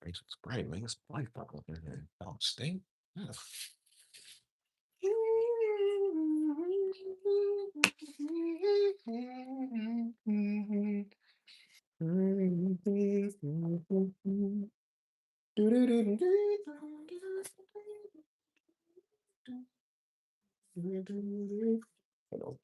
It's bright, man. It's bright up in here. Don't stink. Yeah. Hello.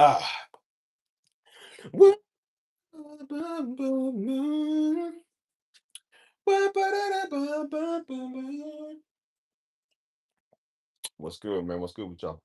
Ah. What's good, man? What's good with y'all?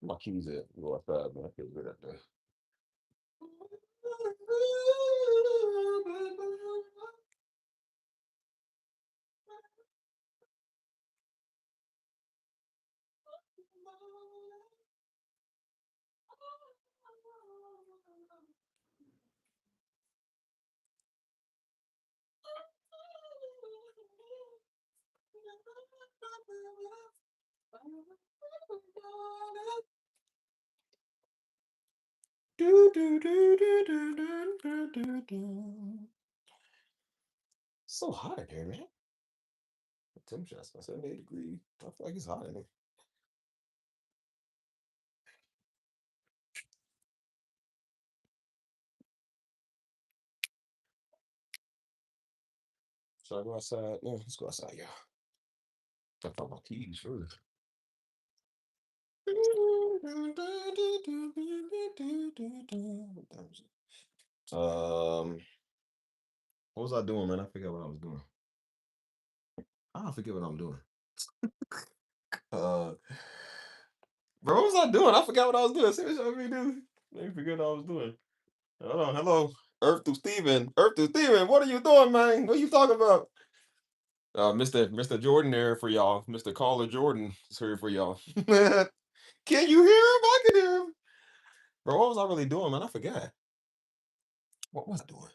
My keys at go outside, man. I feel good out there. So hot in here, man. The temperature's 78 degrees. I feel like it's hot in here. Should I go outside? Yeah, let's go outside, yeah. I found my keys first. Um, what was I doing, man? I forget what I was doing. I forget what I'm doing. Uh, bro, what was I doing? I forgot what I was doing. See what y'all me do? I forget what I was doing. Hold on, hello. Earth to Steven. Earth to Steven, what are you doing, man? What are you talking about? Mr. Jordan there for y'all. Mr. Caller Jordan is here for y'all. Can you hear him? I can hear him. Bro, what was I really doing, man? I forgot. What was I doing?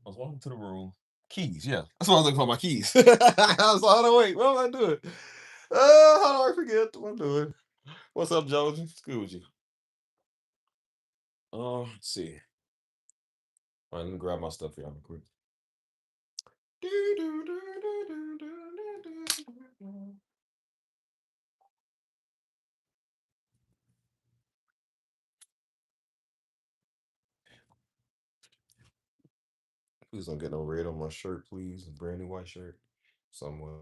I was walking to the room. Keys, yeah. That's what I was looking for, my keys. I was like, hold on, wait, what am I doing? How do I forget what I'm doing? What's up, Josie? It's good with you. Let's see. All right, let me grab my stuff here real quick. Please don't get no red on my shirt, please. A brand new white shirt. Somewhere.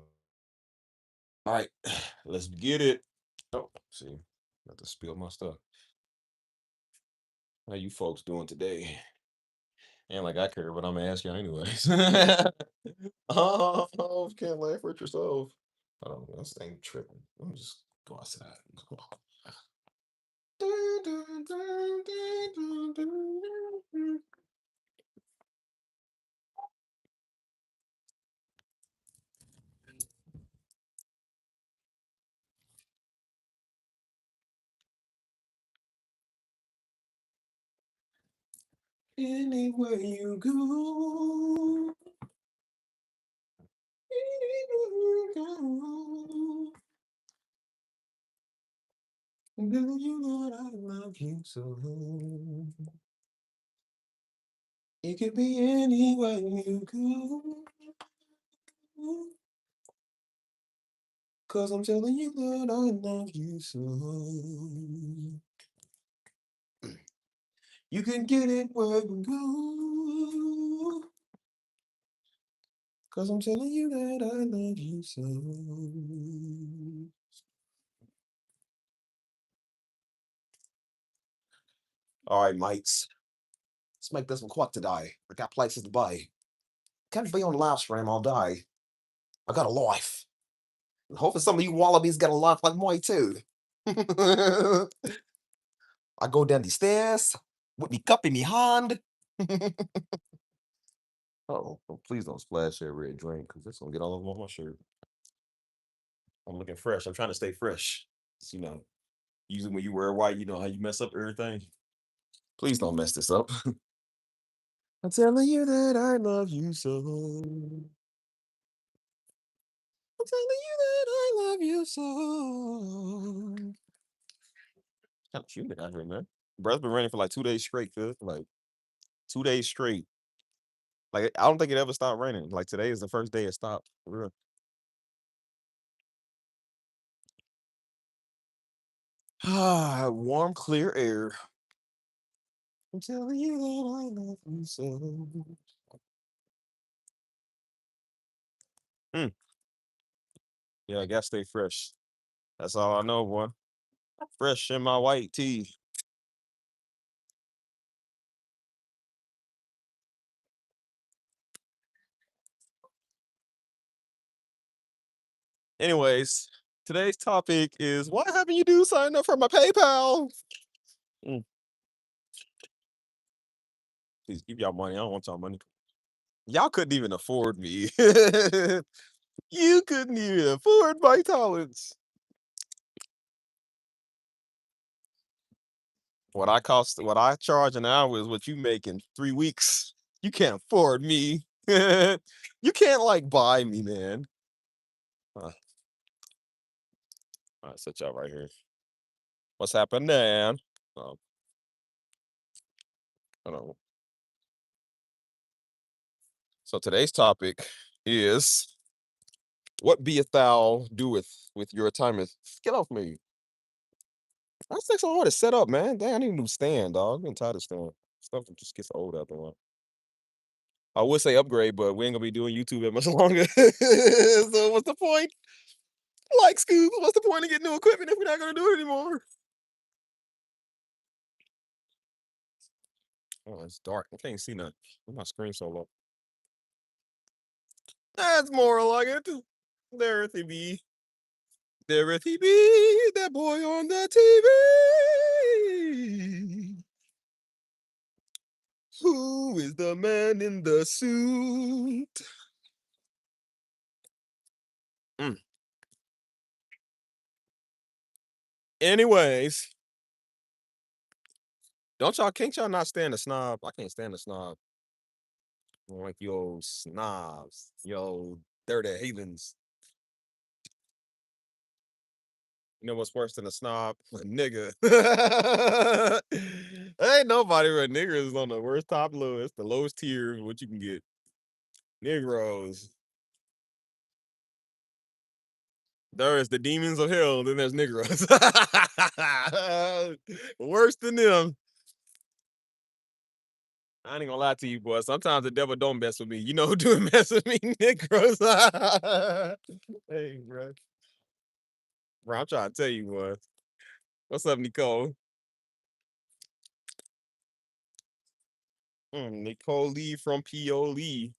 All right, let's get it. Oh, see, got to spill my stuff. How you folks doing today? And like I care, but I'm gonna ask you anyways. Oh, can't laugh at yourself. I don't know. This thing tripping. Let me just go outside. Anywhere you go. love you so. It could be anywhere you go. 'Cause I'm telling you that I love you so. You can get it where you go. 'Cause I'm telling you that I love you so. All right, mates. Let's make this one quick today. I got places to be. Can't be on live stream all day. I got a life. And hopefully some of you wallabies got a life like mine too. I go down the stairs with me cup in me hand. Oh, please don't splash that red drink because it's gonna get all over my shirt. I'm looking fresh. I'm trying to stay fresh. You know, usually when you wear white, you know how you mess up everything. Please don't mess this up. I'm telling you that I love you so. I'm telling you that I love you so. Kind of humid out here, man. Breath's been raining for like 2 days straight, Phil. Like 2 days straight. Like I don't think it ever stopped raining. Like today is the first day it stopped. For real. Ah, warm, clear air. I'm telling you that I love you so. Mm, yeah, I gotta stay fresh. That's all I know, boy. Fresh in my white tee. Anyways, today's topic is why haven't you do sign up for my PayPal? Mm, please give y'all money. I don't want y'all money. Y'all couldn't even afford me. You couldn't even afford my talents. What I charge an hour is what you make in 3 weeks. You can't afford me. You can't like buy me, man. All right, set y'all right here. What's happening? Oh, hold on. So today's topic is what beeth thou doeth with your time? Get off me. That's like so hard to set up, man. Dang, I need a new stand, dog. I'm getting tired of stand. Stuff just gets old after a while. I would say upgrade, but we ain't gonna be doing YouTube that much longer. So what's the point? Like Scoob, what's the point of getting new equipment if we're not gonna do it anymore? Oh, it's dark. I can't see nothing. My screen so low. That's more like it. There it be. There it be. That boy on the TV. Who is the man in the suit? Mm. Anyways, can't y'all not stand the snob? I can't stand the snob. Like yo snobs, yo dirty heathens. You know what's worse than a snob? A nigga. Ain't nobody but niggas is on the worst top lowest, the lowest tier of what you can get. Negroes. There is the demons of hell, then there's Negroes. Worse than them. I ain't gonna lie to you, boy. Sometimes the devil don't mess with me. You know who do mess with me? Negroes. Hey, bro. Bro, I'm trying to tell you, boy. What's up, Nicole? Nicole Lee from PO Lee.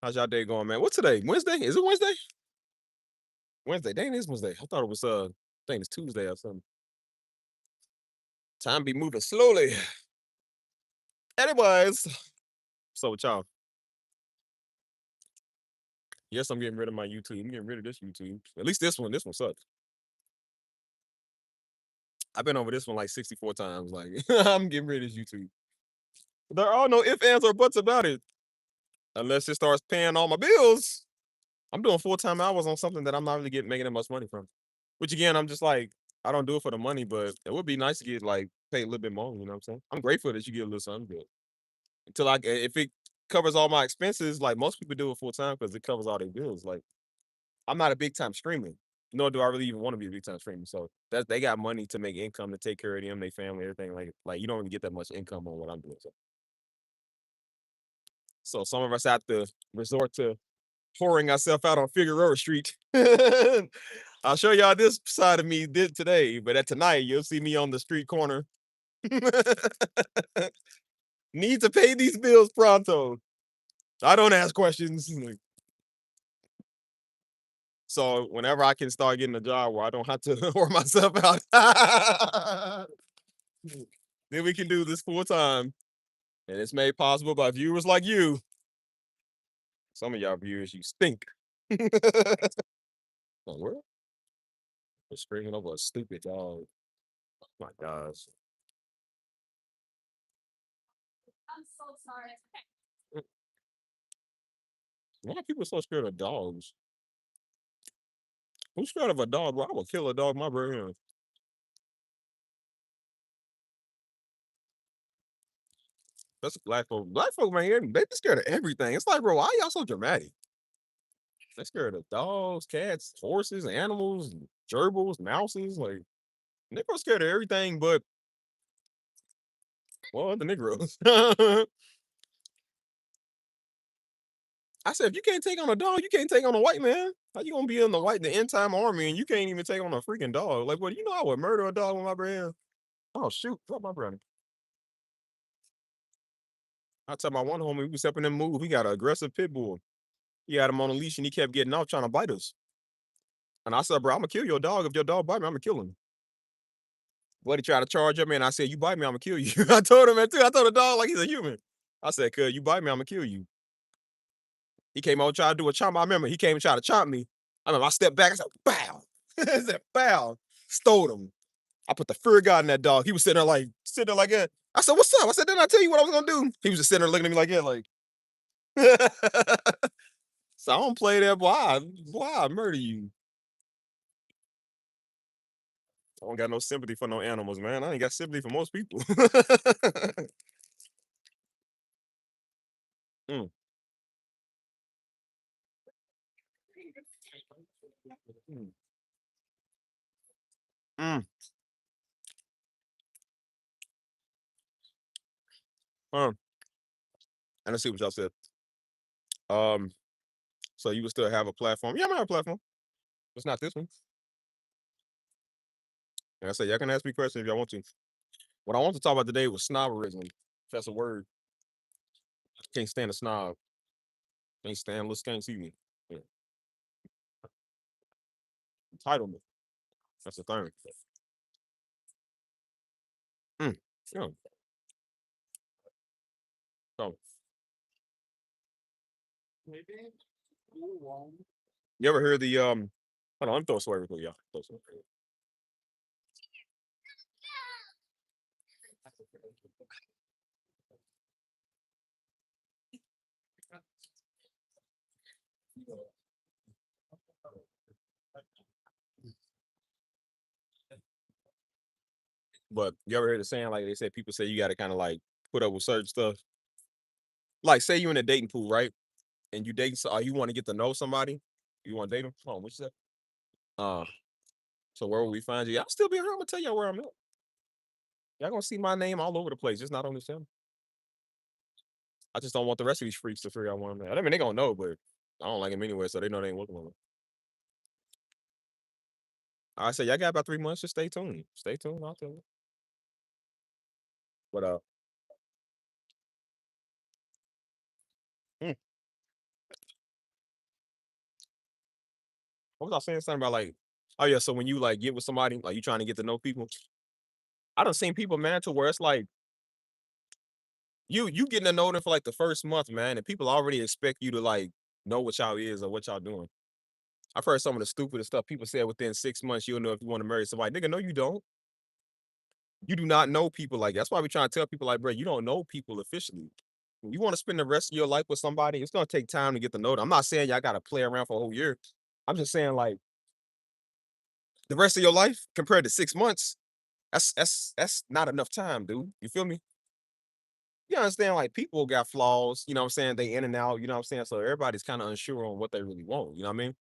How's y'all day going, man? What's today? Wednesday? Is it Wednesday? Wednesday. Dang, it is Wednesday. I thought it was I think it's Tuesday or something. Time be moving slowly. Anyways, so with y'all. Yes, I'm getting rid of my YouTube. I'm getting rid of this YouTube. At least this one. This one sucks. I've been over this one like 64 times. Like, I'm getting rid of this YouTube. There are no ifs, ands, or buts about it. Unless it starts paying all my bills. I'm doing full-time hours on something that I'm not really making that much money from. Which again, I'm just like, I don't do it for the money, but it would be nice to get like paid a little bit more. You know what I'm saying? I'm grateful that you get a little something, but until if it covers all my expenses, like most people do it full time because it covers all their bills. Like I'm not a big time streamer, nor do I really even want to be a big time streamer. So that they got money to make income to take care of them, their family, everything. Like you don't even get that much income on what I'm doing. So some of us have to resort to pouring ourselves out on Figueroa Street. I'll show y'all this side of me did today, but at tonight you'll see me on the street corner. Need to pay these bills pronto. I don't ask questions. So whenever I can start getting a job where I don't have to whore myself out, then we can do this full time. And it's made possible by viewers like you. Some of y'all viewers, you stink. Oh, what? We're screaming over a stupid dog. Oh my gosh. Why are people so scared of dogs? Who's scared of a dog? Well, I will kill a dog my bare hands. That's black folk. Black folk, man, they be scared of everything. It's like, bro, why y'all so dramatic? They scared of dogs, cats, horses, animals, gerbils, mouses. Like, Negroes scared of everything but, well, the Negroes. I said, if you can't take on a dog, you can't take on a white man. How you gonna be in the end time army and you can't even take on a freaking dog? Like, what? You know I would murder a dog with my bare hands. Oh shoot, drop my brother. I tell my one homie we was helping him move. He got an aggressive pit bull. He had him on a leash and he kept getting off trying to bite us. And I said, bro, I'm gonna kill your dog. If your dog bite me, I'm gonna kill him. But he tried to charge at me and I said, you bite me, I'm gonna kill you. I told him that too. I told the dog like he's a human. I said, cuz you bite me, I'm gonna kill you. He came over trying to do a chomp. I remember he came and tried to chomp me. I remember I stepped back. I said, bow. I said, bow. Stole him. I put the fear of God in that dog. He was sitting there like that. I said, what's up? I said, didn't I tell you what I was gonna do? He was just sitting there looking at me like that, like. So I don't play that. Why I murder you? I don't got no sympathy for no animals, man. I ain't got sympathy for most people. Mm. Mm. And let's see what y'all said. Um, so you would still have a platform? Yeah, I have a platform. It's not this one. And I said, y'all can ask me questions if y'all want to. What I want to talk about today was snobberism. If that's a word. Can't stand a snob. Can't stand little skanks either. Yeah. Entitlement. That's the thing. Mm. Yeah. So, you ever hear the hold on, let me throw a story real quick, y'all. But you ever heard the saying like they said people say you gotta kind of like put up with certain stuff. Like say you in a dating pool, right? And you dating so you want to get to know somebody, you want to date them. Hold on, what's that? Uh so where will we find you? I'll still be here. I'm gonna tell y'all where I'm at. Y'all gonna see my name all over the place, just not on this channel. I just don't want the rest of these freaks to figure out where I'm at. I mean they gonna know, but I don't like them anyway, so they know they ain't looking for me. I say y'all got about 3 months. Just stay tuned. Stay tuned. I'll tell you. But mm, what was I saying? Something about like, oh yeah. So when you like get with somebody, like you trying to get to know people, I done seen people, man, to where it's like you getting to know them for like the first month, man, and people already expect you to like know what y'all is or what y'all doing. I've heard some of the stupidest stuff people said within 6 months. You'll know if you want to marry somebody. Nigga, no, you don't. You do not know people like that. That's why we trying to tell people like, bro, you don't know people officially. When you want to spend the rest of your life with somebody, it's gonna take time to get to know them. I'm not saying y'all gotta play around for a whole year. I'm just saying like The rest of your life compared to 6 months, that's not enough time, dude. You feel me? You understand? Like people got flaws. You know what I'm saying? They in and out. You know what I'm saying? So everybody's kind of unsure on what they really want. You know what I mean?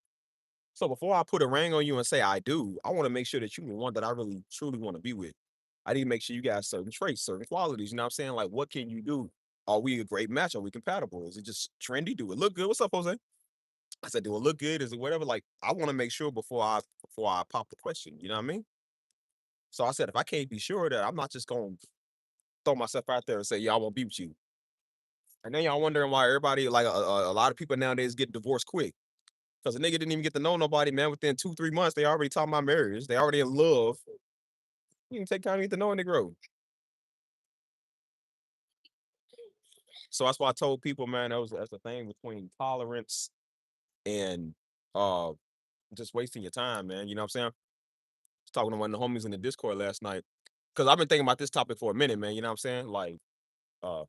So before I put a ring on you and say I do, I want to make sure that you the one that I really truly want to be with. I need to make sure you got certain traits, certain qualities. You know what I'm saying? Like, what can you do? Are we a great match? Are we compatible? Is it just trendy? Do it look good? What's up, Jose? I said, do it look good? Is it whatever? Like, I want to make sure before I pop the question. You know what I mean? So I said, if I can't be sure that I'm not just gonna throw myself out there and say, yeah, I won't be with you. And then y'all wondering why everybody, like a lot of people nowadays get divorced quick. Because a nigga didn't even get to know nobody, man. Within 2, 3 months, they already talking about marriage. They already in love. You can take time to get to know a nigga. So that's why I told people, man, that's the thing between tolerance and uh just wasting your time, man. You know what I'm saying? I was talking to one of the homies in the Discord last night. Cause I've been thinking about this topic for a minute, man. You know what I'm saying? Like,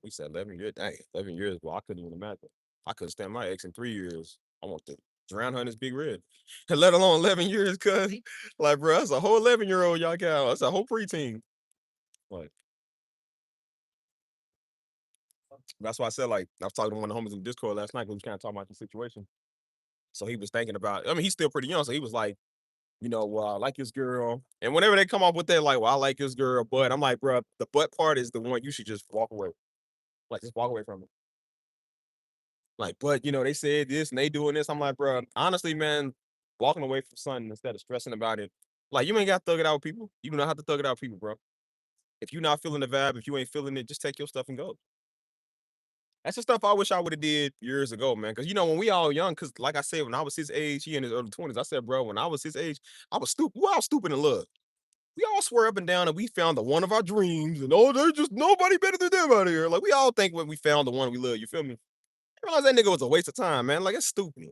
we said 11 years. Dang, 11 years. Well, I couldn't even imagine. I couldn't stand my ex in 3 years. I want to drown her in this big red. And let alone 11 years, cuz. Like, bro, that's a whole 11-year-old y'all got. That's a whole preteen. Like, that's why I said, like, I was talking to one of the homies in the Discord last night because we was kind of talking about the situation. So he was thinking about, I mean, he's still pretty young. So he was like, well, I like this girl. And whenever they come up with that, like, well, I like this girl, but I'm like, bro, the butt part is the one you should just walk away. Like, just walk away from it. Like, but they said this and they doing this. I'm like, bro, honestly, man, walking away from something instead of stressing about it. Like, you ain't got to thug it out with people. You do not have to thug it out with people, bro. If you're not feeling the vibe, if you ain't feeling it, just take your stuff and go. That's the stuff I wish I would have did years ago, man. Because when we all young, because like I said, when I was his age, he in his early 20s. I said, bro, when I was his age, I was stupid. We all stupid in love. We all swear up and down that we found the one of our dreams, and there's just nobody better than them out here. Like we all think when we found the one we love. You feel me? I realized that nigga was a waste of time, man. Like it's stupid.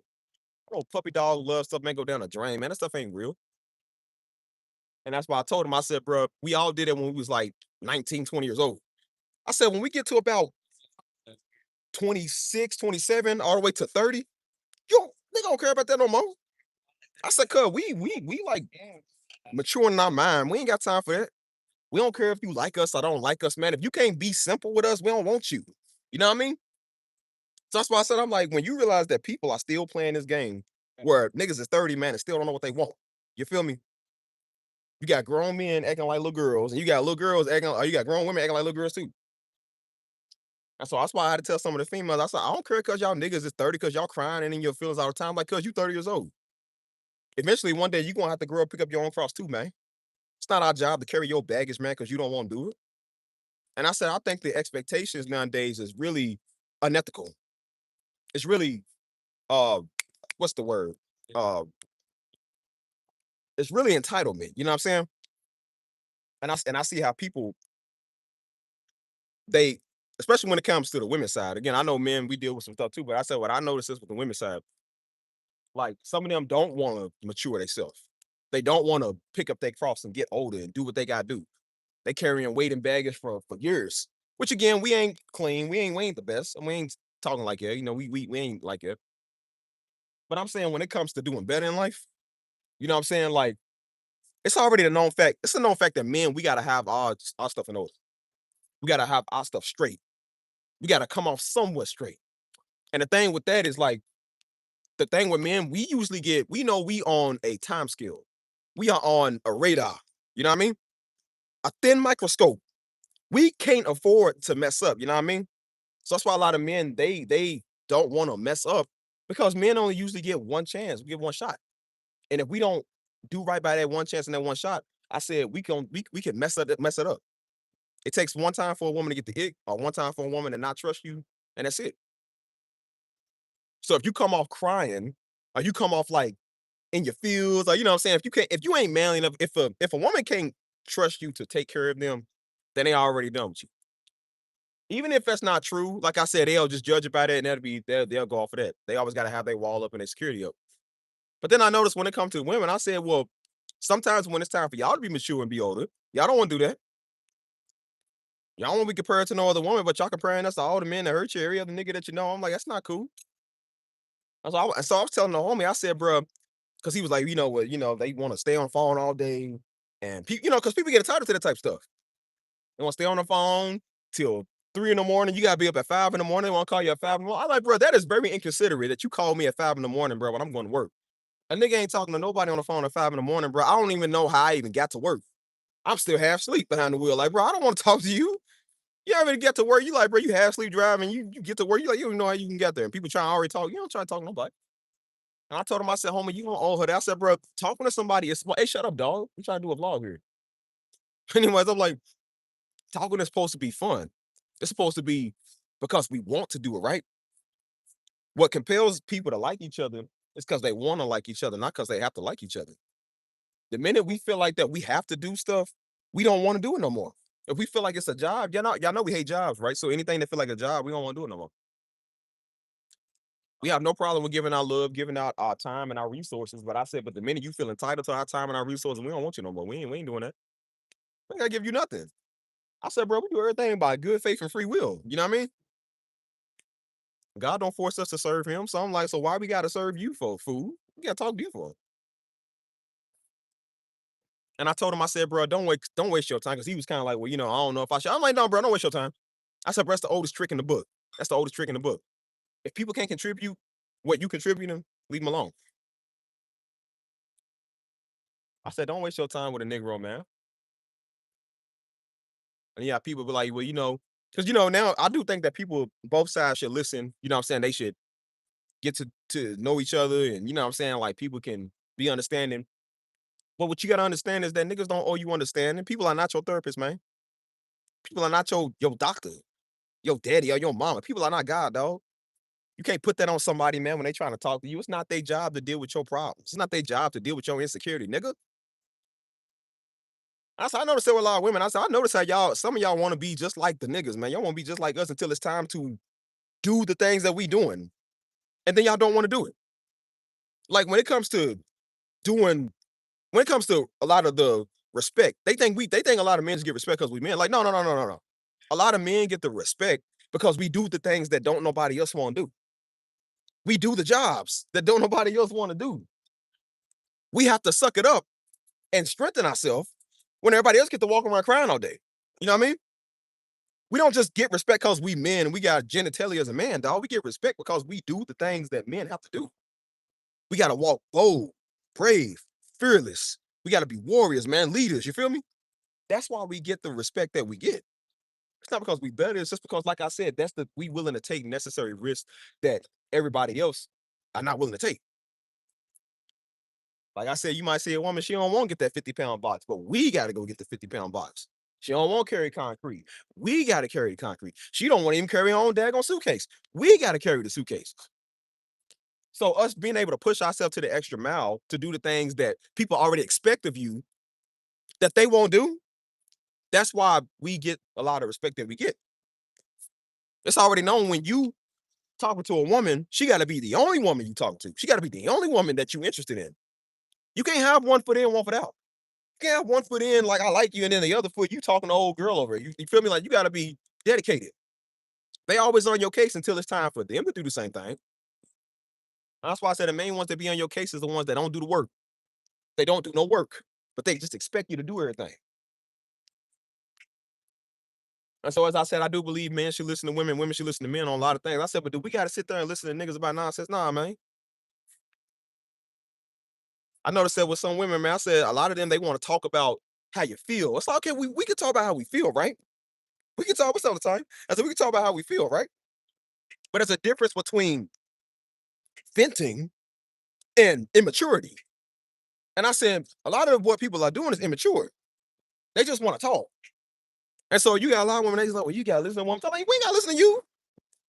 Oh, puppy dog love stuff, man, go down the drain, man. That stuff ain't real. And that's why I told him, I said, bro, we all did it when we was like 19, 20 years old. I said, when we get to about 26, 27, all the way to 30, they don't care about that no more. I said, cuz we like maturing in our mind. We ain't got time for that. We don't care if you like us or don't like us, man. If you can't be simple with us, we don't want you. You know what I mean? So that's why I said, I'm like, when you realize that people are still playing this game where niggas is 30, man, and still don't know what they want. You feel me? You got grown men acting like little girls, and you got little girls acting, or you got grown women acting like little girls too. And so that's why I had to tell some of the females, I said, I don't care because y'all niggas is 30 because y'all crying and in your feelings all the time, like, because you 30 years old. Eventually, one day, you're going to have to grow up, pick up your own cross too, man. It's not our job to carry your baggage, man, because you don't want to do it. And I said, I think the expectations nowadays is really unethical. It's really, uh, what's the word? Uh, it's really entitlement. You know what I'm saying? And I see how people they, especially when it comes to the women's side. Again, I know men we deal with some stuff too, but I said what I noticed is with the women's side, like some of them don't want to mature themselves. They don't want to pick up their cross and get older and do what they gotta do. They carrying weight and baggage for years. Which again, we ain't clean. We ain't the best. And we ain't talking like that. We ain't like that. But I'm saying when it comes to doing better in life, you know what I'm saying? Like it's already a known fact. It's a known fact that men, we gotta have our stuff in order. We gotta have our stuff straight. We gotta come off somewhat straight. And the thing with that is like the thing with men, we know we on a time scale. We are on a radar. You know what I mean? A thin microscope. We can't afford to mess up. You know what I mean? So that's why a lot of men they don't want to mess up because men only usually get one chance. We get one shot. And if we don't do right by that one chance and that one shot, I said we can mess it up. It takes one time for a woman to get the ick, or one time for a woman to not trust you, and that's it. So if you come off crying, or you come off like in your feels, or you know what I'm saying, if you ain't manly enough, if a woman can't trust you to take care of them, then they already done with you. Even if that's not true, like I said, they'll just judge about it and they'll go off of that. They always gotta have their wall up and their security up. But then I noticed when it comes to women, I said, well, sometimes when it's time for y'all to be mature and be older, y'all don't want to do that. Y'all want to be compared to no other woman, but y'all comparing us to all the men that hurt you, every other nigga that you know. I'm like, that's not cool. So I was telling the homie, I said, bro, Because he was like, what, they want to stay on the phone all day. And because people get entitled to that type of stuff. They want to stay on the phone till 3 in the morning. You gotta be up at 5 in the morning. They want to call you at 5 in the morning. I'm like, bro, that is very inconsiderate that you call me at 5 in the morning, bro, when I'm going to work. A nigga ain't talking to nobody on the phone at 5 in the morning, bro. I don't even know how I even got to work. I'm still half asleep behind the wheel. Like, bro, I don't want to talk to you. You ever get to work? You like, bro, you half asleep driving. You get to work. You like, you don't even know how you can get there. And people trying to already talk. You don't try to talk to nobody. And I told him, I said, homie, you don't owe her that. I said, bro, talking to somebody is smart. Hey, shut up, dog. I'm trying to do a vlog here. Anyways, I'm like, talking is supposed to be fun. It's supposed to be because we want to do it, right? What compels people to like each other is because they want to like each other, not because they have to like each other. The minute we feel like that we have to do stuff, we don't want to do it no more. If we feel like it's a job, y'all know we hate jobs, right? So anything that feel like a job, we don't want to do it no more. We have no problem with giving our love, giving out our time and our resources. But I said, but the minute you feel entitled to our time and our resources, we don't want you no more. We ain't doing that. We ain't gotta give you nothing. I said, bro, we do everything by good faith and free will. You know what I mean? God don't force us to serve him. So I'm like, so why we gotta serve you for food? We gotta talk to you for. And I told him, I said, bro, don't waste your time. Cause he was kind of like, well, I don't know if I should. I'm like, no, bro, don't waste your time. I said, bro, that's the oldest trick in the book. That's the oldest trick in the book. If people can't contribute what you contributing, leave them alone. I said, don't waste your time with a Negro, man. And yeah, people be like, well, because now I do think that people, both sides should listen. You know what I'm saying? They should get to know each other, and you know what I'm saying? Like people can be understanding. But what you gotta understand is that niggas don't owe you understanding. People are not your therapist, man. People are not your doctor, your daddy, or your mama. People are not God, dog. You can't put that on somebody, man, when they trying to talk to you. It's not their job to deal with your problems. It's not their job to deal with your insecurity, nigga. I noticed there were a lot of women. I noticed how some of y'all want to be just like the niggas, man. Y'all want to be just like us until it's time to do the things that we doing. And then y'all don't want to do it. Like doing, when it comes to a lot of the respect, they think a lot of men just get respect because we men. Like, no, no, no, no, no, no. A lot of men get the respect because we do the things that don't nobody else want to do. We do the jobs that don't nobody else want to do. We have to suck it up and strengthen ourselves when everybody else get to walk around crying all day. You know what I mean? We don't just get respect because we men and we got genitalia as a man, dog. We get respect because we do the things that men have to do. We got to walk bold, brave, fearless. We got to be warriors, man, leaders. You feel me? That's why we get the respect that we get. It's not because we better. It's just because, like I said, we willing to take necessary risks that everybody else are not willing to take. Like I said, you might see a woman, she don't want to get that 50-pound box, but we got to go get the 50-pound box. She don't want to carry concrete. We got to carry the concrete. She don't want to even carry her own daggone suitcase. We got to carry the suitcase. So us being able to push ourselves to the extra mile to do the things that people already expect of you that they won't do, that's why we get a lot of respect that we get. It's already known when you talking to a woman, she got to be the only woman you talk to. She got to be the only woman that you interested in. You can't have one foot in, one foot out. You can't have one foot in like I like you, and then the other foot you talking to old girl over. You feel me? Like you got to be dedicated. They always on your case until it's time for them to do the same thing. That's why I said the main ones that be on your case is the ones that don't do the work. They don't do no work, but they just expect you to do everything. And so, as I said, I do believe men should listen to women, women should listen to men on a lot of things. I said, but do we got to sit there and listen to niggas about nonsense? Nah, man. I noticed that with some women, man. I said a lot of them they want to talk about how you feel. It's like, okay, we can talk about how we feel, right? We can talk about all the time. I said we can talk about how we feel, right? But there's a difference between venting and immaturity. And I said a lot of what people are doing is immature. They just want to talk. And so you got a lot of women, they just like, well, you gotta listen to women. I'm like, we ain't gotta listen to you.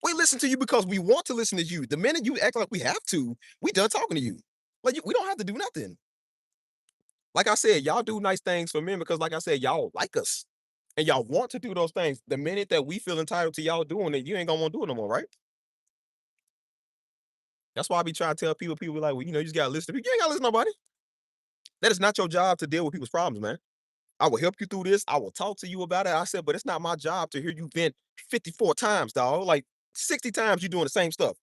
We listen to you because we want to listen to you. The minute you act like we have to, we done talking to you. Like we don't have to do nothing. Like I said, y'all do nice things for men because, like I said, y'all like us. And y'all want to do those things. The minute that we feel entitled to y'all doing it, you ain't gonna want to do it no more, right? That's why I be trying to tell people be like, well, you just gotta listen to me. You ain't gotta listen to nobody. That is not your job to deal with people's problems, man. I will help you through this. I will talk to you about it. I said, but it's not my job to hear you vent 54 times, dog. Like 60 times you doing the same stuff.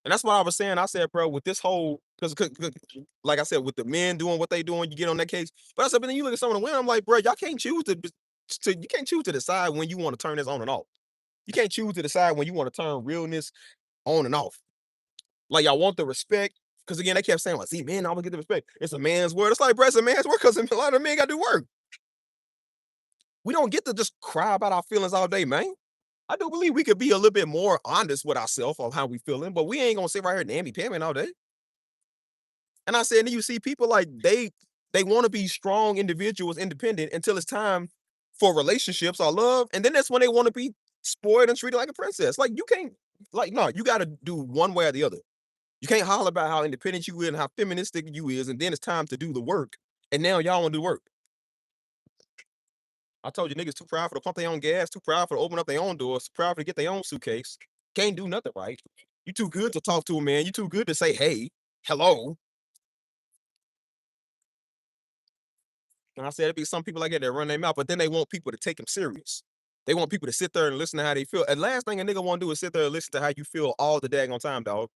And that's what I was saying. I said, bro, with this whole, because like I said, with the men doing what they doing, you get on that case. But I said, but then you look at some of the women, I'm like, bro, y'all can't choose you can't choose to decide when you want to turn this on and off. You can't choose to decide when you want to turn realness on and off. Like y'all want the respect. Because again, they kept saying, like, see, men always get the respect. It's a man's word. It's like, bro, it's a man's word because a lot of men got to do work. We don't get to just cry about our feelings all day, man. I do believe we could be a little bit more honest with ourselves on how we feeling, but we ain't gonna sit right here and namby pamming all day. And I said, and you see people like they want to be strong individuals, independent until it's time for relationships or love, and then that's when they want to be spoiled and treated like a princess. Like you can't, like no, you got to do one way or the other. You can't holler about how independent you is and how feministic you is, and then it's time to do the work. And now y'all want to do work. I told you niggas too proud for to pump their own gas, too proud for to open up their own doors, too proud for to get their own suitcase. Can't do nothing right. You too good to talk to a man. You too good to say, hey, hello. And I said it'd be some people like that run their mouth, but then they want people to take them serious. They want people to sit there and listen to how they feel. And last thing a nigga want to do is sit there and listen to how you feel all the daggone time, dog.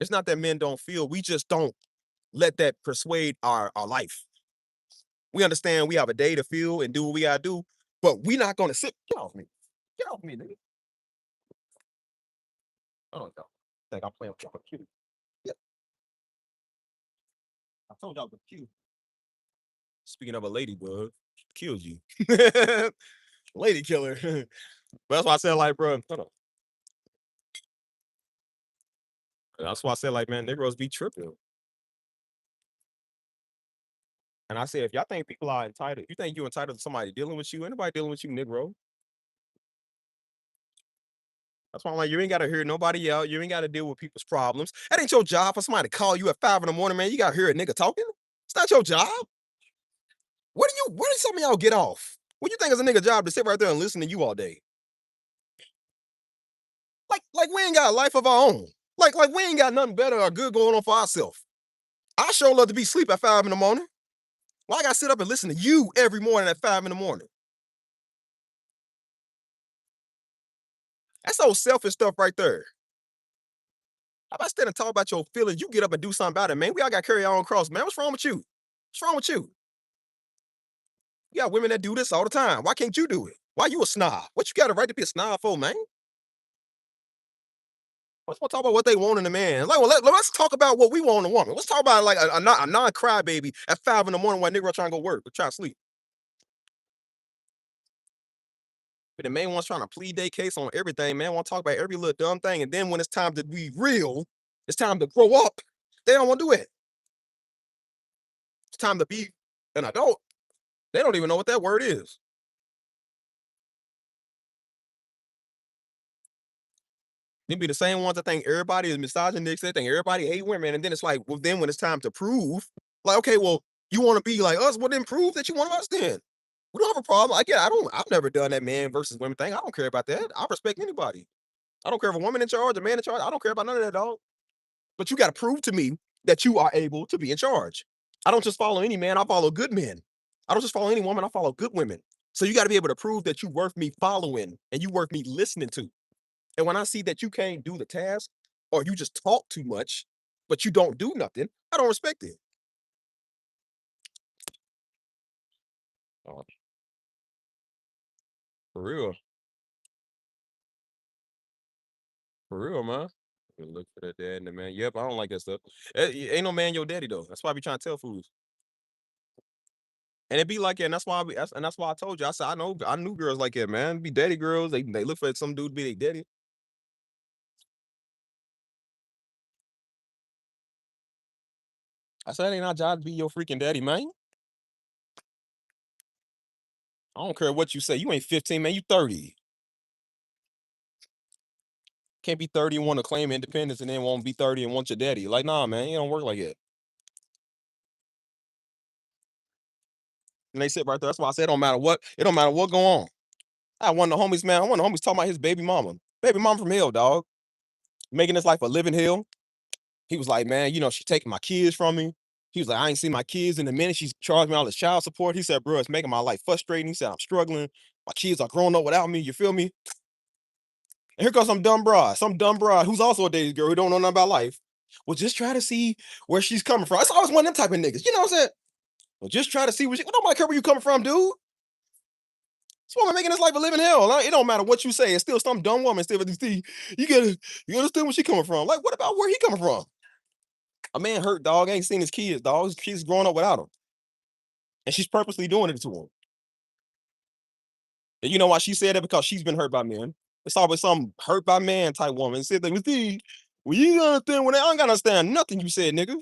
It's not that men don't feel. We just don't let that persuade our life. We understand we have a day to feel and do what we gotta do, but we not gonna sit. Get off me. Get off me, nigga. I don't know. Think I'm playing with y'all cute. Yep. I told y'all the cute. Speaking of a ladybug, kills you. Lady killer. But that's why I said, like, bro, hold on. That's why I said, like, man, Negroes be tripping. And I said, if y'all think people are entitled, you think you're entitled to somebody dealing with you, anybody dealing with you, Negro. That's why I'm like, you ain't gotta hear nobody out. You ain't gotta deal with people's problems. That ain't your job for somebody to call you at 5 in the morning, man. You gotta hear a nigga talking. It's not your job. Where do some of y'all get off? What you think is a nigga job to sit right there and listen to you all day? Like we ain't got a life of our own. Like we ain't got nothing better or good going on for ourselves. I sure love to be asleep at 5 in the morning. Why I gotta sit up and listen to you every morning at 5 in the morning? That's old selfish stuff right there. How about stand and talk about your feelings? You get up and do something about it, man. We all got to carry our own cross, man. What's wrong with you? What's wrong with you? You got women that do this all the time. Why can't you do it? Why you a snob? What you got a right to be a snob for, man? Let's talk about what they want in a man. Like, well, let's talk about what we want in a woman. Let's talk about like a non-crybaby at 5 in the morning while nigga trying to go work or try to sleep. But the man wants trying to plead their case on everything. Man want to talk about every little dumb thing, and then when it's time to be real, it's time to grow up. They don't want to do it. It's time to be an adult. They don't even know what that word is. They be the same ones that think everybody is misogynistic. They think everybody hate women, and then it's like, well, then when it's time to prove, like, okay, well, you want to be like us, well, then prove that you want us. Then we don't have a problem. I've never done that man versus women thing. I don't care about that. I respect anybody. I don't care if a woman in charge, a man in charge. I don't care about none of that, dog. But you got to prove to me that you are able to be in charge. I don't just follow any man. I follow good men. I don't just follow any woman. I follow good women. So you got to be able to prove that you worth me following and you worth me listening to. And when I see that you can't do the task or you just talk too much, but you don't do nothing, I don't respect it. Oh, for real. For real, man. You look for that dad and the man. Yep, I don't like that stuff. Ain't no man your daddy though. That's why I be trying to tell fools. And it be like that, and that's why I told you. I said I knew girls like that, man. Be daddy girls. They look for some dude to be their daddy. I said it ain't our job to be your freaking daddy, man. I don't care what you say. You ain't 15, man. You 30. Can't be 30 and want to claim independence and then won't be 30 and want your daddy. Like, nah, man, it don't work like that. And they sit right there. That's why I said it don't matter what go on. I one of the homies, man. One of the homies talking about his baby mama. Baby mama from hell, dog. Making his life a living hell. He was like, man, she taking my kids from me. He was like, I ain't seen my kids in a minute. She's charging me all this child support. He said, bro, it's making my life frustrating. He said, I'm struggling. My kids are growing up without me. You feel me? And here comes some dumb broad who's also a dating girl who don't know nothing about life. Well, just try to see where she's coming from. It's always one of them type of niggas. You know what I'm saying? Well, just try to see where she. Well, nobody care where you coming from, dude. This woman making this life a living hell. It don't matter what you say. It's still some dumb woman. Still, see, you understand where she coming from. Like, what about where he coming from? A man hurt, dog. Ain't seen his kids, dog. His kids growing up without him, and she's purposely doing it to him. And you know why she said that? Because she's been hurt by men. It's always some hurt by man type woman. Said that, see, well, you understand when I don't gotta understand nothing you said, nigga.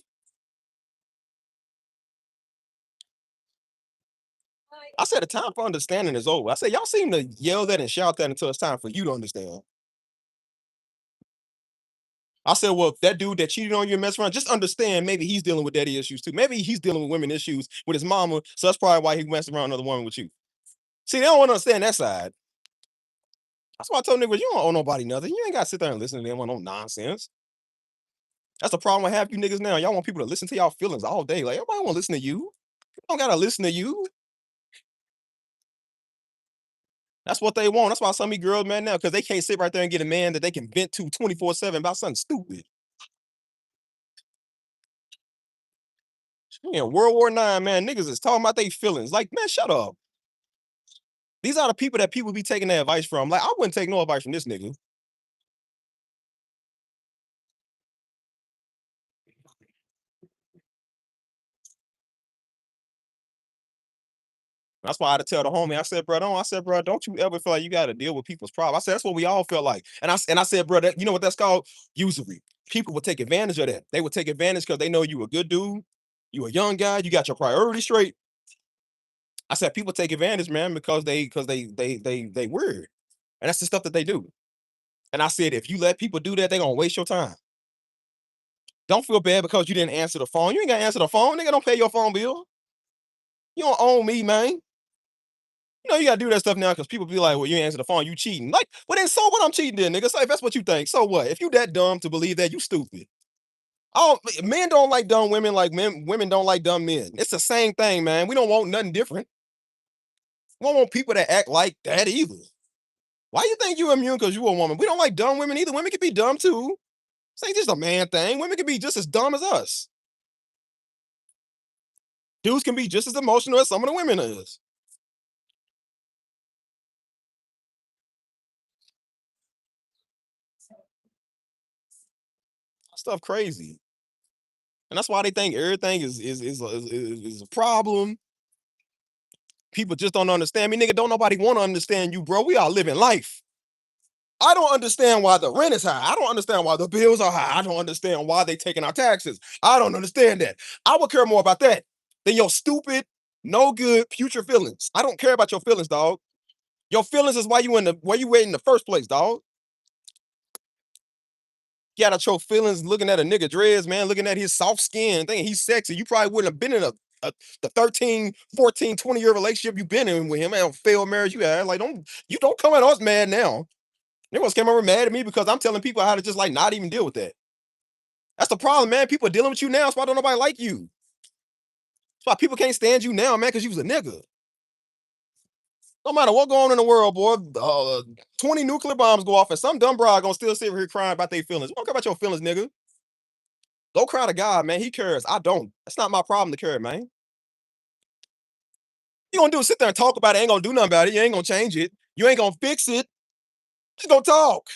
I said the time for understanding is over. I said y'all seem to yell that and shout that until it's time for you to understand. I said, well, if that dude that cheated on you and messed around, just understand maybe he's dealing with daddy issues too. Maybe he's dealing with women issues with his mama. So that's probably why he messed around another woman with you. See, they don't want to understand that side. That's why I told niggas, you don't owe nobody nothing. You ain't got to sit there and listen to them on no nonsense. That's the problem I have you niggas now. Y'all want people to listen to y'all feelings all day. Like, everybody want to listen to you. You don't got to listen to you. That's what they want. That's why some of these girls, man, now, because they can't sit right there and get a man that they can vent to 24/7 about something stupid. Yeah, World War IX, man, niggas is talking about their feelings. Like, man, shut up. These are the people that people be taking their advice from. Like, I wouldn't take no advice from this nigga. That's why I had to tell the homie. I said, bro, don't you ever feel like you got to deal with people's problems. I said, that's what we all feel like. And I said, bro, you know what that's called? Usury. People would take advantage of that. They would take advantage because they know you a good dude, you a young guy, you got your priorities straight. I said, people take advantage, man, because they weird. And that's the stuff that they do. And I said, if you let people do that, they're gonna waste your time. Don't feel bad because you didn't answer the phone. You ain't gotta answer the phone. Nigga, don't pay your phone bill. You don't own me, man. You know, you gotta do that stuff now because people be like, well, you ain't answer the phone, you cheating. Like, well, then so what I'm cheating then, nigga. So if that's what you think, so what? If you that dumb to believe that, you stupid. Oh, men don't like dumb women like women don't like dumb men. It's the same thing, man. We don't want nothing different. We don't want people that act like that either. Why you think you immune because you a woman? We don't like dumb women either. Women can be dumb too. This ain't just a man thing. Women can be just as dumb as us. Dudes can be just as emotional as some of the women is. Stuff crazy. And that's why they think everything is a problem. People just don't understand me, nigga. Don't nobody want to understand you, bro. We are living life. I don't understand why the rent is high. I don't understand why the bills are high. I don't understand why they taking our taxes. I don't understand that. I would care more about that than your stupid, no good, future feelings. I don't care about your feelings, dog. Your feelings is why you wait in the first place, dog. You got your feelings looking at a nigga dreads, man, looking at his soft skin, thinking he's sexy. You probably wouldn't have been in the 13, 14, 20-year relationship you've been in with him, man, failed marriage you had. Like, don't come at us mad now. Everyone's came over mad at me because I'm telling people how to just like not even deal with that. That's the problem, man. People are dealing with you now. That's why don't nobody like you. That's why people can't stand you now, man, because you was a nigga. No matter what going on in the world, boy, 20 nuclear bombs go off and some dumb broad gonna still sit here crying about their feelings. We don't care about your feelings, nigga. Go cry to God, man. He cares. I don't. That's not my problem to care, man. You gonna do is sit there and talk about it. Ain't gonna do nothing about it. You ain't gonna change it. You ain't gonna fix it. Just gonna talk.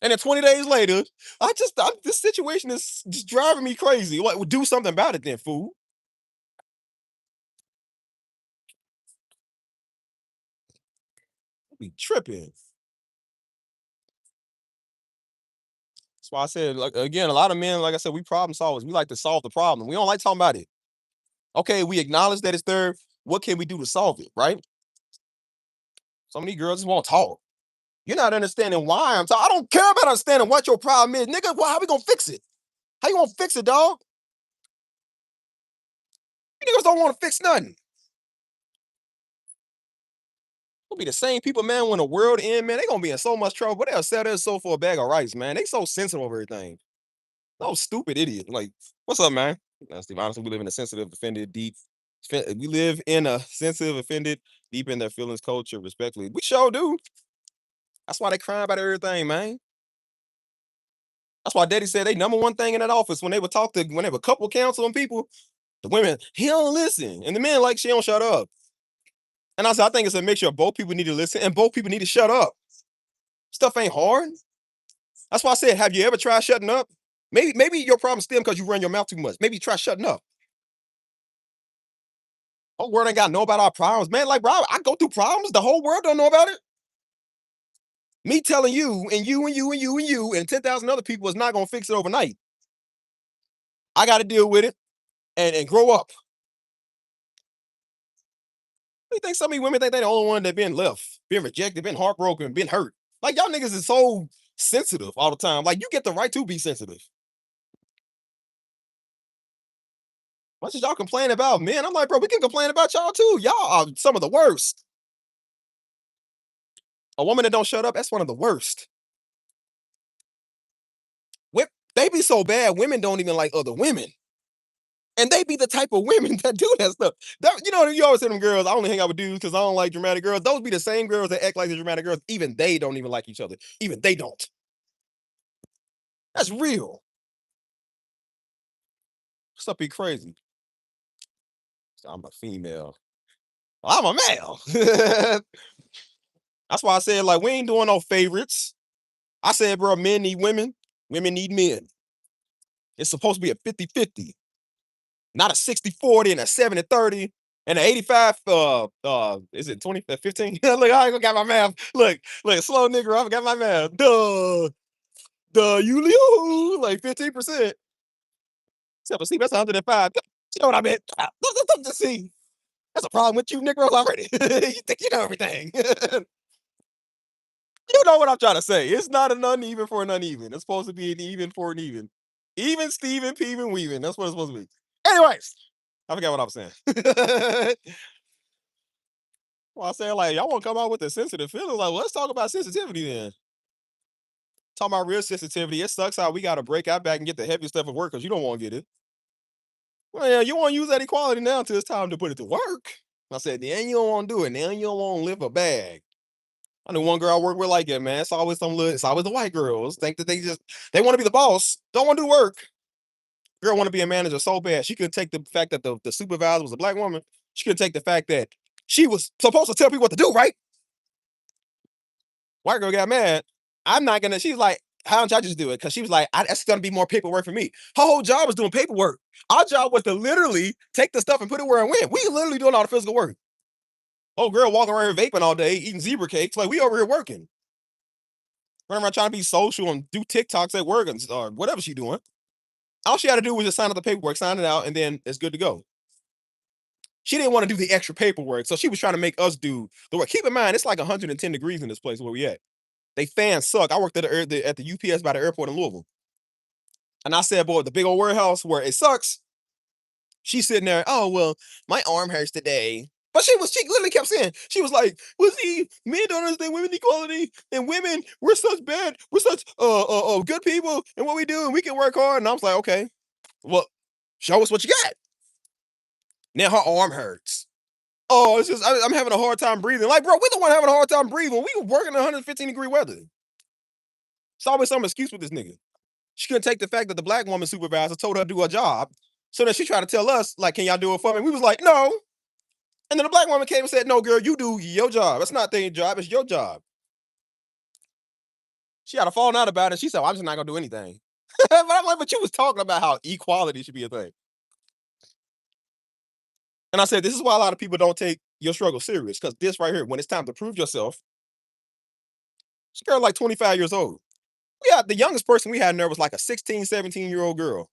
And then 20 days later, this situation is just driving me crazy. Like, well, do something about it then, fool. Be tripping. That's why I said, like, again, a lot of men, like I said, we problem solvers. We like to solve the problem. We don't like talking about it. Okay, we acknowledge that it's there. What can we do to solve it, right? Some of these girls just won't talk. You're not understanding why I'm talking. I don't care about understanding what your problem is. Nigga, how we gonna fix it? How you gonna fix it, dog? You niggas don't want to fix nothing. It'll be the same people, man, when the world end, man, they gonna be in so much trouble, but they'll sell their soul for a bag of rice, man. They so sensitive over everything. No stupid idiot. Like, what's up, man? Steve, honestly, we live in a sensitive, offended, deep. We live in a sensitive, offended, deep in their feelings culture, respectfully. We sure do. That's why they crying about everything, man. That's why Daddy said they number one thing in that office when they would talk to when they would couple counsel on people, the women, he don't listen. And the men like she don't shut up. And I said, I think it's a mixture of both people need to listen and both people need to shut up. Stuff ain't hard. That's why I said, have you ever tried shutting up? Maybe your problem stem because you run your mouth too much. Maybe try shutting up. Whole world ain't got to know about our problems, man. Like, bro, I go through problems. The whole world don't know about it. Me telling you and you and you and you and you and 10,000 other people is not gonna fix it overnight. I got to deal with it and grow up. You think some of these women think they the only one that been left, been rejected, been heartbroken, been hurt? Like y'all niggas is so sensitive all the time. Like you get the right to be sensitive. Much as y'all complain about men, I'm like, bro, we can complain about y'all too. Y'all are some of the worst. A woman that don't shut up, that's one of the worst. They be so bad, women don't even like other women. And they be the type of women that do that stuff. You know, you always say them girls, I only hang out with dudes because I don't like dramatic girls. Those be the same girls that act like the dramatic girls. Even they don't even like each other. Even they don't. That's real. Stuff be crazy. So I'm a female. I'm a male. That's why I said, like, we ain't doing no favorites. I said, bro, men need women, women need men. It's supposed to be a 50-50, not a 60-40 and a 70-30 and an 85, is it 20, 15? Look, I ain't got my math. Look, slow nigga, I got my math. You like 15%. Except for see, that's 105. You know what I meant? Just see. That's a problem with you, Negroes already. You think you know everything. You know what I'm trying to say. It's not an uneven for an uneven. It's supposed to be an even for an even. Even Steven, Peven, Weaving. That's what it's supposed to be. Anyways, I forgot what I was saying. Well, I said, like, y'all want to come out with the sensitive feelings. Like, well, let's talk about sensitivity then. Talking about real sensitivity. It sucks how we got to break our back and get the heavy stuff at work because you don't want to get it. Well, yeah, you want to use that equality now until it's time to put it to work. I said, then you don't want to do it. Now you don't want to lift a bag. I knew one girl I work with like it, man. It's always it's always the white girls think that they want to be the boss, don't want to do work. Girl want to be a manager so bad. She couldn't take the fact that the supervisor was a black woman. She couldn't take the fact that she was supposed to tell people what to do, right? White girl got mad. I'm not gonna, she's like, how don't y'all just do it? Because she was like, that's gonna be more paperwork for me. Her whole job was doing paperwork. Our job was to literally take the stuff and put it where it went. We literally doing all the physical work. Oh, girl walking around here vaping all day, eating zebra cakes. Like, we over here working. Running around trying to be social and do TikToks at work or whatever she doing. All she had to do was just sign up the paperwork, sign it out, and then it's good to go. She didn't want to do the extra paperwork, so she was trying to make us do the work. Keep in mind, it's like 110 degrees in this place where we at. They fans suck. I worked at the UPS by the airport in Louisville. And I said, boy, the big old warehouse where it sucks. She's sitting there, oh, well, my arm hurts today. But she literally kept saying, she was like, well, see, men don't understand women equality, and women, we're such bad, we're such good people, and what we do, and we can work hard. And I was like, okay, well, show us what you got. Now her arm hurts. Oh, it's just I'm having a hard time breathing. Like, bro, we the one having a hard time breathing. We were working in 115-degree weather. It's always some excuse with this nigga. She couldn't take the fact that the black woman supervisor told her to do her job. So then she tried to tell us, like, can y'all do it for me? We was like, no. And then the black woman came and said, no, girl, you do your job. It's not their job, it's your job. She had a falling out about it. She said, well, I'm just not gonna do anything. But I'm like, but you was talking about how equality should be a thing. And I said, this is why a lot of people don't take your struggle serious. Because this right here, when it's time to prove yourself, this girl like 25 years old. Yeah, the youngest person we had in there was like a 16, 17-year-old girl.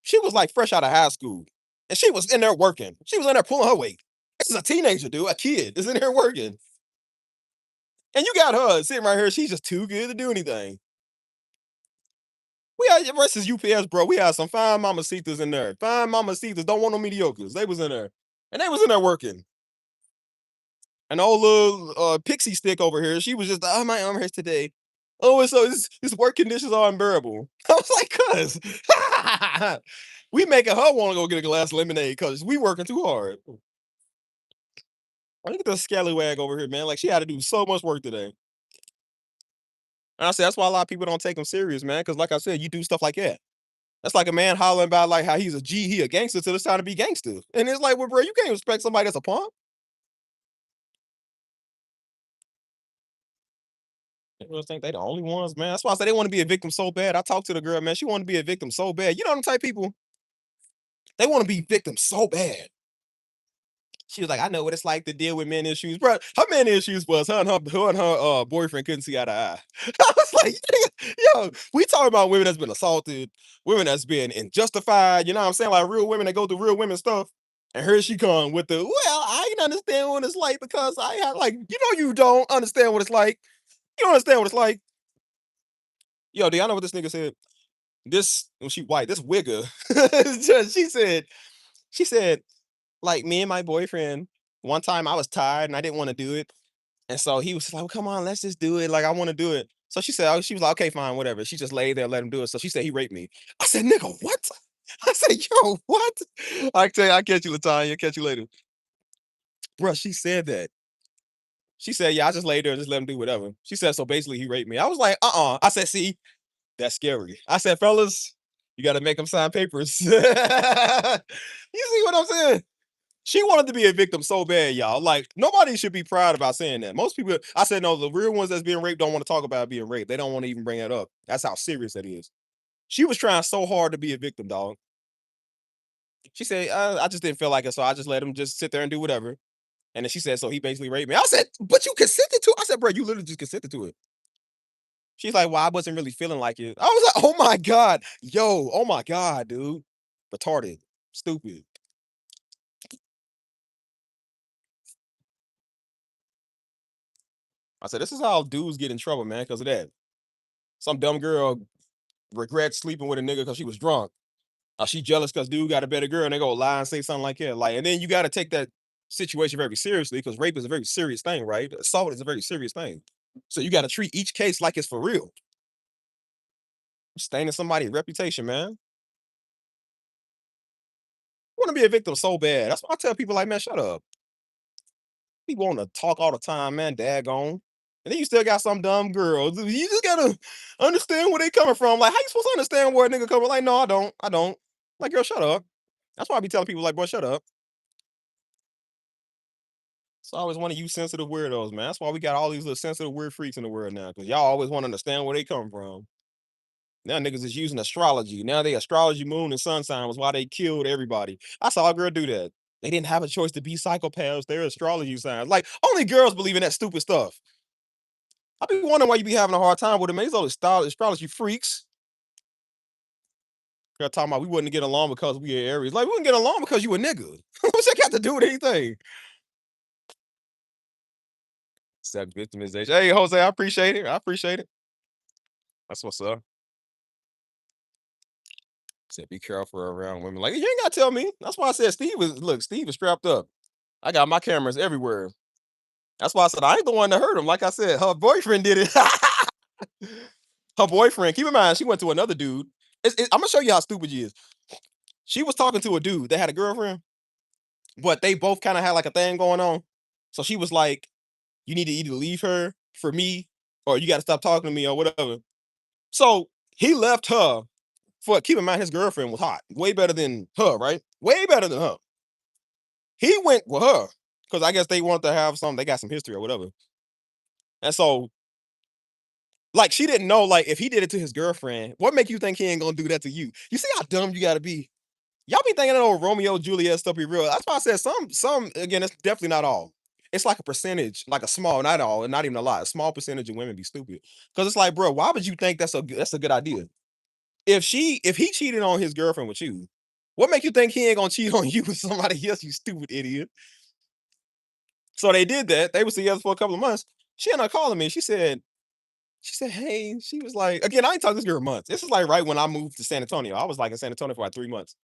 She was like fresh out of high school. And she was in there working. She was in there pulling her weight. This is a teenager, dude. A kid is in there working. And you got her sitting right here. She's just too good to do anything. We had versus UPS, bro. We had some fine mamacitas in there. Fine mamacitas. Don't want no mediocres. They was in there. And they was in there working. An old little pixie stick over here. She was just, oh, my arm hurts today. Oh, and so his work conditions are unbearable. I was like, cuz we making her want to go get a glass of lemonade because we working too hard. Look at this scallywag over here, man. Like she had to do so much work today. And I said that's why a lot of people don't take him serious, man. Because like I said, you do stuff like that. That's like a man hollering about like how he's a G, he a gangster till it's time to be gangster. And it's like, well, bro, you can't respect somebody that's a punk. People think they the only ones, man. That's why I say they want to be a victim so bad. I talked to the girl, man. She want to be a victim so bad. You know them type people. They want to be victims so bad. She was like, I know what it's like to deal with men issues. Bro, her men issues was her and her boyfriend couldn't see eye to eye. I was like, yo, we talking about women that's been assaulted, women that's been unjustified, you know what I'm saying? Like real women that go through real women stuff. And here she come with the, well, I ain't understand what it's like because I had like, you don't understand what it's like. You don't understand what it's like. Yo, do y'all know what this nigga said? This, when she white, this wigger. she said, like me and my boyfriend, one time I was tired and I didn't want to do it. And so he was just like, well, come on, let's just do it. Like, I want to do it. So she said, oh, she was like, okay, fine, whatever. She just laid there, let him do it. So she said he raped me. I said, nigga, what? I said, yo, what? I tell you, I catch you, Latanya. Catch you later. Bro, she said that. She said, yeah, I just laid there and just let him do whatever. She said, so basically he raped me. I was like, I said, see, that's scary. I said, fellas, you got to make him sign papers. You see what I'm saying? She wanted to be a victim so bad, y'all. Like, nobody should be proud about saying that. Most people, I said, no, the real ones that's being raped don't want to talk about being raped. They don't want to even bring that up. That's how serious that is. She was trying so hard to be a victim, dog. She said, I just didn't feel like it, so I just let him just sit there and do whatever. And then she said, so he basically raped me. I said, but you consented to it. I said, bro, you literally just consented to it. She's like, well, I wasn't really feeling like it. I was like, oh my God. Yo, oh my God, dude. Retarded. Stupid. I said, this is how dudes get in trouble, man, because of that. Some dumb girl regrets sleeping with a nigga because she was drunk. She jealous because dude got a better girl and they go lie and say something like that. Like, and then you got to take that situation very seriously because rape is a very serious thing, right? Assault is a very serious thing. So you got to treat each case like it's for real. Staining somebody's reputation, man. Want to be a victim so bad. That's why I tell people like, man, shut up. People want to talk all the time, man. Daggone. And then you still got some dumb girls. You just gotta understand where they coming from. Like, how you supposed to understand where a nigga coming? Like, no, I don't. I don't. Like, girl, shut up. That's why I be telling people, like, boy, shut up. It's always one of you sensitive weirdos, man. That's why we got all these little sensitive weird freaks in the world now. Cause y'all always want to understand where they come from. Now niggas is using astrology. Now they astrology moon and sun sign was why they killed everybody. I saw a girl do that. They didn't have a choice to be psychopaths. They're astrology signs. Like only girls believe in that stupid stuff. I be wondering why you be having a hard time with them. These all astrology freaks. Girl talking about we wouldn't get along because we are Aries. Like we wouldn't get along because you a nigga. What's that got to do with anything? Self victimization. Hey Jose, I appreciate it. I appreciate it. That's what's up. Said be careful around women. Like you ain't gotta tell me. That's why I said Steve is strapped up. I got my cameras everywhere. That's why I said I ain't the one that hurt him. Like I said, her boyfriend did it. Her boyfriend. Keep in mind, she went to another dude. I'm gonna show you how stupid she is. She was talking to a dude that had a girlfriend, but they both kind of had like a thing going on. So she was like, "You need to either leave her for me, or you got to stop talking to me, or whatever." So he left her for. Keep in mind, his girlfriend was hot, way better than her, right? Way better than her. He went with her because I guess they wanted to have some. They got some history or whatever. And so like she didn't know, like if he did it to his girlfriend, what make you think he ain't gonna do that to you? You see how dumb you gotta be? Y'all be thinking that old Romeo Juliet stuff be real. That's why I said some again, it's definitely not all. It's like a percentage, like a small, not all, and not even a lot. A small percentage of women be stupid. Cause it's like, bro, why would you think that's a good idea? If he cheated on his girlfriend with you, what make you think he ain't gonna cheat on you with somebody else, you stupid idiot? So they did that. They was together for a couple of months. She ended up calling me. She said, "Hey," she was like, again, I ain't talked to this girl in months. This is like right when I moved to San Antonio. I was like in San Antonio for like 3 months.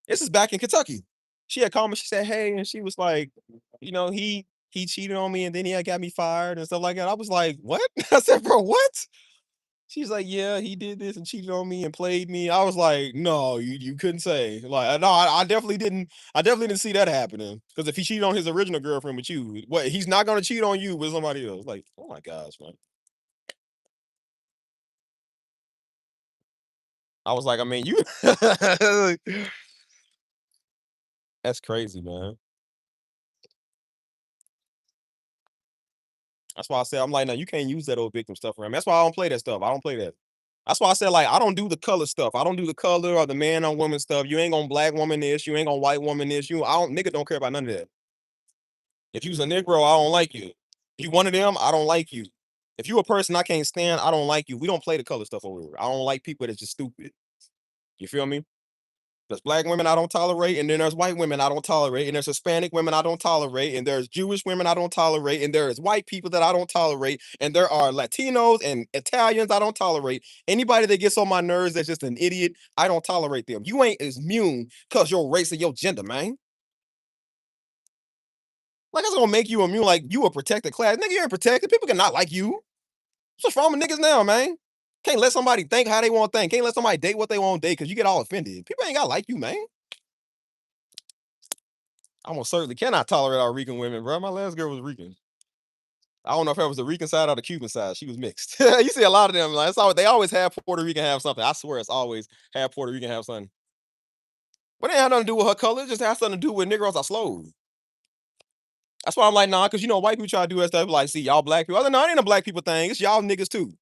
This is back in Kentucky. She had called me. She said, "Hey," and she was like, he cheated on me and then he had got me fired and stuff like that. I was like, "What?" I said, "Bro, what?" She's like, "Yeah, he did this and cheated on me and played me." I was like, "No, you couldn't say." Like, no, I definitely didn't. I definitely didn't see that happening. Because if he cheated on his original girlfriend with you, what he's not gonna cheat on you with somebody else. Like, oh my gosh, man. I was like, I mean, you that's crazy, man. That's why I said I'm like, no, you can't use that old victim stuff around me. That's why I don't play that stuff. I don't play that. That's why I said, like, I don't do the color stuff. I don't do the color or the man on woman stuff. You ain't gonna black woman this. You ain't gonna white woman this. I don't nigga don't care about none of that. If you's a Negro, I don't like you. If you one of them, I don't like you. If you a person I can't stand, I don't like you. We don't play the color stuff over here. I don't like people that's just stupid. You feel me? There's black women I don't tolerate, and then there's white women I don't tolerate, and there's Hispanic women I don't tolerate, and there's Jewish women I don't tolerate, and there's white people that I don't tolerate, and there are Latinos and Italians I don't tolerate. Anybody that gets on my nerves that's just an idiot, I don't tolerate them. You ain't as immune because your race or your gender, man. Like that's gonna make you immune, like you a protected class. Nigga, you ain't protected. People cannot like you. What's wrong with niggas now, man? Can't let somebody think how they want to think. Can't let somebody date what they want to date because you get all offended. People ain't gotta like you, man. I most certainly cannot tolerate our Rican women, bro. My last girl was Rican. I don't know if it was the Rican side or the Cuban side. She was mixed. You see a lot of them. Like, they always have Puerto Rican have something. I swear it's always have Puerto Rican have something. But it ain't had nothing to do with her color. It just has something to do with Negroes are slow. That's why I'm like, nah, because white people try to do that stuff. Like, see, y'all black people. I said, no, it ain't a black people thing. It's y'all niggas too.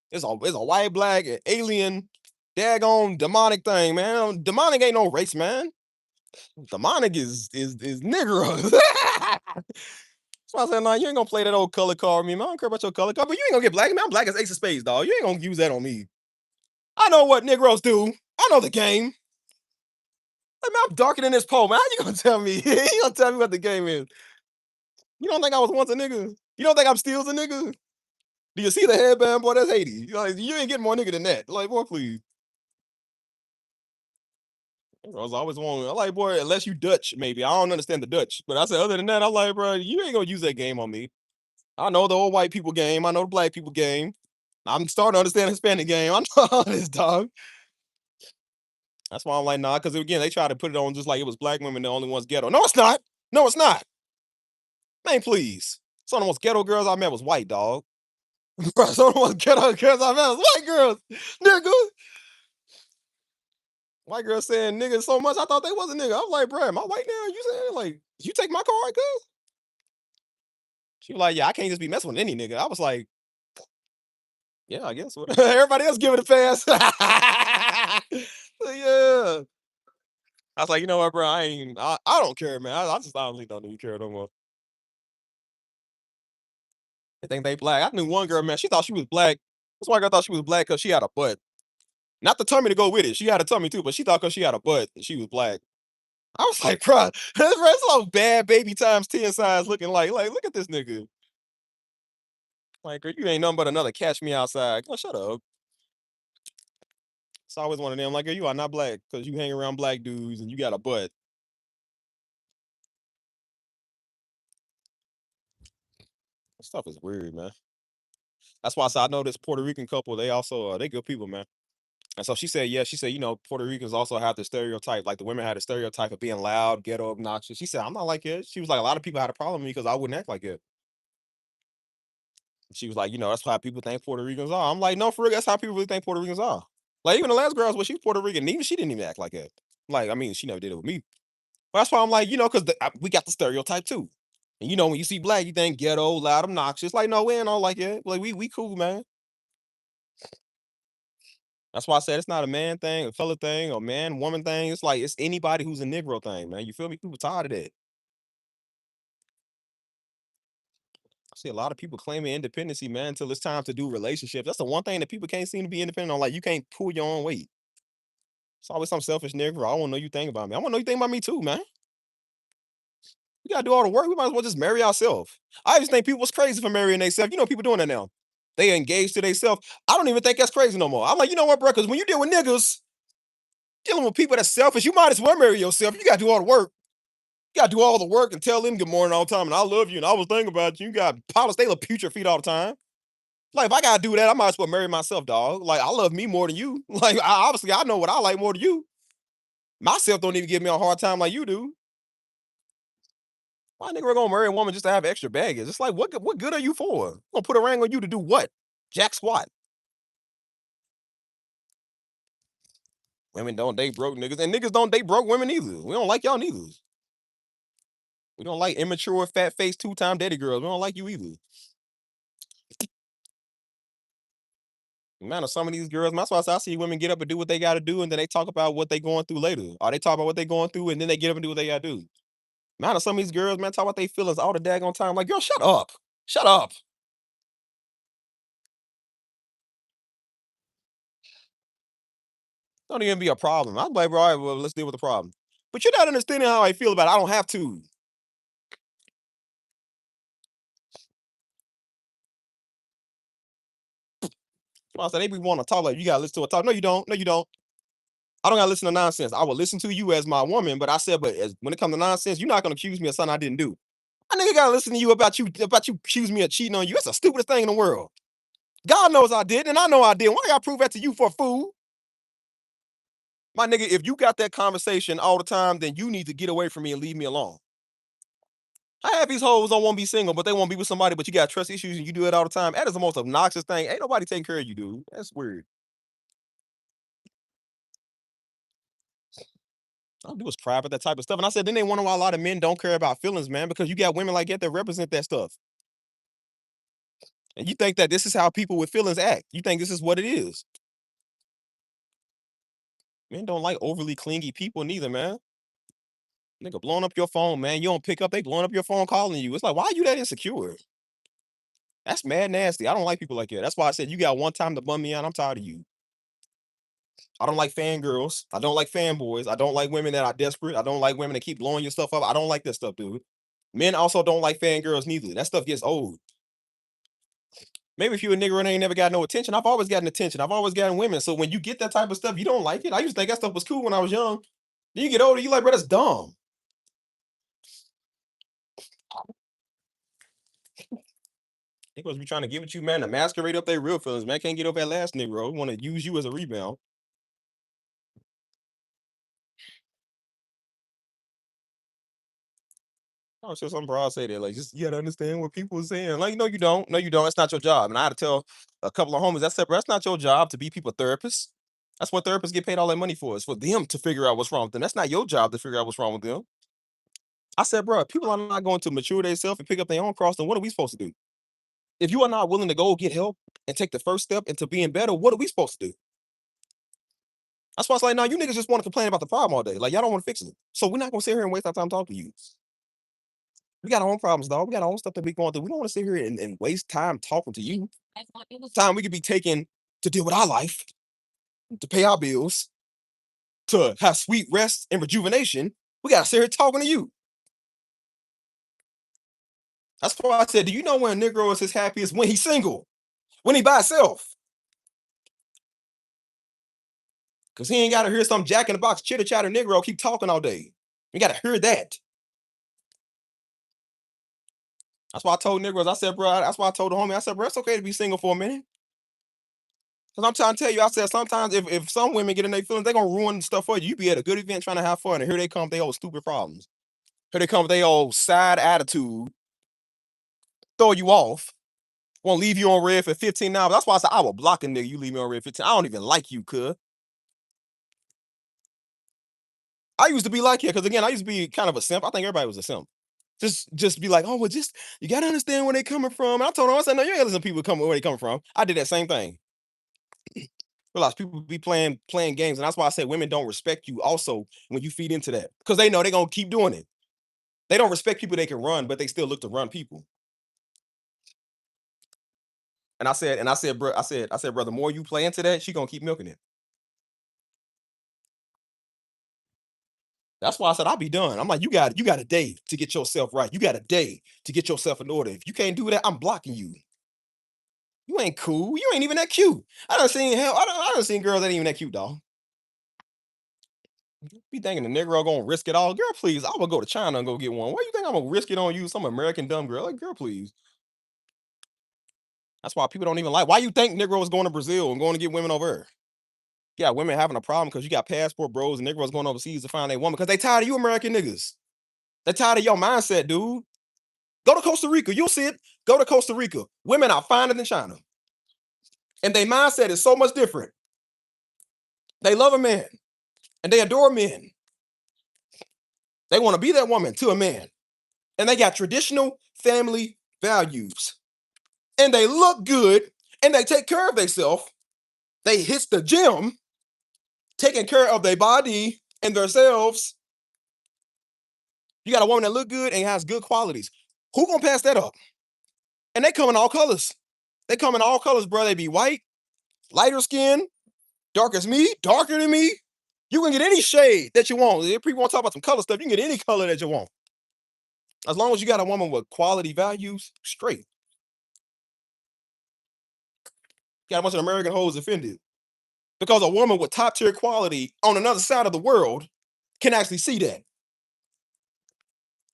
It's a white, black, alien, daggone demonic thing, man. Demonic ain't no race, man. Demonic is Negroes. So I said, nah, you ain't gonna play that old color card with me, man. I don't care about your color card, but you ain't gonna get black. Man, I'm black as ace of spades, dog. You ain't gonna use that on me. I know what Negroes do. I know the game. Like, man, I'm darker than this pole, man. How you gonna tell me? You gonna tell me what the game is? You don't think I was once a nigga? You don't think I'm still a nigga? Do you see the headband, boy? That's Haiti. You ain't getting more nigga than that. Like, boy, please. I was always wanting. I like, boy, unless you Dutch, maybe. I don't understand the Dutch. But I said, other than that, I'm like, bro, you ain't gonna use that game on me. I know the old white people game. I know the black people game. I'm starting to understand Hispanic game. I know all this, dog. That's why I'm like, nah, because again, they try to put it on just like it was black women, the only ones ghetto. No, it's not. No, it's not. Man, please. Some of the most ghetto girls I met was white, dog. Bro, some of the most ghetto girls I met was white girls. Nigga. White girl saying nigga so much, I thought they was a nigga. I was like, bro, am I white now? You saying like, you take my card, cuz? She was like, yeah, I can't just be messing with any nigga. I was like, yeah, I guess. Everybody else give it a pass. Yeah. I was like, you know what, bro? I don't care, man. I just honestly don't even care no more. I think they black. I knew one girl, man. She thought she was black. That's why I thought she was black because she had a butt. Not the tummy to go with it. She had a tummy too, but she thought because she had a butt, she was black. I was like, bro, that's all bad baby times 10 size looking like, look at this nigga. Like, girl, you ain't nothing but another catch me outside. Oh, shut up. It's always one of them. Like, girl, you are not black because you hang around black dudes and you got a butt. Stuff is weird, man. That's why I said I know this Puerto Rican couple. They also they good people, man. And so she said, yeah, she said, Puerto Ricans also have the stereotype, like the women had a stereotype of being loud, ghetto, obnoxious. She said, I'm not like it. She was like, a lot of people had a problem with me because I wouldn't act like it. She was like, that's how people think Puerto Ricans are. I'm like, no, for real, that's how people really think Puerto Ricans are. Like even the last girl, was she Puerto Rican, and even she didn't even act like that. Like, I mean, she never did it with me. But that's why I'm like, because we got the stereotype too. And when you see black, you think ghetto, loud, obnoxious. Like, no, we ain't all like it. Like, we cool, man. That's why I said it's not a man thing, a fella thing, or man, woman thing. It's like it's anybody who's a Negro thing, man. You feel me? People tired of that. I see a lot of people claiming independency, man, until it's time to do relationships. That's the one thing that people can't seem to be independent on. Like, you can't pull your own weight. It's always some selfish Negro. I want to know you think about me. I want to know you think about me too, man. We gotta do all the work. We might as well just marry ourselves. I just think people was crazy for marrying themselves. People doing that now. They engaged to themselves. I don't even think that's crazy no more. I'm like, you know what, bro? Because when you deal with niggas, dealing with people that's selfish, you might as well marry yourself. You gotta do all the work. You gotta do all the work and tell them good morning all the time. And I love you. And I was thinking about you. You got polish they little putrid feet all the time. Like, if I gotta do that, I might as well marry myself, dog. Like, I love me more than you. Like, obviously, I know what I like more than you. Myself don't even give me a hard time like you do. Why nigga gonna marry a woman just to have extra baggage? It's like, what good are you for? Gonna put a ring on you to do what? Jack squat. Women don't date broke niggas, and niggas don't date broke women either. We don't like y'all neither. We don't like immature, fat face, 2-time daddy girls. We don't like you either. Man, some of these girls, that's why I see women get up and do what they got to do, and then they talk about what they going through later. Or they talk about what they going through, and then they get up and do what they got to do. Man, some of these girls, man, talk about their feelings all the daggone time. Like, girl, shut up. Shut up. Don't even be a problem. I'm like, bro, all right, well, let's deal with the problem. But you're not understanding how I feel about it. I don't have to. I said, they be want to talk like you got to listen to a talk. No, you don't. No, you don't. I don't got to listen to nonsense. I will listen to you as my woman, but I said, but when it comes to nonsense, you're not going to accuse me of something I didn't do. I nigga got to listen to you about you accuse me of cheating on you. That's the stupidest thing in the world. God knows I did, and I know I did. Why I prove that to you for a fool? My nigga, if you got that conversation all the time, then you need to get away from me and leave me alone. I have these hoes don't want to be single, but they want to be with somebody, but you got trust issues and you do it all the time. That is the most obnoxious thing. Ain't nobody taking care of you, dude. That's weird. I don't do is cry about that type of stuff. And I said, then they wonder why a lot of men don't care about feelings, man, because you got women like that that represent that stuff. And you think that this is how people with feelings act. You think this is what it is. Men don't like overly clingy people neither, man. Nigga blowing up your phone, man. You don't pick up, they blowing up your phone calling you. It's like, why are you that insecure? That's mad nasty. I don't like people like that. That's why I said you got one time to bum me out. I'm tired of you. I don't like fangirls. I don't like fanboys. I don't like women that are desperate. I don't like women that keep blowing your stuff up. I don't like that stuff, dude. Men also don't like fangirls neither. That stuff gets old. Maybe if you a nigga and ain't never got no attention, I've always gotten attention. I've always gotten women. So when you get that type of stuff, you don't like it. I used to think that stuff was cool when I was young. Then you get older, you like, bro, that's dumb. Niggas be trying to give it you, man, to masquerade up their real feelings. Man, can't get over that last nigga, want to use you as a rebound. Oh, so some broad say that, like, just you gotta understand what people are saying. Like, no, you don't. No, you don't. It's not your job. And I had to tell a couple of homies, I said, bro, that's not your job to be people therapists. That's what therapists get paid all that money for. It's for them to figure out what's wrong with them. That's not your job to figure out what's wrong with them. I said, bro, people are not going to mature themselves and pick up their own cross, then what are we supposed to do? If you are not willing to go get help and take the first step into being better, what are we supposed to do? That's why it's like, now you niggas just want to complain about the problem all day. Like, y'all don't want to fix it. So we're not going to sit here and waste our time talking to you. We got our own problems, dog. We got our own stuff that we going through. We don't want to sit here and waste time talking to you. Time we could be taking to deal with our life, to pay our bills, to have sweet rest and rejuvenation. We got to sit here talking to you. That's why I said, do you know when a Negro is his happiest? When he's single, when he by himself. Because he ain't got to hear some jack in the box chitter chatter Negro keep talking all day. You got to hear that. That's why I told Negroes, I said, bro, that's why I told the homie, I said, bro, it's okay to be single for a minute. Because I'm trying to tell you, I said, sometimes if some women get in their feelings, they're going to ruin stuff for you. You be at a good event trying to have fun, and here they come with their old stupid problems. Here they come with their old side attitude, throw you off, won't leave you on red for 15 hours. That's why I said, I will block a nigga, you leave me on red 15. I don't even like you, cuz. I used to be like you, because again, I used to be kind of a simp. I think everybody was a simp. Just be like, oh, well, just, you got to understand where they coming from. And I told them, I said, no, you ain't listen to people coming where they coming from. I did that same thing. Realize people be playing games, and that's why I say women don't respect you also when you feed into that, because they know they're gonna keep doing it. They don't respect people they can run, but they still look to run people. Bro, bro, the more you play into that, she gonna keep milking it. That's why I said I'll be done. I'm like, you got a day to get yourself right. You got a day to get yourself in order. If you can't do that, I'm blocking you. You ain't cool. You ain't even that cute. I done seen girls that ain't even that cute, dog. Be thinking the Negro gonna risk it all. Girl, please. I will go to China and go get one. Why you think I'm gonna risk it on you? Some American dumb girl. Like, girl, please. That's why people don't even like. Why you think Negroes going to Brazil and going to get women over there? Yeah, women having a problem because you got passport bros and Negroes going overseas to find a woman because they tired of you American niggas. They tired of your mindset, dude. Go to Costa Rica. You'll see it. Go to Costa Rica. Women are finer than China. And their mindset is so much different. They love a man. and they adore men. They want to be that woman to a man. And they got traditional family values. And they look good and they take care of themselves. They hit the gym, taking care of their body and themselves. You got a woman that look good and has good qualities. Who gonna pass that up? And they come in all colors. They come in all colors, bro. They be white, lighter skin, dark as me, darker than me. You can get any shade that you want. If people want to talk about some color stuff, you can get any color that you want. As long as you got a woman with quality values, straight. Got a bunch of American hoes offended. Because a woman with top tier quality on another side of the world can actually see that.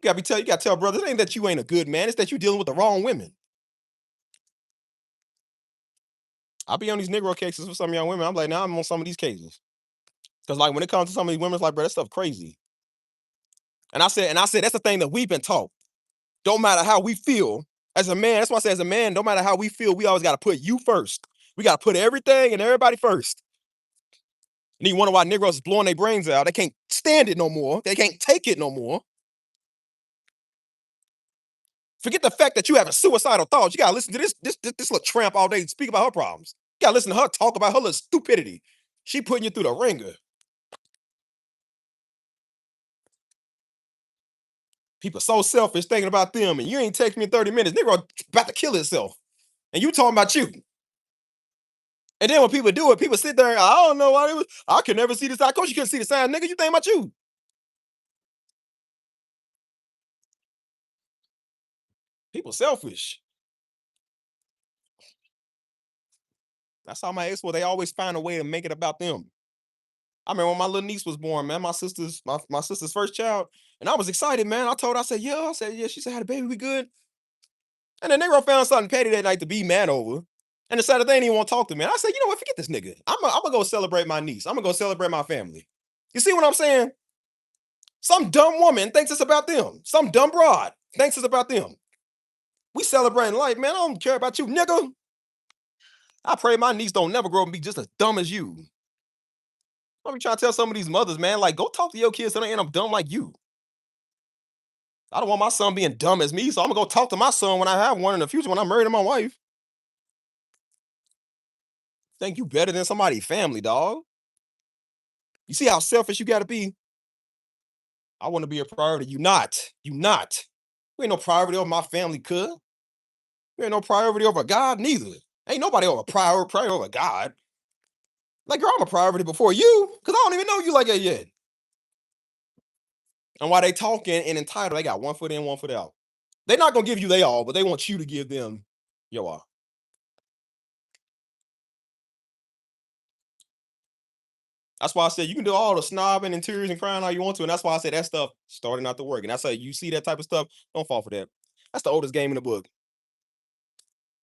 You gotta tell brother, it ain't that you ain't a good man, it's that you dealing with the wrong women. I'll be on these Negro cases for some young women. I'm like, now I'm on some of these cases. Because like when it comes to some of these women, it's like, bro, that stuff crazy. And I said, that's the thing that we've been taught. Don't matter how we feel as a man. That's why I say as a man, no matter how we feel, we always gotta put you first. We gotta put everything and everybody first. And you wonder why Negroes is blowing their brains out. They can't stand it no more. They can't take it no more. Forget the fact that you having suicidal thoughts. You gotta listen to this little tramp all day speak about her problems. You gotta listen to her talk about her little stupidity. She putting you through the ringer. People so selfish thinking about them, and you ain't text me in 30 minutes. Nigga about to kill himself. And you talking about you. And then when people do it, people sit there and I don't know why they was, I could never see the sign. Of course you couldn't see the sign, nigga. You think about you. People selfish. That's how my ex was. They always find a way to make it about them. I remember when my little niece was born, man, my sister's first child, and I was excited, man. I told her, I said, yeah. She said, had a baby, we good. And then Negro found something petty that night to be mad over. And decided they didn't even want to talk to me. And I said, you know what, forget this nigga. I'm gonna go celebrate my niece. I'm gonna go celebrate my family. You see what I'm saying? Some dumb woman thinks it's about them. Some dumb broad thinks it's about them. We celebrating life, man. I don't care about you, nigga. I pray my niece don't never grow up and be just as dumb as you. I'm trying to tell some of these mothers, man, like, go talk to your kids so they end up dumb like you. I don't want my son being dumb as me, so I'm gonna go talk to my son when I have one in the future when I'm married to my wife. Think you better than somebody's family, dog. You see how selfish you gotta be? I want to be a priority. You not. You not. You ain't no priority over my family, cuz. You ain't no priority over God, neither. Ain't nobody over priority over God. Like, girl, I'm a priority before you, because I don't even know you like that yet. And while they talking and entitled, they got one foot in, one foot out. They're not gonna give you they all, but they want you to give them your all. That's why I said you can do all the snobbing and tears and crying all you want to, and that's why I said that stuff starting not to work. And that's how you see that type of stuff. Don't fall for that. That's the oldest game in the book.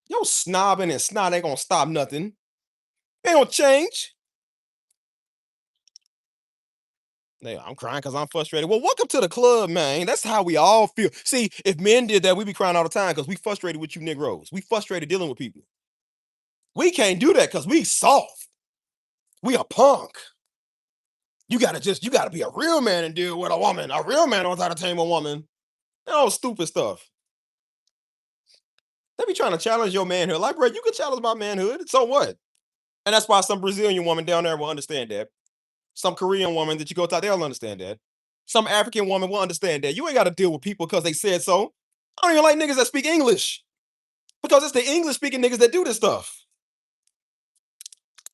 Yo, snobbing and snot ain't gonna stop nothing. Ain't gonna change. Yeah, I'm crying because I'm frustrated. Well, welcome to the club, man. That's how we all feel. See, if men did that, we'd be crying all the time because we frustrated with you Negroes. We frustrated dealing with people. We can't do that because we soft. We a punk. You gotta be a real man and deal with a woman. A real man knows how to tame a woman. All stupid stuff. They be trying to challenge your manhood. Like, bro, you can challenge my manhood. So what? And that's why some Brazilian woman down there will understand that. Some Korean woman that you go to, they'll understand that. Some African woman will understand that. You ain't got to deal with people because they said so. I don't even like niggas that speak English because it's the English speaking niggas that do this stuff.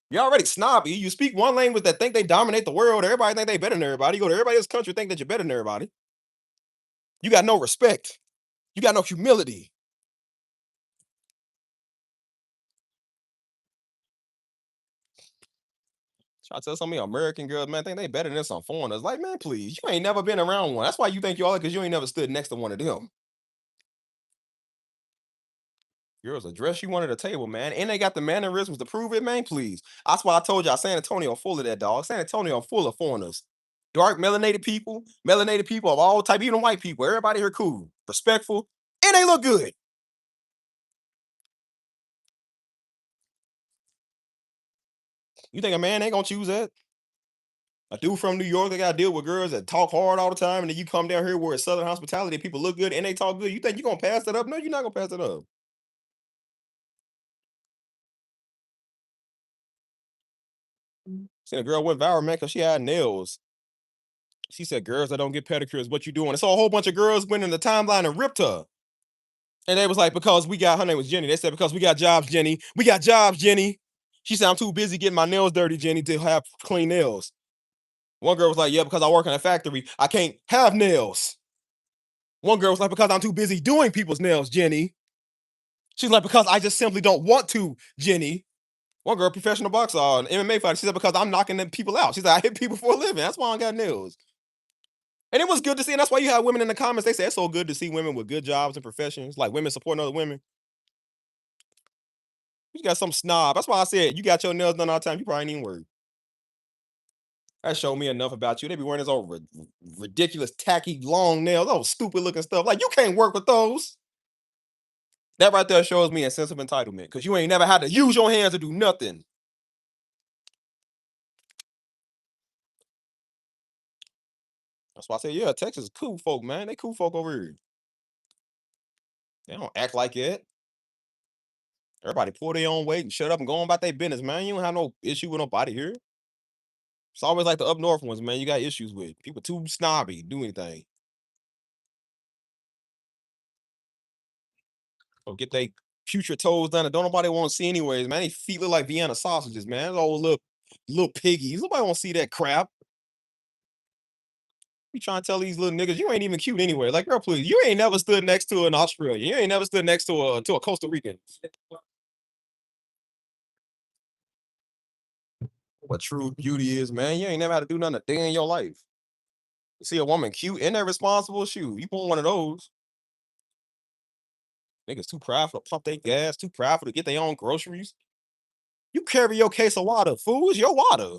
You're already snobby. You speak one language that think they dominate the world. Everybody think they better than everybody. You go to everybody else's country, think that you're better than everybody. You got no respect. You got no humility. Try to tell some of you American girls, man, think they better than some foreigners. Like, man, please, you ain't never been around one. That's why you think you are, because you ain't never stood next to one of them. Girls address you under the table, man. And they got the mannerisms to prove it, man. Please. That's why I told y'all San Antonio full of that dog. San Antonio full of foreigners. Dark melanated people of all type, even white people. Everybody here cool, respectful, and they look good. You think a man ain't gonna choose that? A dude from New York, they gotta deal with girls that talk hard all the time, and then you come down here where it's Southern hospitality, people look good and they talk good. You think you're gonna pass that up? No, you're not gonna pass it up. Seen a girl went viral, man, because she had nails. She said, "Girls that don't get pedicures, what you doing?" And so a whole bunch of girls went in the timeline and ripped her. And they was like, because we got her name was Jenny. They said, because we got jobs, Jenny. We got jobs, Jenny. She said, I'm too busy getting my nails dirty, Jenny, to have clean nails. One girl was like, yeah, because I work in a factory, I can't have nails. One girl was like, because I'm too busy doing people's nails, Jenny. She's like, because I just simply don't want to, Jenny. One girl, professional boxer, an MMA fighter, she said, because I'm knocking them people out. She said, I hit people for a living. That's why I got nails. And it was good to see. And that's why you have women in the comments. They say it's so good to see women with good jobs and professions, like women supporting other women. You got some snob. That's why I said you got your nails done all the time. You probably ain't even worried. That showed me enough about you. They be wearing this old ridiculous, tacky, long nails, those stupid looking stuff. Like you can't work with those. That right there shows me a sense of entitlement because you ain't never had to use your hands to do nothing. That's why I say, yeah, Texas is cool folk, man. They cool folk over here. They don't act like it. Everybody pull their own weight and shut up and go on about their business, man. You don't have no issue with nobody here. It's always like the up north ones, man. You got issues with people too snobby, do anything. Or get they future toes done and don't nobody want to see anyways, man. They feet look like Vienna sausages, man. Those old little piggies. Nobody want to see that crap. You trying to tell these little niggas you ain't even cute anyway. Like, girl, please, you ain't never stood next to an Australian. You ain't never stood next to a Costa Rican. What true beauty is, man. You ain't never had to do nothing a day in your life. You see a woman cute and they're responsible, shoot. You want one of those. Niggas too prideful to pump their gas, too prideful to get their own groceries. You carry your case of water. Fool, it's your water.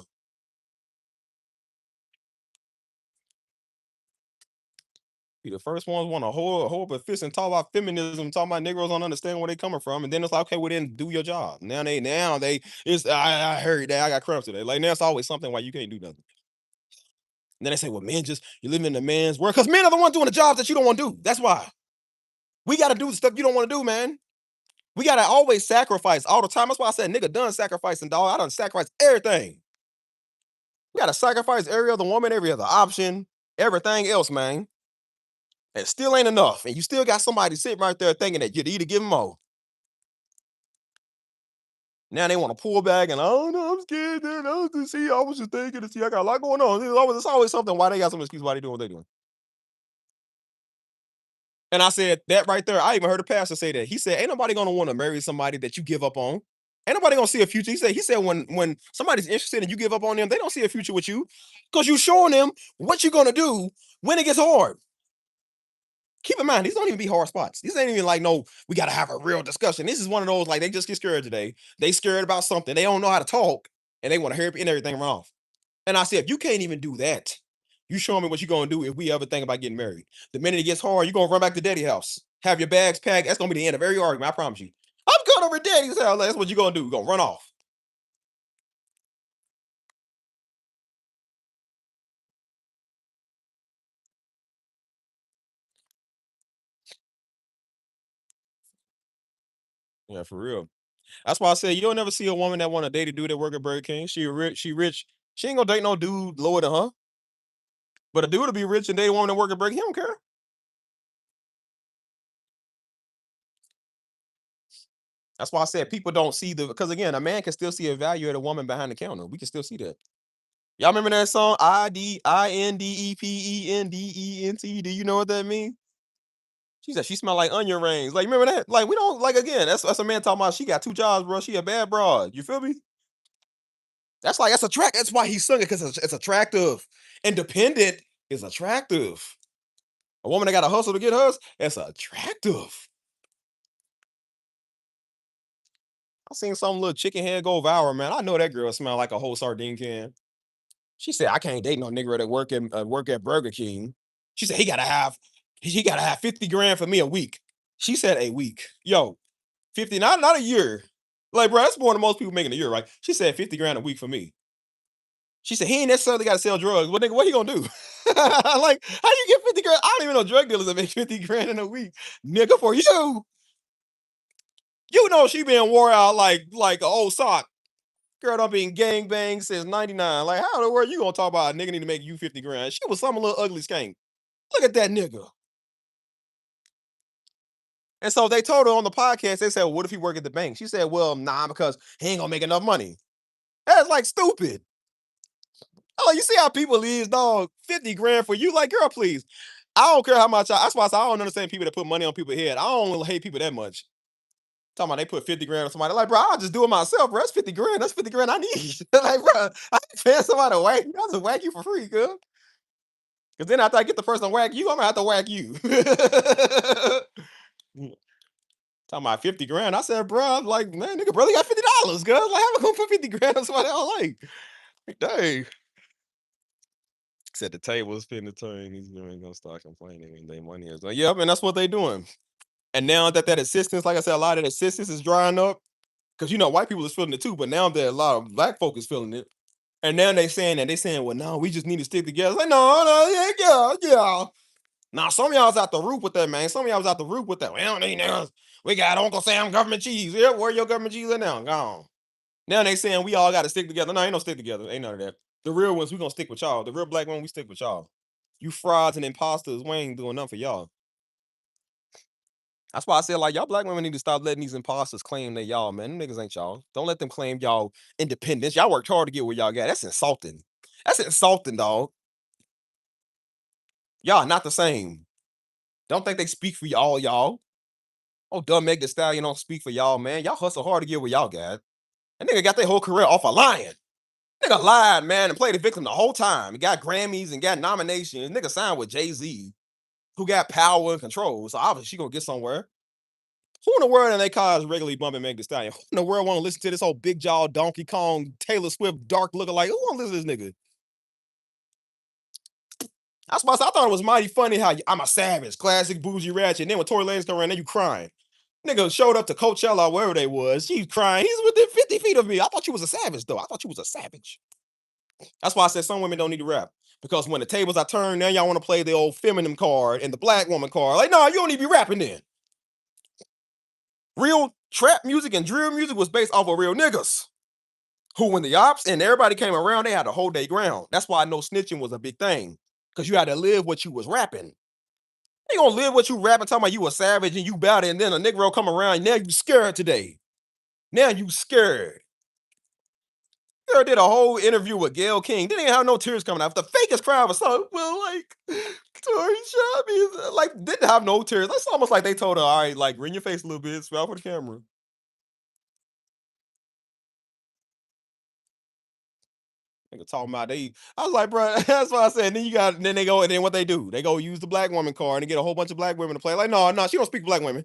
Be the first ones want to hold up a fist and talk about feminism, talk about Negroes don't understand where they coming from, and then it's like, okay, well then do your job. Now they it's I heard that I got cramps today. Like now it's always something why you can't do nothing. And then they say, well, men just you live in the man's world because men are the ones doing the jobs that you don't want to do. That's why we got to do the stuff you don't want to do, man. We got to always sacrifice all the time. That's why I said nigga done sacrificing, dog. I done sacrifice everything. We got to sacrifice every other woman, every other option, everything else, man. And still ain't enough. And you still got somebody sitting right there thinking that you need to give them more. Now they want to pull back and oh no, I'm scared. I was just thinking to see I got a lot going on. It's always something why they got some excuse why they doing what they doing. And I said that right there. I even heard a pastor say that. He said, ain't nobody gonna want to marry somebody that you give up on. Ain't nobody gonna see a future. He said when somebody's interested and you give up on them, they don't see a future with you because you showing them what you're gonna do when it gets hard. Keep in mind, these don't even be hard spots. These ain't even like, no, we got to have a real discussion. This is one of those, like, they just get scared today. They scared about something. They don't know how to talk and they want to hurry and everything run off. And I said, if you can't even do that, you show me what you're going to do if we ever think about getting married. The minute it gets hard, you're going to run back to daddy house. Have your bags packed. That's going to be the end of every argument. I promise you. I'm going over to daddy's house. That's what you're going to do. You're going to run off. Yeah, for real. That's why I said you don't never see a woman that want to date a dude that work at Burger King. She rich. She rich. She ain't gonna date no dude lower than her. But a dude will be rich and date a woman that work at Burger King. He don't care. That's why I said people don't see the because again, a man can still see a value at a woman behind the counter. We can still see that. Y'all remember that song IDINDEPENDENT? Do you know what that means? She said she smelled like onion rings. Like remember that? Like we don't like again. That's a man talking about she got two jobs, bro. She a bad broad. You feel me? That's like that's attract. That's why he sung it because it's attractive. Independent is attractive. A woman that got to hustle to get hers, that's attractive. I seen some little chicken head go viral, man. I know that girl smell like a whole sardine can. She said, "I can't date no nigga that work at Burger King." She said, he gotta have 50 grand for me a week." She said a week. Yo, 50, not a year. Like, bro, that's more than most people making a year, right? She said 50 grand a week for me. She said he ain't necessarily got to sell drugs. Well, nigga, what he gonna do? Like, how you get 50 grand? I don't even know drug dealers that make 50 grand in a week, nigga. For you, you know she been wore out like an old sock. Girl done been gang bang since '99. Like, how in the world you gonna talk about a nigga need to make you 50 grand? She was some little ugly skank. Look at that nigga. And so they told her on the podcast, they said, well, what if he work at the bank? She said, well, nah, because he ain't gonna make enough money. That's like stupid. Oh, you see how people is, dog, 50 grand for you? Like, girl, please. I don't care how much that's why I say I don't understand people that put money on people's head. I don't hate people that much. Talking about they put 50 grand on somebody. Like, bro, I'll just do it myself, bro. That's 50 grand. That's 50 grand I need. Like, bro, I ain't paying somebody to whack you. I'll just whack you for free, girl. Because then after I get the person to whack you, I'm gonna have to whack you. Talking about 50 grand. I said, bro, I'm like, man, nigga, brother got $50, girl. Like, how am I gonna put 50 grand on somebody else? Like, dang. Said the table spin the turn. He's gonna start complaining and their money is like, yep, and that's what they doing. And now that assistance, like I said, a lot of that assistance is drying up. Because you know, white people is feeling it too, but now that a lot of black folk is feeling it. And now they saying, well, no, we just need to stick together. Like, no, no, yeah. Now some of y'all's out the roof with that, man. Some of y'all was out the roof with that. We don't need niggas. We got Uncle Sam government cheese. Yeah, where your government cheese at now? Gone. Now they saying we all got to stick together. No, ain't no stick together. Ain't none of that. The real ones, we gonna stick with y'all. The real black one, we stick with y'all. You frauds and imposters, we ain't doing nothing for y'all. That's why I said, like, y'all black women need to stop letting these imposters claim they y'all, man. Them niggas ain't y'all. Don't let them claim y'all independence. Y'all worked hard to get where y'all got. That's insulting. That's insulting, dog. Y'all not the same. Don't think they speak for y'all. Oh, dumb Meg the Stallion don't speak for y'all, man. Y'all hustle hard to get where y'all got. That nigga got their whole career off of lying. Nigga lied, man, and played the victim the whole time. He got Grammys and got nominations. Nigga signed with Jay-Z, who got power and control. So obviously she gonna get somewhere. Who in the world in they cars regularly bumping Meg Thee Stallion? Who in the world want to listen to this old big jaw Donkey Kong Taylor Swift dark looking like? Who want to listen to this nigga? That's why I thought it was mighty funny how I'm a savage, classic bougie ratchet. And then when Tory Lanez come around, then you crying. Nigga showed up to Coachella, wherever they was. She's crying. He's within 50 feet of me. I thought you was a savage, though. I thought you was a savage. That's why I said some women don't need to rap. Because when the tables are turned, now y'all want to play the old feminine card and the black woman card. Like, no, you don't need to be rapping then. Real trap music and drill music was based off of real niggas. Who, when the ops and everybody came around, they had to hold their ground. That's why I know snitching was a big thing. Because you had to live what you was rapping. You gonna live what you rapping, talking about you a savage and you bout it, and then a Negro come around, and now you scared today. Now you scared. Girl did a whole interview with Gayle King. Didn't even have no tears coming out. The fakest cry was so, well, like, Tory shot me. Like, didn't have no tears. That's almost like they told her, all right, like, ring your face a little bit, smile for the camera. Nigga talking about I was like, bro, that's what I said. Then they go, and then what they do? They go use the black woman card and get a whole bunch of black women to play. Like, no, she don't speak for black women.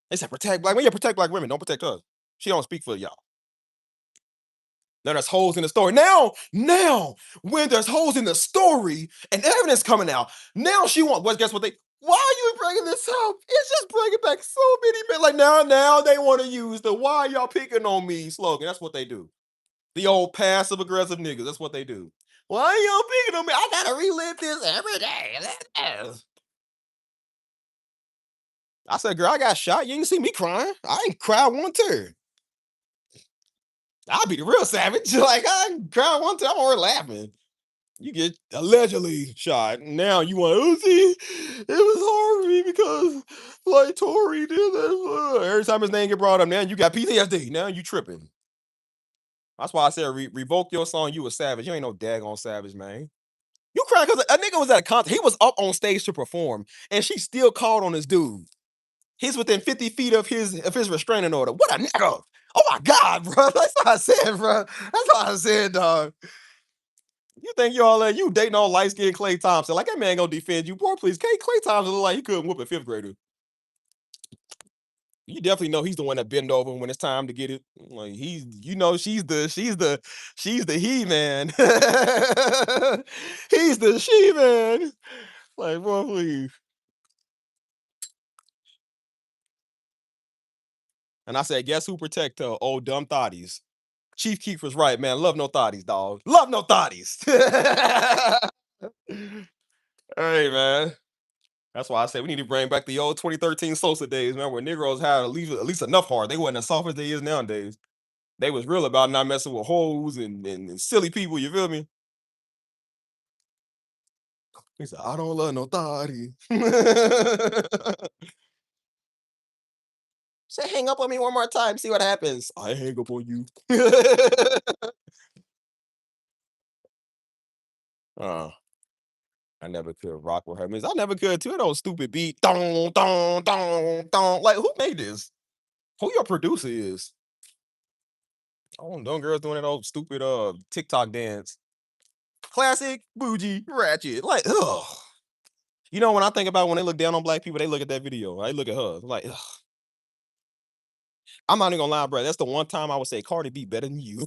They said protect black women. Yeah, protect black women. Don't protect us. She don't speak for y'all. Now there's holes in the story. Now, when there's holes in the story and evidence coming out, now she want. What? Guess what they? Why are you bringing this up? It's just bringing back so many men. Like now they want to use the "Why y'all picking on me" slogan. That's what they do. The old passive aggressive niggas. That's what they do. Why y'all picking on me? I gotta relive this every day. I said, girl, I got shot. You didn't see me crying. I ain't cried one tear. I'll be the real savage. Like, I cried one time, I'm already laughing. You get allegedly shot. Now you want to see it was hard for me because like Tory did that. Every time his name get brought up, now you got PTSD. Now you tripping. That's why I said revoke your song. You a savage. You ain't no daggone savage, man. You crying because a nigga was at a concert. He was up on stage to perform, and she still called on this dude. He's within 50 feet of his restraining order. What a nigga! Oh my god, bro. That's what I said, bro. That's what I said, dog. You think you dating all light skinned Clay Thompson? Like that man gonna defend you, boy? Please, Clay Thompson look like he couldn't whoop a fifth grader. You definitely know he's the one that bend over when it's time to get it. Like she's the he man. He's the she man. Like boy, please. And I said, guess who protect her? Old dumb thotties. Chief Keef was right, man. Love no thotties, dog. Love no thotties. Hey, man. That's why I say we need to bring back the old 2013 Sosa days, man, where Negroes had at least enough heart. They wasn't as soft as they is nowadays. They was real about not messing with hoes and silly people. You feel me? He said, "I don't love no thotty." Say, hang up on me one more time. See what happens. I hang up on you. uh, I never could rock with her. Miss. I never could too. That old stupid beat. Dong, dong, dong, dong. Like, who made this? Who your producer is? Oh, them girls doing that old stupid TikTok dance. Classic, bougie, ratchet. Like, ugh. You know, when I think about when they look down on black people, they look at that video. I look at her. Like, ugh. I'm not even gonna lie, bro. That's the one time I would say Cardi B better than you.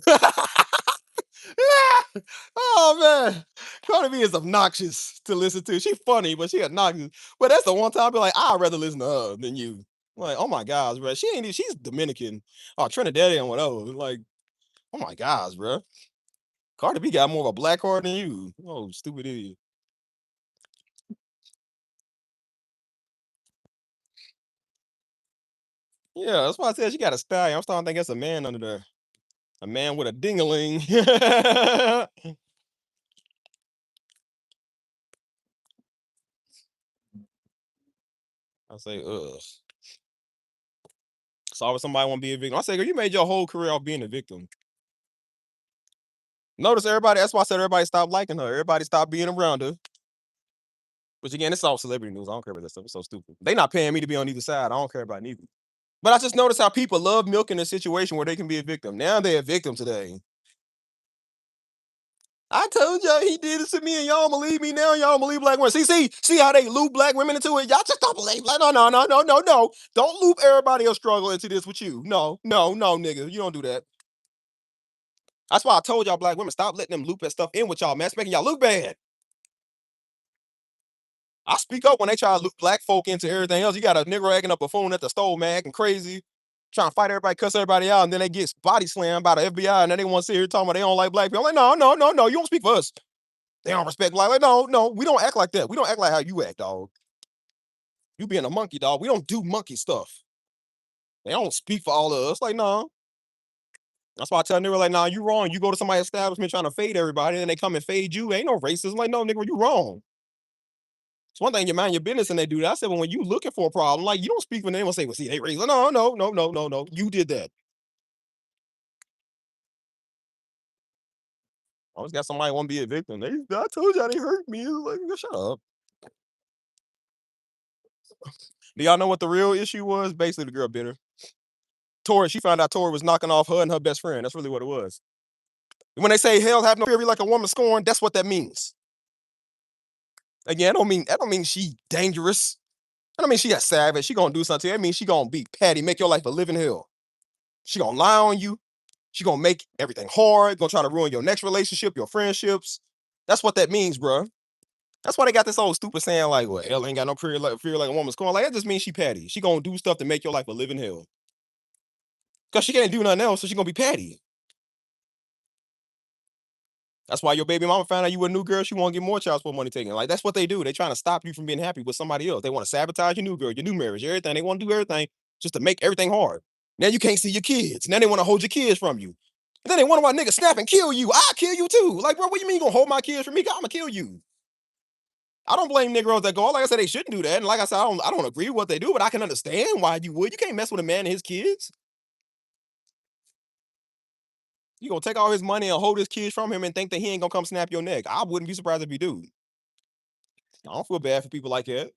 Oh man, Cardi B is obnoxious to listen to. She funny, but she obnoxious. But that's the one time I be like, I'd rather listen to her than you. Like, oh my gosh, bro. She's Dominican or Trinidadian, whatever. Like, oh my gosh, bro. Cardi B got more of a black card than you. Oh, stupid idiot. Yeah, that's why I said she got a style. I'm starting to think that's a man under there. A man with a dingaling. I say, ugh. So if somebody want to be a victim, I say, girl, you made your whole career off being a victim. Notice everybody. That's why I said everybody stopped liking her. Everybody stopped being around her. Which again, it's all celebrity news. I don't care about that stuff. It's so stupid. They not paying me to be on either side. I don't care about neither. But I just noticed how people love milking a situation where they can be a victim. Now they're a victim today. I told y'all he did it to me, and y'all believe me now. Y'all believe black women. See how they loop black women into it. Y'all just don't believe. Like, no, no, no, no, no, no. Don't loop everybody else struggle into this with you. No, no, no, nigga. You don't do that. That's why I told y'all black women stop letting them loop that stuff in with y'all, man. It's making y'all look bad. I speak up when they try to loop black folk into everything else. You got a nigga acting up a phone at the store, man, acting crazy, trying to fight everybody, cuss everybody out, and then they get body slammed by the FBI, and then they want to sit here talking about they don't like black people. I'm like, no, no, no, no, you don't speak for us. They don't respect black. Like, no, no, we don't act like that. We don't act like how you act, dog. You being a monkey, dog. We don't do monkey stuff. They don't speak for all of us. Like, no. That's why I tell nigga, like, nah, you wrong. You go to somebody's establishment trying to fade everybody, and then they come and fade you. Ain't no racism. Like, no, nigga, you wrong. It's one thing you mind your business and they do that. I said, but when you looking for a problem, like you don't speak when anyone say, well, see, they raise. No, no, no, no, no, no. You did that. I always got somebody want to be a victim. I told y'all they hurt me. Like, shut up. Do y'all know what the real issue was? Basically, the girl bit her. Tori, she found out Tori was knocking off her and her best friend. That's really what it was. When they say hell have no fury like a woman scorned, that's what that means. Again, that don't mean she dangerous. I don't mean she got savage. She gonna do something. That means she gonna be petty, make your life a living hell. She gonna lie on you. She gonna make everything hard, gonna try to ruin your next relationship, your friendships. That's what that means, bro. That's why they got this old stupid saying like, "Well, hell ain't got no fear like a woman's corn." Like that just means she petty. She gonna do stuff to make your life a living hell. Cause she can't do nothing else, so she gonna be petty. That's why your baby mama found out you were a new girl. She want to get more child support money taken. Like that's what they do. They trying to stop you from being happy with somebody else. They want to sabotage your new girl, your new marriage, everything. They want to do everything just to make everything hard. Now you can't see your kids. Now they want to hold your kids from you. And then they wonder why niggas snap and kill you. I kill you too. Like, bro, what you mean you gonna hold my kids from me? I'm gonna kill you. I don't blame niggas that go. Like I said, they shouldn't do that. And like I said, I don't agree with what they do, but I can understand why you would. You can't mess with a man and his kids. You gonna take all his money and hold his kids from him and think that he ain't gonna come snap your neck. I wouldn't be surprised if he do. I don't feel bad for people like that.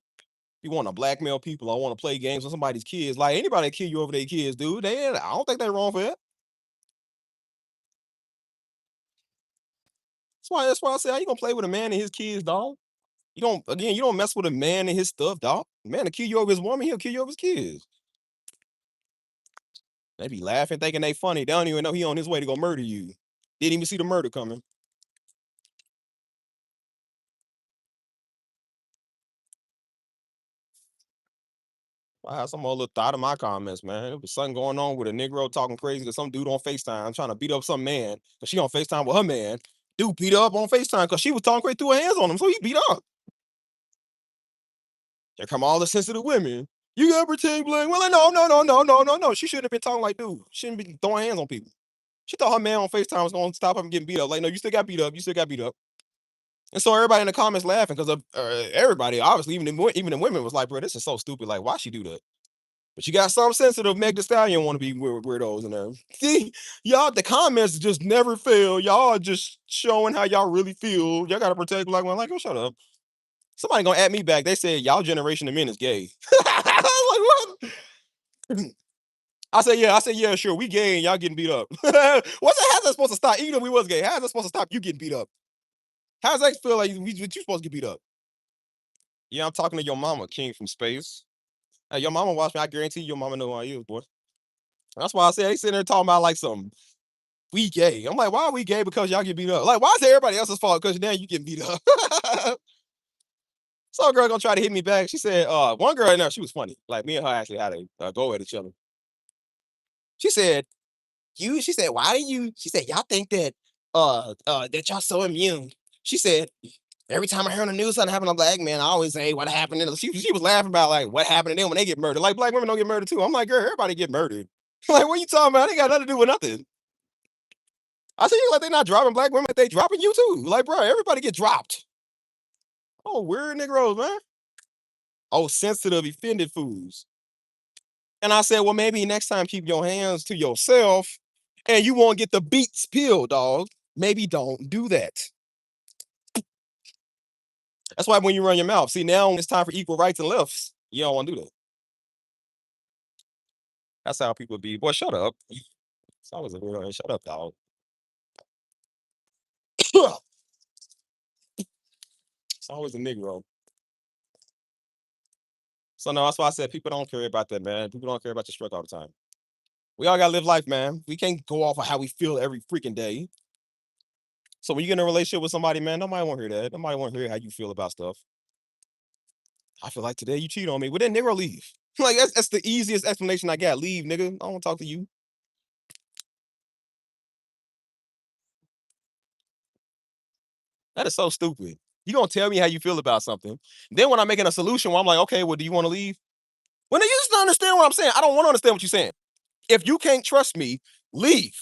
You want to blackmail people. I want to play games with somebody's kids. Like anybody kill you over their kids, dude. I don't think they're wrong for that. That's why I say how you gonna play with a man and his kids, dog. You don't mess with a man and his stuff, dog. Man to kill you over his woman, he'll kill you over his kids. They be laughing, thinking they funny. They don't even know he on his way to go murder you. Didn't even see the murder coming. I had some other thought in my comments, man. There was something going on with a Negro talking crazy to some dude on FaceTime trying to beat up some man because she on FaceTime with her man. Dude beat her up on FaceTime because she was talking crazy, threw her hands on him, so he beat up. Here come all the sensitive women. You gotta protect black. Well, like, no, no, no, no, no, no, no. She shouldn't have been talking like dude. She shouldn't be throwing hands on people. She thought her man on FaceTime was gonna stop her from getting beat up. Like, no, you still got beat up. You still got beat up. And so everybody in the comments laughing because of everybody, obviously, even the women was like, bro, this is so stupid. Like, why she do that? But you got some sensitive Meg Thee Stallion want to be weirdos in there. See, y'all, the comments just never fail. Y'all are just showing how y'all really feel. Y'all gotta protect black women. Like, oh, shut up. Somebody gonna add me back. They said y'all generation of men is gay. I was like, what? I said, yeah, sure, we gay and y'all getting beat up. What's that? How's that supposed to stop? Even if we was gay, how's that supposed to stop you getting beat up? How's that feel like you supposed to get beat up? Yeah, I'm talking to your mama, King from Space. Hey, your mama watch me. I guarantee your mama know who I is, boy. That's why I said they sitting there talking about like some we gay. I'm like, why are we gay? Because y'all get beat up. Like, why is it everybody else's fault? Because now you get beat up. Some girl gonna try to hit me back. She said, one girl in there, she was funny. Like me and her actually had a go at each other. She said, she said, why do you, she said, y'all think that that y'all so immune. She said, every time I hear on the news something happened to a black man, I always say what happened to them. She was laughing about like what happened to them when they get murdered. Like black women don't get murdered too. I'm like, girl, everybody get murdered. Like, what you talking about? They got nothing to do with nothing. I see you like they not dropping black women, they dropping you too. Like, bro, everybody get dropped. Oh, weird Negroes, man. Oh, sensitive, offended fools. And I said, well, maybe next time keep your hands to yourself and you won't get the beats peeled, dog. Maybe don't do that. That's why when you run your mouth, see, now it's time for equal rights and lefts. You don't want to do that. That's how people be. Boy, shut up. It's always a weirdo. Shut up, dog. It's always a Negro. So no, that's why I said people don't care about that, man. People don't care about your struggle all the time. We all gotta live life, man. We can't go off of how we feel every freaking day. So when you get in a relationship with somebody, man, nobody want to hear that. Nobody want to hear how you feel about stuff. I feel like today you cheat on me. Well, then nigga leave. Like that's the easiest explanation I got. Leave, nigga. I don't want to talk to you. That is so stupid. You gonna tell me how you feel about something. Then when I'm making a solution where I'm like, okay, well, do you want to leave? Well, then you just don't understand what I'm saying. I don't want to understand what you're saying. If you can't trust me, leave.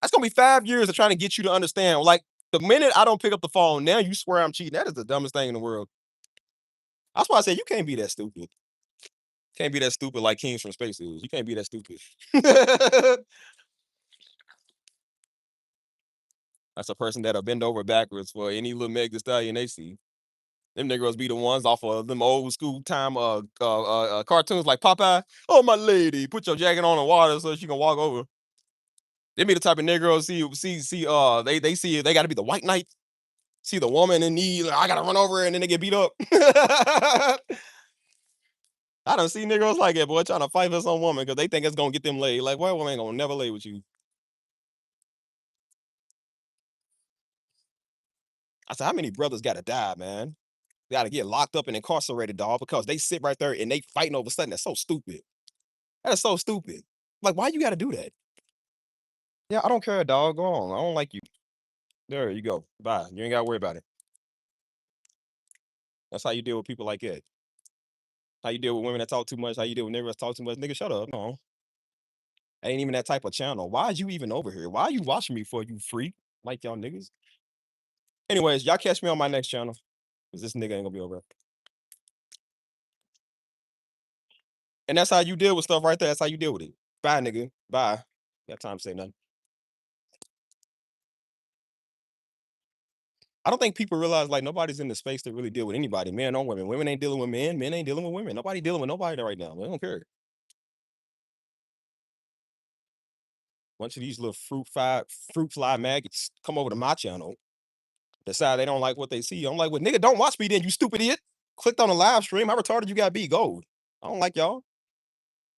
That's gonna be 5 years of trying to get you to understand. Like the minute I don't pick up the phone, now you swear I'm cheating. That is the dumbest thing in the world. That's why I said you can't be that stupid. Can't be that stupid like Kings from Space is. You can't be that stupid. That's a person that'll bend over backwards for any little Meg Thee Stallion they see. Them niggas be the ones off of them old school time cartoons like Popeye. Oh my lady, put your jacket on the water so she can walk over. They be the type of Negroes they see they gotta be the white knight. See the woman in need, like, I gotta run over her and then they get beat up. I don't see Negroes like it, boy, trying to fight for some woman because they think it's gonna get them laid. Like, white woman ain't gonna never lay with you. I said, how many brothers gotta die, man? They gotta get locked up and incarcerated, dog, because they sit right there and they fighting over something that's so stupid. That is so stupid. Like, why you gotta do that? Yeah, I don't care, dog. Go on. I don't like you. There you go. Bye. You ain't gotta worry about it. That's how you deal with people like that. How you deal with women that talk too much, how you deal with niggas that talk too much. Nigga, shut up. No. Ain't even that type of channel. Why is you even over here? Why are you watching me for, you freak? Like y'all niggas. Anyways, y'all catch me on my next channel. Cause this nigga ain't gonna be over. And that's how you deal with stuff right there. That's how you deal with it. Bye, nigga. Bye. Got time to say nothing. I don't think people realize like nobody's in the space to really deal with anybody, men or women. Women ain't dealing with men, men ain't dealing with women. Nobody dealing with nobody right now. They don't care. Bunch of these little fruit fly maggots come over to my channel, decide they don't like what they see. I'm like, well, nigga, don't watch me then, you stupid idiot. Clicked on the live stream. How retarded you gotta be? Gold. I don't like y'all.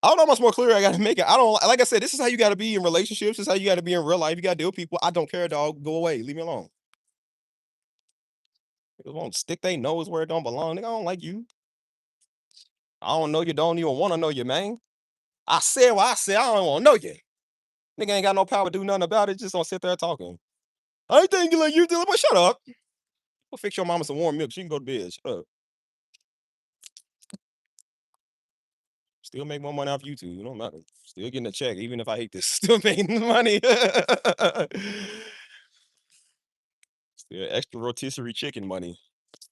I don't know how much more clear I gotta make it. I don't like I said, this is how you gotta be in relationships. This is how you gotta be in real life. You gotta deal with people. I don't care, dog. Go away. Leave me alone. They won't stick their nose where it don't belong. Nigga, I don't like you. I don't know you, don't even want to know you, man. I said what I said. I don't want to know you. Nigga ain't got no power to do nothing about it. Just don't sit there talking. I ain't thinking like you doing, but shut up. Go fix your mama some warm milk. She can go to bed. Shut up. Still make more money off YouTube. It don't matter. Still getting a check, even if I hate this. Still making the money. Still extra rotisserie chicken money.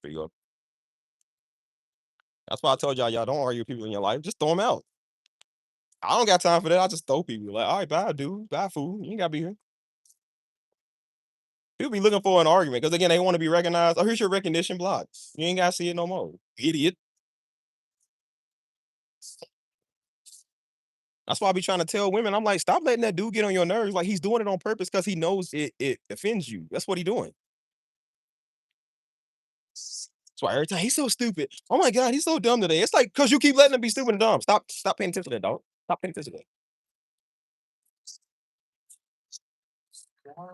There you go. That's why I told y'all don't argue with people in your life. Just throw them out. I don't got time for that. I just throw people. Like, all right, bye, dude. Bye, fool. You ain't gotta be here. People be looking for an argument because again, they want to be recognized. Oh, here's your recognition block. You ain't gotta see it no more. Idiot. That's why I be trying to tell women. I'm like, stop letting that dude get on your nerves. Like he's doing it on purpose because he knows it offends you. That's what he doing. That's why every time he's so stupid. Oh my god, he's so dumb today. It's like because you keep letting him be stupid and dumb. Stop paying attention to that, dog. Stop paying attention to that.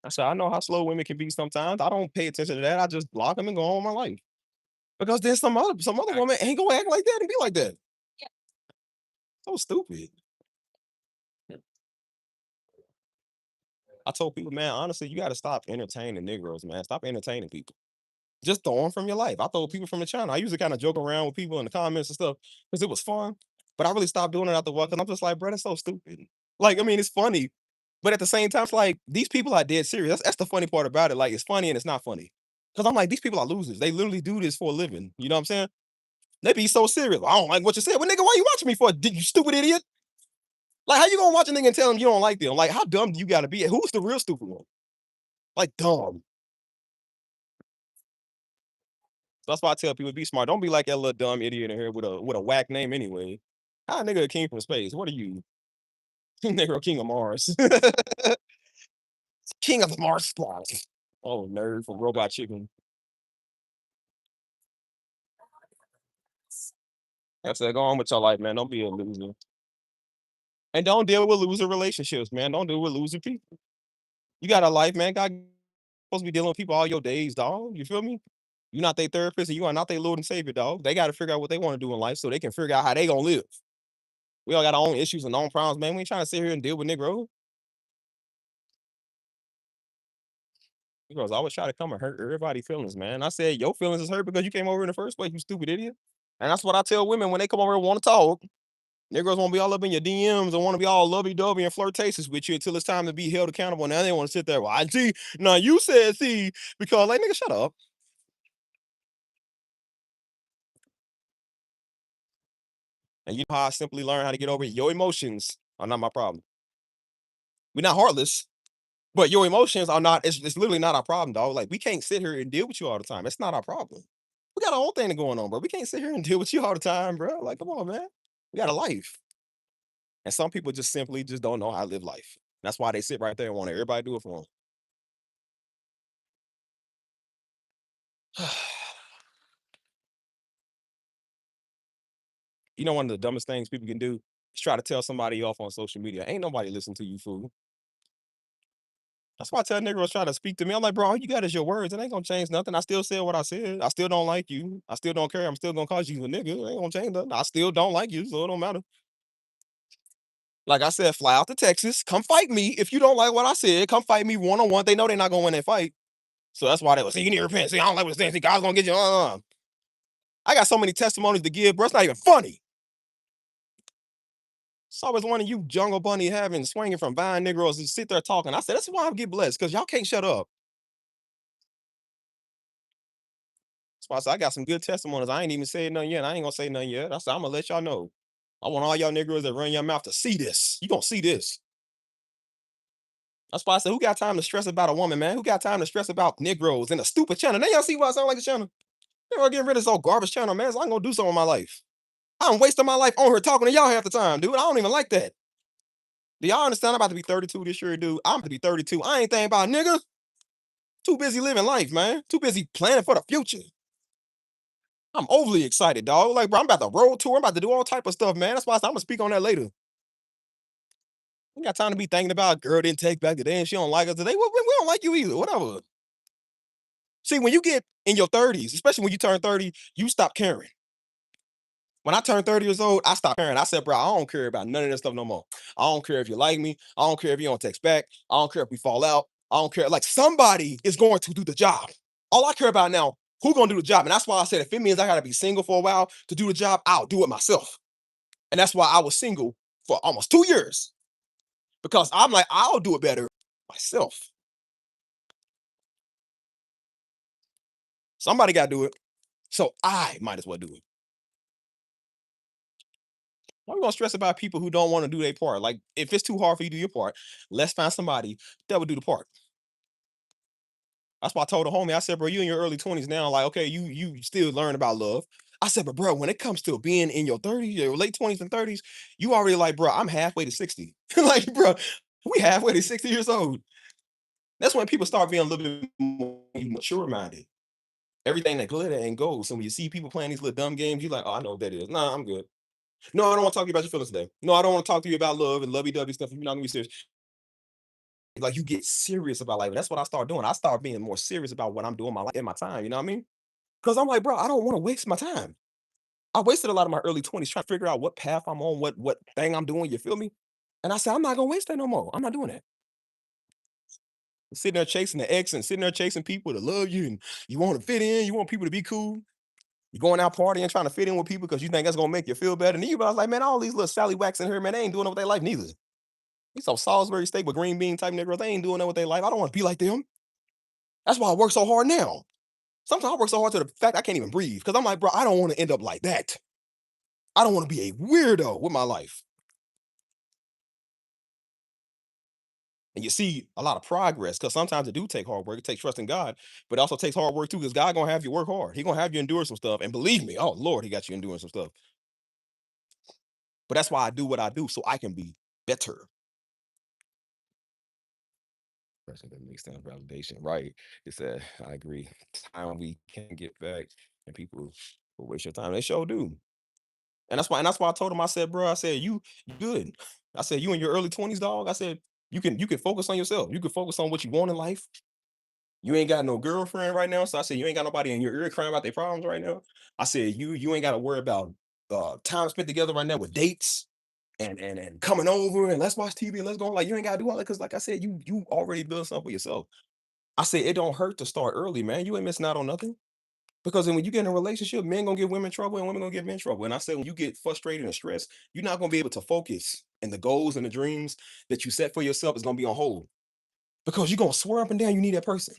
I said, I know how slow women can be sometimes. I don't pay attention to that. I just block them and go on with my life. Because then some other woman ain't gonna act like that and be like that. So stupid. I told people, man, honestly, you got to stop entertaining Negroes, man. Stop entertaining people. Just throw them from your life. I throw people from the channel. I used to kind of joke around with people in the comments and stuff because it was fun. But I really stopped doing it after a while because I'm just like, bro, that's so stupid. Like, I mean, it's funny, but at the same time, it's like these people are dead serious. That's the funny part about it. Like, it's funny and it's not funny. Because I'm like, these people are losers. They literally do this for a living. You know what I'm saying? They be so serious. I don't like what you said. Well, nigga, why you watching me for? You stupid idiot? Like, how you gonna watch a nigga and tell him you don't like them? Like, how dumb do you gotta be? Who's the real stupid one? Like, dumb. That's why I tell people be smart. Don't be like that little dumb idiot in here with a whack name anyway. How a nigga a king from space? What are you? Nigga, king of Mars. King of the Mars supply. Oh, nerd from Robot Chicken. I said, go on with your life, man. Don't be a loser. And don't deal with loser relationships, man. Don't deal with loser people. You got a life, man. God supposed to be dealing with people all your days, dog. You feel me? You're not their therapist and you are not their Lord and Savior, dog. They got to figure out what they want to do in life so they can figure out how they gonna live. We all got our own issues and own problems, man. We ain't trying to sit here and deal with Negro. Negroes always try to come and hurt everybody's feelings, man. I said your feelings is hurt because you came over in the first place, you stupid idiot. And that's what I tell women when they come over and want to talk. Negroes want to be all up in your DMs and want to be all lovey-dovey and flirtatious with you until it's time to be held accountable. Now they want to sit there. Well, I see. Now you said see because like nigga, shut up. And you know how I simply learn how to get over your emotions are not my problem. We're not heartless, but your emotions are not. It's literally not our problem, dog. Like we can't sit here and deal with you all the time. It's not our problem. We got our own thing going on, bro. We can't sit here and deal with you all the time, bro. Like, come on, man. We got a life. And some people just simply just don't know how to live life. That's why they sit right there and want everybody to do it for them. You know, one of the dumbest things people can do is try to tell somebody off on social media. Ain't nobody listen to you, fool. That's why I tell niggas try to speak to me. I'm like, bro, all you got is your words. It ain't gonna change nothing. I still said what I said. I still don't like you. I still don't care. I'm still gonna call you a nigga. It ain't gonna change nothing. I still don't like you, so it don't matter. Like I said, fly out to Texas. Come fight me. If you don't like what I said, come fight me one on one. They know they're not gonna win that fight. So that's why they was saying, you need to repent. See, I don't like what you're saying. See, God's gonna get you. I got so many testimonies to give, bro. It's not even funny. It's always one of you jungle bunny having swinging from buying Negroes and sit there talking. I said, that's why I get blessed, because y'all can't shut up. That's why I said I got some good testimonies. I ain't even said nothing yet. I ain't gonna say nothing yet. I said, I'm gonna let y'all know. I want all y'all Negroes that run your mouth to see this. You gonna see this. That's why I said, who got time to stress about a woman, man? Who got time to stress about Negroes in a stupid channel? Now y'all see why I sound like a channel? They are getting rid of this old garbage channel, man. So I'm gonna do something with my life. I'm wasting my life on here talking to y'all half the time, dude. I don't even like that. Do y'all understand? I'm about to be 32 this year, dude. I'm about to be 32. I ain't thinking about nigga. Too busy living life, man. Too busy planning for the future. I'm overly excited, dog. Like, bro, I'm about to road tour. I'm about to do all type of stuff, man. That's why I said I'm gonna speak on that later. We got time to be thinking about a girl didn't take back today and she don't like us today. We don't like you either. Whatever. See, when you get in your 30s, especially when you turn 30, you stop caring. When I turned 30 years old, I stopped caring. I said, bro, I don't care about none of this stuff no more. I don't care if you like me. I don't care if you don't text back. I don't care if we fall out. I don't care. Like somebody is going to do the job. All I care about now, who gonna do the job? And that's why I said if it means I gotta be single for a while to do the job, I'll do it myself. And that's why I was single for almost 2 years. Because I'm like, I'll do it better myself. Somebody gotta do it. So I might as well do it. Why we gonna stress about people who don't want to do their part? Like, if it's too hard for you to do your part, let's find somebody that would do the part. That's why I told the homie, I said, bro, you in your early 20s now. Like, okay, you still learn about love. I said, but bro, when it comes to being in your 30s, your late 20s and 30s, you already like, bro, I'm halfway to 60. Like, bro, we halfway to 60 years old. That's when people start being a little bit more mature minded. Everything that glitter and gold. So when you see people playing these little dumb games, you're like, oh, I know what that is. Nah, I'm good. No, I don't want to talk to you about your feelings today. No, I don't want to talk to you about love and lovey-dovey stuff. You're not gonna be serious. Like you get serious about life. And that's what I start doing. I start being more serious about what I'm doing in my life in my time. You know what I mean? Because I'm like, bro, I don't want to waste my time. I wasted a lot of my early 20s trying to figure out what path I'm on, what thing I'm doing. You feel me? And I said, I'm not gonna waste that no more. I'm not doing that. Sitting there chasing the ex and sitting there chasing people to love you and you want to fit in, you want people to be cool. You're going out partying, trying to fit in with people because you think that's gonna make you feel better. And you realize, like, man, all these little Sally Wax in here, man, they ain't doing it with their life neither. These some Salisbury steak with green bean type niggas, they ain't doing that with their life. I don't want to be like them. That's why I work so hard now. Sometimes I work so hard to the fact I can't even breathe because I'm like, bro, I don't want to end up like that. I don't want to be a weirdo with my life. And you see a lot of progress because sometimes it do take hard work. It takes trust in God, but it also takes hard work too because God gonna have you work hard. He gonna have you endure some stuff. And believe me, oh Lord, he got you enduring some stuff. But that's why I do what I do so I can be better. Person that makes them validation, right? It's that I agree. Time we can't get back, and people will waste your time. They sure do. And that's why I told him, I said, bro, I said, you good. I said, you in your early 20s, dog. I said, you can focus on yourself. You can focus on what you want in life. You ain't got no girlfriend right now. So I said, you ain't got nobody in your ear crying about their problems right now. I said, you ain't gotta worry about time spent together right now with dates and coming over and let's watch TV and let's go. Like you ain't gotta do all that because like I said, you already built something for yourself. I said it don't hurt to start early, man. You ain't missing out on nothing. Because then when you get in a relationship, men gonna get women in trouble and women gonna get men in trouble. And I said when you get frustrated and stressed, you're not gonna be able to focus. And the goals and the dreams that you set for yourself is gonna be on hold. Because you're gonna swear up and down you need that person.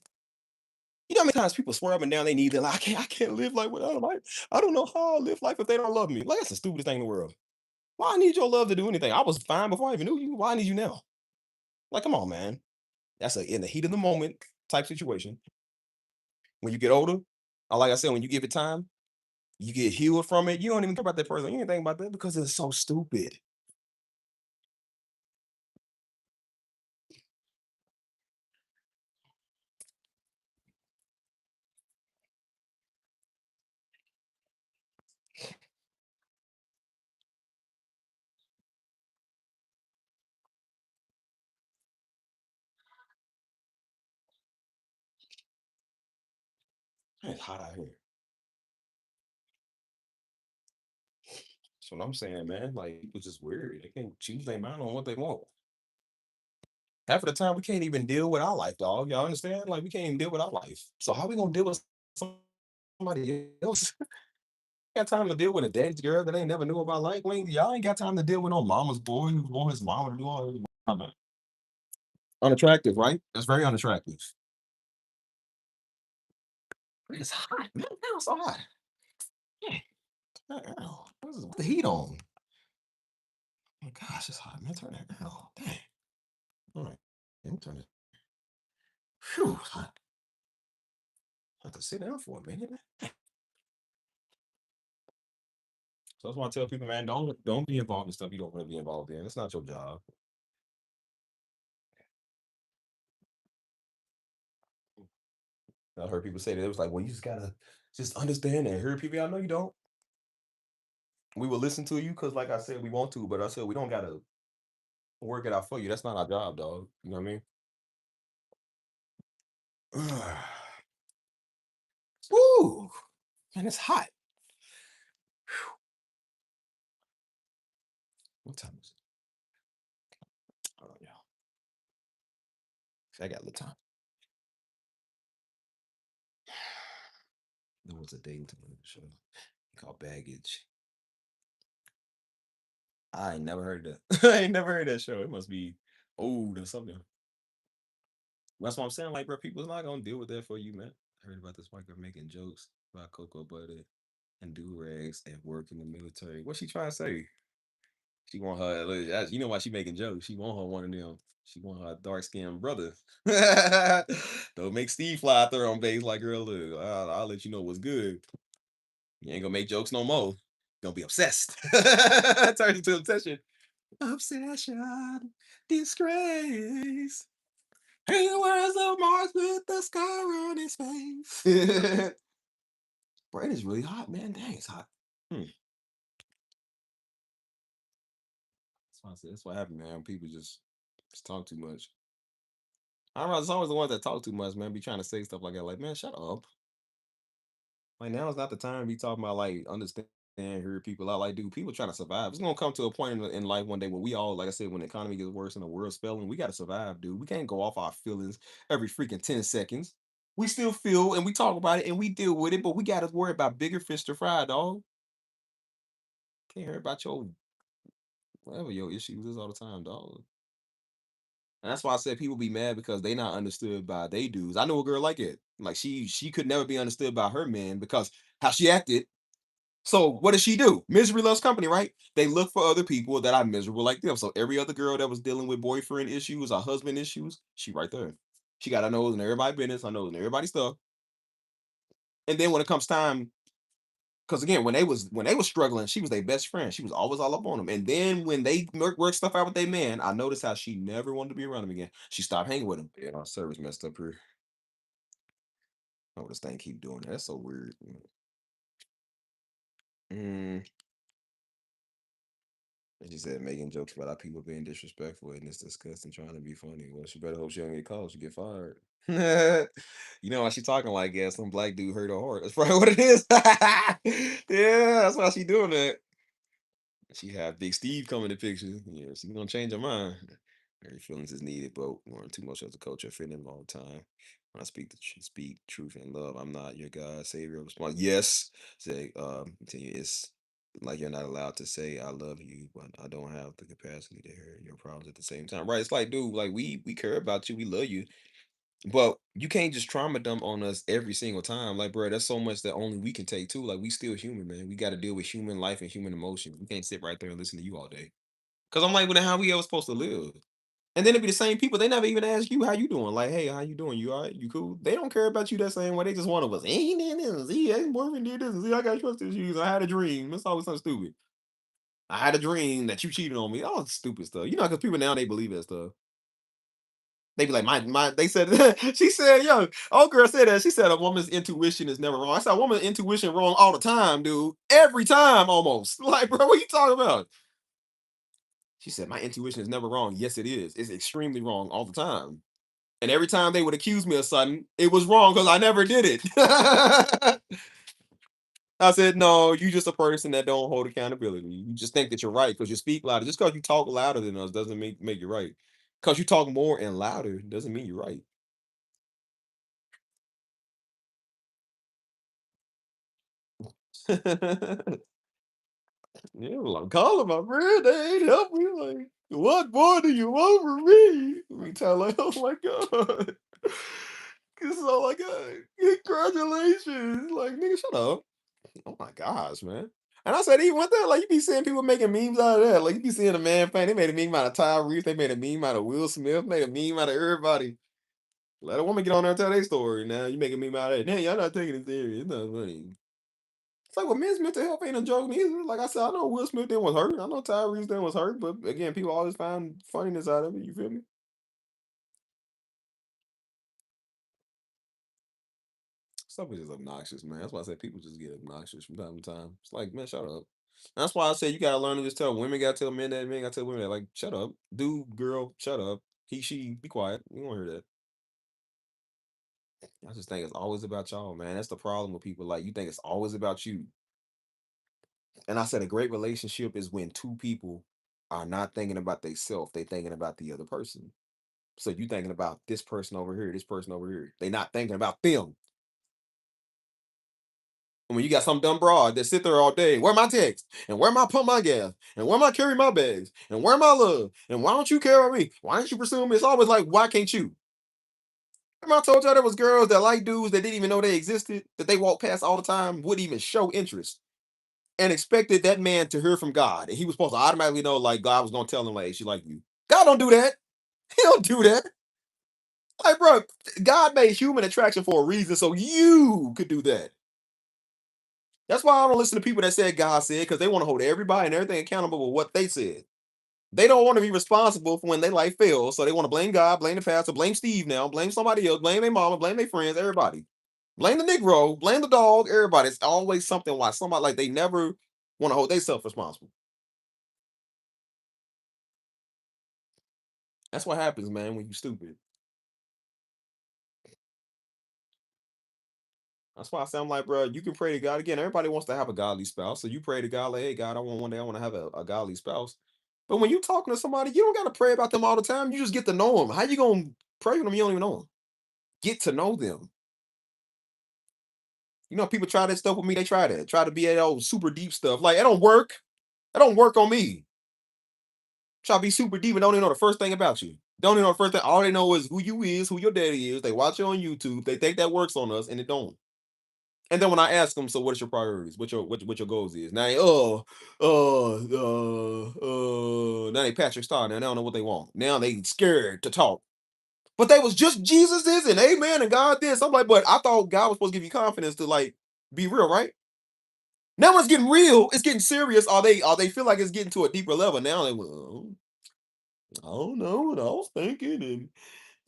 You know how many times people swear up and down they need that like I can't live life without them. I don't know how I live life if they don't love me. Like that's the stupidest thing in the world. Why I need your love to do anything? I was fine before I even knew you. Why I need you now? Like, come on, man. That's a in the heat of the moment type situation. When you get older, like I said, when you give it time, you get healed from it. You don't even care about that person. You ain't think about that because it's so stupid. It's hot out here. That's what I'm saying, man. Like people just weird. They can't choose their mind on what they want. Half of the time, we can't even deal with our life, dog. Y'all understand? Like we can't even deal with our life. So how we gonna deal with somebody else? Got time to deal with a daddy's girl that ain't never knew about life. Y'all ain't got time to deal with no mama's boy who want his mama to do all this. Unattractive, right? That's very unattractive. It's hot, man. Now it's so hot. Yeah. Ow. What's the heat on? Oh my gosh, it's hot, man. Turn that down. Dang. All right. Let me turn it. Phew, it's hot. I have to sit down for a minute, man. So that's why I tell people, man, don't be involved in stuff you don't want to be involved in. It's not your job. I heard people say that it was like, well, you just gotta just understand and hear people. I know you don't. We will listen to you because, like I said, we want to, but I said we don't gotta work it out for you. That's not our job, dog. You know what I mean? Woo! And it's hot. What time is it? Hold on, y'all. I got a little time. There was a dating television show called Baggage. I ain't never heard that. I ain't never heard that show. It must be old or something. That's what I'm saying. Like, bro, people's not gonna deal with that for you, man. I heard about this white girl making jokes about cocoa butter and do rags and work in the military. What she trying to say? She want her. Look, you know why she making jokes? She want her one of them. She want her dark skinned brother. Don't make Steve fly out there on base like, girl. Look, I'll let you know what's good. You ain't gonna make jokes no more. Gonna be obsessed. Turns into obsession. Obsession, disgrace. He wears a Mars with the scar on his face. Bro, it is really hot, man. Dang, it's hot. That's why I said that's what happened, man. People just talk too much. I don't know. It's always the ones that talk too much, man. Be trying to say stuff like that. Like, man, shut up. Like now is not the time to be talking about like understand hear people out. Like, dude, people trying to survive. It's gonna come to a point in life one day where we all, like I said, when the economy gets worse and the world's failing, we gotta survive, dude. We can't go off our feelings every freaking 10 seconds. We still feel and we talk about it and we deal with it, but we gotta worry about bigger fish to fry, dog. Can't hear about your whatever your issues is all the time, dog. And that's why I said people be mad because they not understood by they dudes. I know a girl like it. Like she could never be understood by her man because how she acted. So what does she do? Misery loves company, right? They look for other people that are miserable like them. So every other girl that was dealing with boyfriend issues or husband issues, she right there. She got her nose in everybody's business, her nose in everybody's stuff. And then when it comes time, because again, when they was struggling, she was their best friend. She was always all up on them. And then when they work stuff out with their man, I noticed how she never wanted to be around him again. She stopped hanging with him. Yeah, our service messed up here. Oh, this thing keep doing that. That's so weird. Mm. And she said making jokes about our people being disrespectful and it's disgusting trying to be funny. Well, she better hope she don't get caught. She get fired. You know why she talking like that? Some black dude hurt her heart. That's probably what it is. Yeah, that's why she doing that. She had Big Steve come in the picture. Yeah, she's gonna change her mind. Every feelings is needed, but we're too much of the culture offending all the time. When I speak speak truth and love, I'm not your God, Savior. Response, yes. Say, continue. It's like you're not allowed to say I love you, but I don't have the capacity to hear your problems at the same time. Right? It's like, dude, like we care about you, we love you, but you can't just trauma dump on us every single time. Like, bro, that's so much that only we can take too. Like, we still human, man. We got to deal with human life and human emotion. We can't sit right there and listen to you all day. Cause I'm like, well, then how we ever supposed to live? And then it be the same people. They never even ask you how you doing. Like, hey, how you doing? You all right? You cool? They don't care about you that same way. They just want to us. Ain't this? He ain't boyfriend did this. See, I got trust issues. I had a dream. It's always something stupid. I had a dream that you cheated on me. All stupid stuff. You know, because people now they believe that stuff. They be like, my. They said she said, yo, old girl said that. She said a woman's intuition is never wrong. I said a woman's intuition wrong all the time, dude. Every time almost. Like, bro, what you talking about? She said, my intuition is never wrong. Yes, it is. It's extremely wrong all the time. And every time they would accuse me of something, it was wrong because I never did it. I said, no, you just a person that don't hold accountability. You just think that you're right because you speak louder. Just because you talk louder than us doesn't make you right. Because you talk more and louder doesn't mean you're right. Yeah, well, I'm calling my friend. They ain't help me. Like, what more do you want from me? We tell like, oh my god, this is all I got. Congratulations, like nigga, shut up. Oh my gosh, man. And I said, even with that, like you be seeing people making memes out of that. Like you be seeing a man fan. They made a meme out of Tyrese. They made a meme out of Will Smith. Made a meme out of everybody. Let a woman get on there and tell their story. Now you make a meme out of it. Damn, y'all not taking it serious. It's not funny. It's like, well, men's mental health ain't a joke neither. Like I said, I know Will Smith then was hurt. I know Tyrese then was hurt. But again, people always find funniness out of it. You feel me? Stuff is just obnoxious, man. That's why I say people just get obnoxious from time to time. It's like, man, shut up. That's why I say you gotta learn to just tell women gotta tell men that, men gotta tell women that. Like, shut up. Dude, girl, shut up. He, she, be quiet. You won't hear that. I just think it's always about y'all, man. That's the problem with people. Like, you think it's always about you. And I said a great relationship is when two people are not thinking about themselves. They thinking about the other person. So you thinking about this person over here, this person over here. They not thinking about them. And when you got some dumb broad that sit there all day, where my text? And where my pump my gas? And where my carry my bags? And where my love? And why don't you care about me? Why don't you pursue me? It's always like, why can't you? Remember I told y'all there was girls that like dudes that didn't even know they existed, that they walk past all the time, wouldn't even show interest, and expected that man to hear from God. And he was supposed to automatically know, like, God was gonna tell him, like, hey, she like you. God don't do that. He don't do that. Like, bro, God made human attraction for a reason, so you could do that. That's why I don't listen to people that said God said, because they want to hold everybody and everything accountable with what they said. They don't want to be responsible for when their life fails. So they want to blame God, blame the pastor, blame Steve now, blame somebody else, blame their mama, blame their friends, everybody. Blame the Negro, blame the dog, everybody. It's always something why somebody like they never want to hold themselves responsible. That's what happens, man, when you stupid. That's why I say I'm like, bro, you can pray to God again. Everybody wants to have a godly spouse. So you pray to God, like, hey, God, I want one day I want to have a godly spouse. But when you talking to somebody, you don't got to pray about them all the time. You just get to know them. How you going to pray with them? You don't even know them. Get to know them. You know, people try that stuff with me. They try that. Try to be that old super deep stuff. Like, it don't work. It don't work on me. Try to be super deep and don't even know the first thing about you. Don't even know the first thing. All they know is who you is, who your daddy is. They watch you on YouTube. They think that works on us, and it don't. And then when I ask them, so what's your priorities? What your goals is? Now they now they Patrick Star. Now they don't know what they want. Now they scared to talk. But they was just Jesus this and amen and God this. I'm like, but I thought God was supposed to give you confidence to like be real, right? Now when it's getting real, it's getting serious. Are they feel like it's getting to a deeper level now? They well, I don't know what I was thinking, and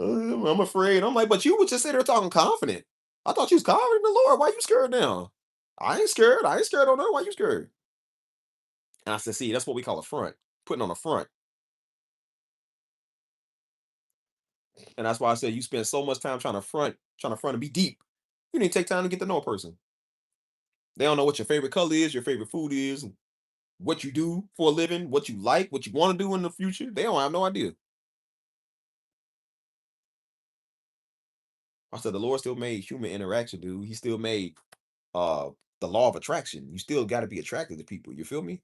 I'm afraid. I'm like, but you was just sitting there talking confident. I thought you was confident in the Lord. Why you scared now? I ain't scared. I ain't scared on that. Why you scared? And I said, see, that's what we call a front. Putting on a front. And that's why I said you spend so much time trying to front and be deep. You need to take time to get to know a person. They don't know what your favorite color is, your favorite food is, what you do for a living, what you like, what you want to do in the future. They don't have no idea. I said the Lord still made human interaction, dude. He still made uh the law of attraction. You still got to be attracted to people. You feel me?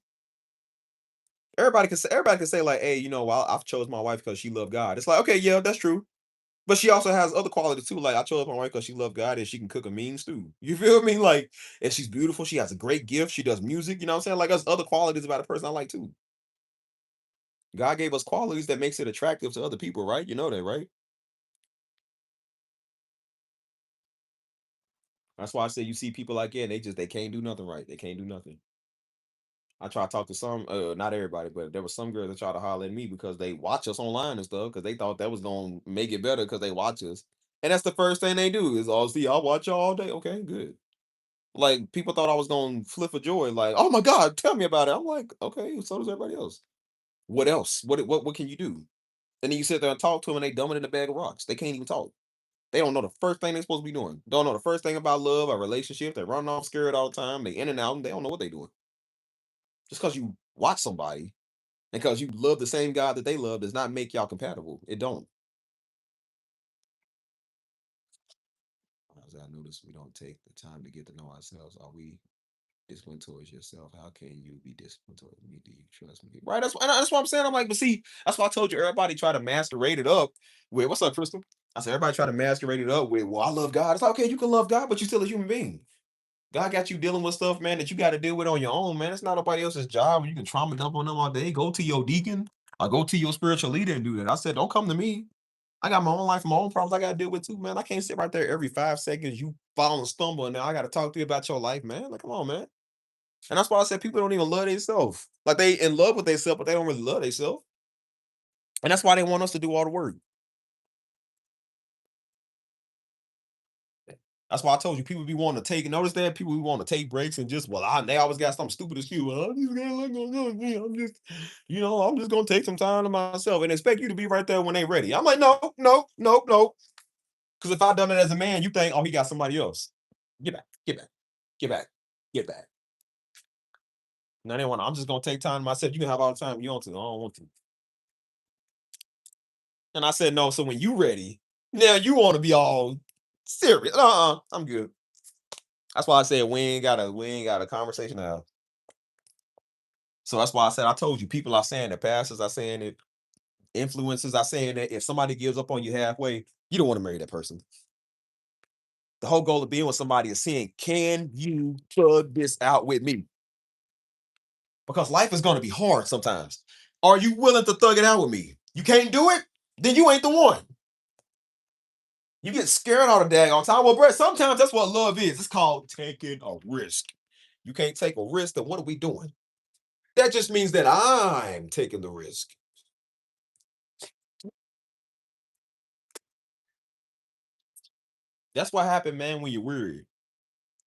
Everybody can say like, hey, well, I've chose my wife because she loved God. It's like, okay, yeah, that's true. But she also has other qualities too. Like I chose my wife because she loved God and she can cook a mean stew. You feel me? Like, and she's beautiful. She has a great gift. She does music. You know what I'm saying? Like, there's other qualities about a person I like too. God gave us qualities that makes it attractive to other people, right? You know that, right? That's why I say you see people like yeah, they can't do nothing right. They can't do nothing. I try to talk to some, not everybody, but there was some girls that try to holler at me because they watch us online and stuff because they thought that was gonna make it better because they watch us. And that's the first thing they do is, oh, see, I'll watch you all day. Okay, good. Like people thought I was gonna flip a joy, like, oh my God, tell me about it. I'm like, okay, so does everybody else. What else? What can you do? And then you sit there and talk to them and they dumb it in a bag of rocks. They can't even talk. They don't know the first thing they're supposed to be doing. Don't know the first thing about love or relationship. They're running off scared all the time. They in and out and they don't know what they're doing. Just because you watch somebody and because you love the same God that they love does not make y'all compatible. It don't. As I notice we don't take the time to get to know ourselves. Are we discipline towards yourself? How can you be disciplined towards me? Do you trust me? Right. That's what I'm saying. I'm like, but see, that's why I told you everybody try to masquerade it up with what's up, Crystal? I said everybody try to masquerade it up with, well, I love God. It's like, okay, you can love God, but you're still a human being. God got you dealing with stuff, man, that you got to deal with on your own, man. It's not nobody else's job. You can trauma dump on them all day. Go to your deacon or go to your spiritual leader and do that. I said, don't come to me. I got my own life, my own problems I got to deal with too, man. I can't sit right there every 5 seconds. You fall and stumble, and now I got to talk to you about your life, man. Like, come on, man. And that's why I said people don't even love themselves. Like they in love with themselves, but they don't really love themselves. And that's why they want us to do all the work. That's why I told you people be wanting to take. Notice that people be wanting to take breaks and just they always got something stupid excuse. Well, I'm just gonna look on me. I'm just gonna take some time to myself and expect you to be right there when they ready. I'm like, no, no, no, no. Because if I done it as a man, you think, oh, he got somebody else. Get back, get back, get back, get back. No, they want. I'm just gonna take time to myself. You can have all the time you want to. I don't want to. And I said no. So when you ready, now you want to be all serious. I'm good. That's why I said we ain't got a conversation now. So that's why I said I told you people are saying it, pastors are saying it, influencers are saying that if somebody gives up on you halfway, you don't want to marry that person. The whole goal of being with somebody is saying, can you plug this out with me? Because life is going to be hard sometimes. Are you willing to thug it out with me? You can't do it? Then you ain't the one. You get scared all the daggone time. Well, Brett, sometimes that's what love is. It's called taking a risk. You can't take a risk, then what are we doing? That just means that I'm taking the risk. That's what happened, man, when you're weird.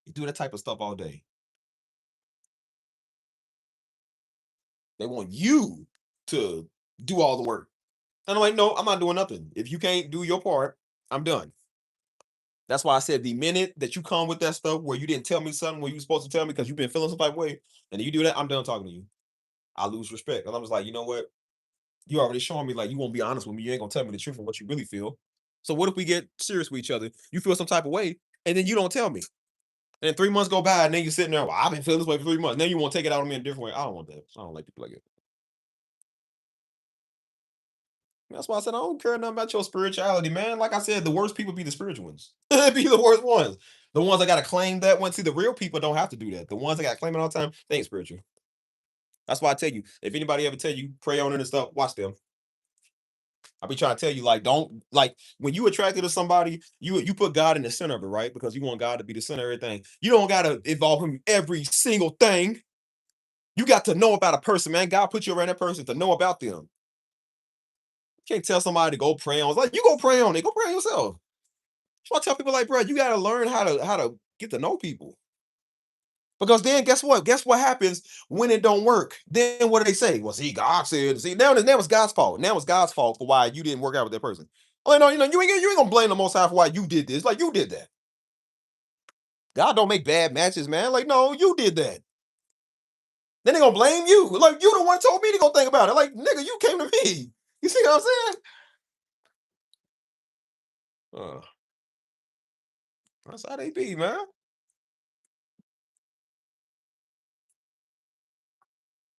You do that type of stuff all day. They want you to do all the work. And I'm like, no, I'm not doing nothing. If you can't do your part, I'm done. That's why I said the minute that you come with that stuff where you didn't tell me something where you supposed to tell me because you've been feeling some type of way, and you do that, I'm done talking to you. I lose respect. And I was like, you know what? You already showing me like you won't be honest with me. You ain't gonna tell me the truth of what you really feel. So what if we get serious with each other? You feel some type of way, and then you don't tell me. And then 3 months go by, and then you're sitting there. Well, I've been feeling this way for 3 months. Now you want to take it out on me in a different way. I don't want that. I don't like people like that. That's why I said I don't care nothing about your spirituality, man. Like I said, the worst people be the spiritual ones. Be the worst ones. The ones that gotta claim that one. See, the real people don't have to do that. The ones that got to claim it all the time, they ain't spiritual. That's why I tell you, if anybody ever tell you pray on it and stuff, watch them. I be trying to tell you, like, don't like when you attracted to somebody, you put God in the center of it, right? Because you want God to be the center of everything. You don't gotta involve him in every single thing. You got to know about a person, man. God put you around that person to know about them. You can't tell somebody to go pray on. It's like you go pray on it. Go pray on yourself. So I tell people like, bro, you gotta learn how to get to know people. Because then guess what? Guess what happens when it don't work? Then what do they say? Well, see, God said, see, now it's God's fault. Now it's God's fault for why you didn't work out with that person. Oh no, you ain't gonna blame the most high for why you did this. Like you did that. God don't make bad matches, man. Like, no, you did that. Then they gonna blame you. Like you the one told me to go think about it. Like, nigga, you came to me. You see what I'm saying? Uh, that's how they be, man.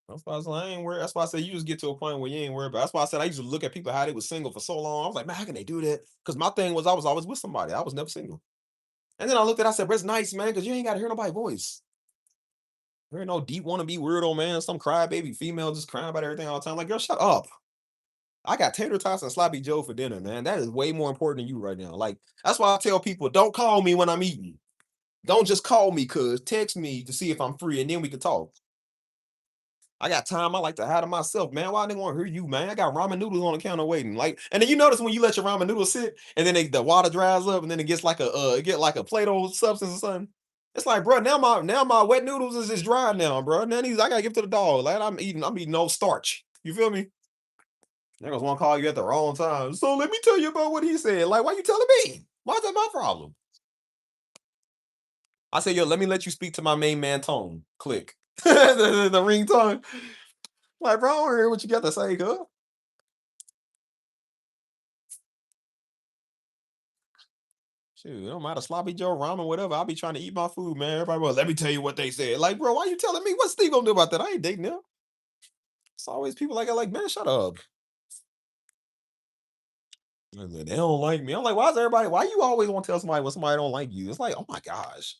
That's why I, said, I ain't worried. That's why I said you just get to a point where you ain't worried about. That's why I said I used to look at people how they was single for so long. I was like, man, how can they do that? Because my thing was I was always with somebody. I was never single. And then I looked at it, I said, but it's nice, man, because you ain't got to hear nobody's voice. There ain't no deep wanna be weirdo, man. Some crybaby female just crying about everything all the time. Like, girl, shut up. I got tater tots and sloppy Joe for dinner, man. That is way more important than you right now. Like, that's why I tell people, don't call me when I'm eating. Don't just call me, cuz text me to see if I'm free and then we can talk. I got time I like to have to myself, man. Why they want to hear you, man? I got ramen noodles on the counter waiting. Like, and then you notice when you let your ramen noodles sit and then the water dries up and then it gets like it get like a Play-Doh substance or something. It's like, bro, now my wet noodles is just dry now, bro. Now these I gotta give to the dog. Like I'm eating no starch. You feel me? Niggas want to call you at the wrong time. So let me tell you about what he said. Like, why you telling me? Why is that my problem? I said, yo, let me let you speak to my main man tone. Click. the ringtone. Like, bro, I don't hear what you got to say, cuz. Shoot, it don't matter. Sloppy Joe, ramen, whatever. I'll be trying to eat my food, man. Everybody, well, let me tell you what they said. Like, bro, why you telling me? What's Steve gonna do about that? I ain't dating him. It's always people like, man, shut up. And then they don't like me. I'm like, why is everybody? Why you always want to tell somebody when somebody don't like you? It's like, oh my gosh.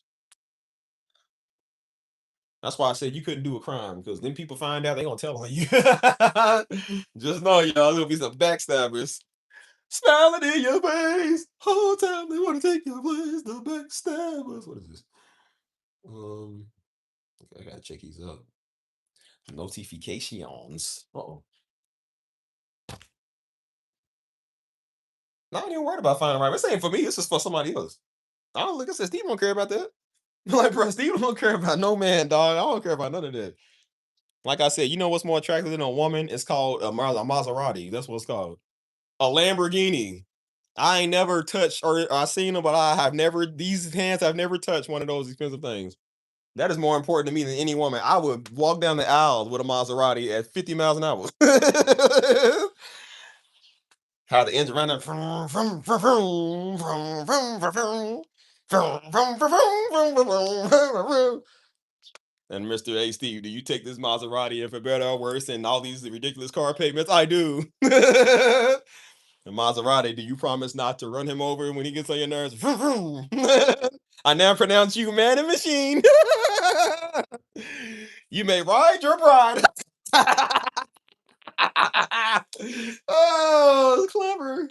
That's why I said you couldn't do a crime because then people find out they gonna tell on you. Just know y'all gonna be some backstabbers. Smiling in your face. Whole time they want to take your place. The backstabbers. What is this? Um, okay, I gotta check these up. Notifications. Uh-oh. No, I ain't even worried about finding right. This ain't for me. This is for somebody else. I don't look. It says Steve don't care about that. Like, bro, Steve don't care about no man, dog. I don't care about none of that. Like I said, you know what's more attractive than a woman? It's called a Maserati. That's what it's called. A Lamborghini. I ain't never touched or I seen them, but I have never. These hands have never touched one of those expensive things. That is more important to me than any woman. I would walk down the aisle with a Maserati at 50 miles an hour. How the engine running. Vroom, vroom, vroom, vroom, vroom, vroom, vroom, vroom. Vroom, vroom, vroom, vroom, vroom, vroom, vroom, vroom. And Mr. A. Steve, do you take this Maserati in for better or worse and all these ridiculous car payments? I do. The Maserati, do you promise not to run him over when he gets on your nerves? Vroom, vroom. I now pronounce you man and machine. You may ride your bride. Oh, it's clever.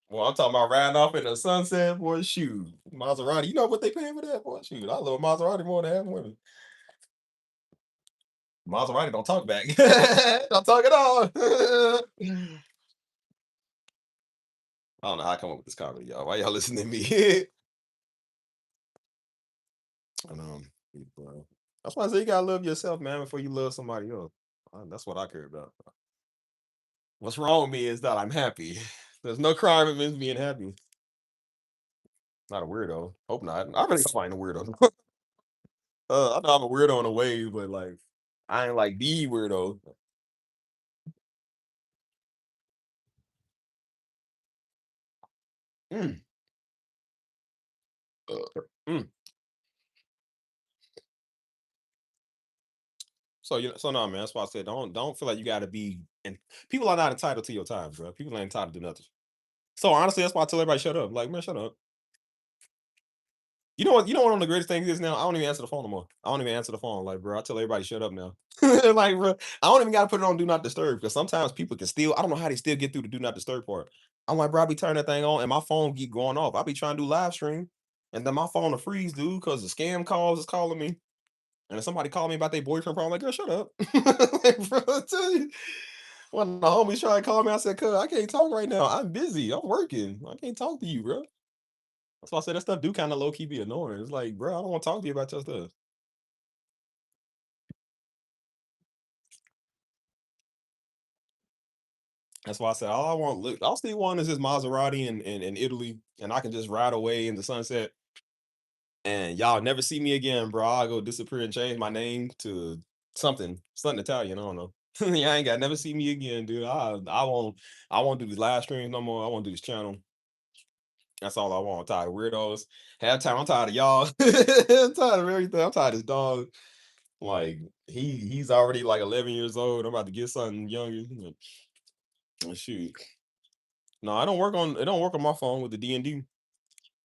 Well, I'm talking about riding off in the sunset, boy. Shoot, Maserati. You know what they paying for that, boy? Shoot, I love Maserati more than half women. Maserati don't talk back. Don't talk at all. I don't know how I come up with this comedy, y'all. Why y'all listening to me? And, that's why I say you gotta love yourself, man, before you love somebody else. That's what I care about. What's wrong with me is that I'm happy. There's no crime in being happy. Not a weirdo. Hope not. I really don't find a weirdo. I know I'm a weirdo in a way, but like I ain't like the weirdo. Mm, mm. So no, man. That's why I said don't feel like you gotta be. And people are not entitled to your time, bro. People ain't entitled to nothing. So honestly, that's why I tell everybody shut up. Like man, shut up. You know what? You know what one of the greatest things is now? I don't even answer the phone no more. I don't even answer the phone. Like, bro, I tell everybody shut up now. Like, bro, I don't even gotta put it on do not disturb because sometimes people can still. I don't know how they still get through the do not disturb part. I'm like, bro, I be turning that thing on and my phone keep going off. I be trying to do live stream, and then my phone will freeze, dude, because the scam calls is calling me. And if somebody called me about their boyfriend problem, I'm like, girl, shut up. Like, bro, I tell you. One of the homies tried to call me. I said, cuz I can't talk right now. I'm busy. I'm working. I can't talk to you, bro. That's why I said that stuff do kind of low key be annoying. It's like, bro, I don't want to talk to you about your stuff. That's why I said all I want. Look, all Steve want is his Maserati in Italy, and I can just ride away in the sunset. And y'all never see me again, bro. I'll go disappear and change my name to something Italian. I don't know. Yeah, I ain't got never see me again, dude. I won't do these live streams no more. I won't do this channel. That's all I want. I'm tired of weirdos. Halftime, I'm tired of y'all. I'm tired of everything. I'm tired of this dog. Like he's already like 11 years old. I'm about to get something younger. Shoot. No, I don't work on it. Don't work on my phone with the D&D.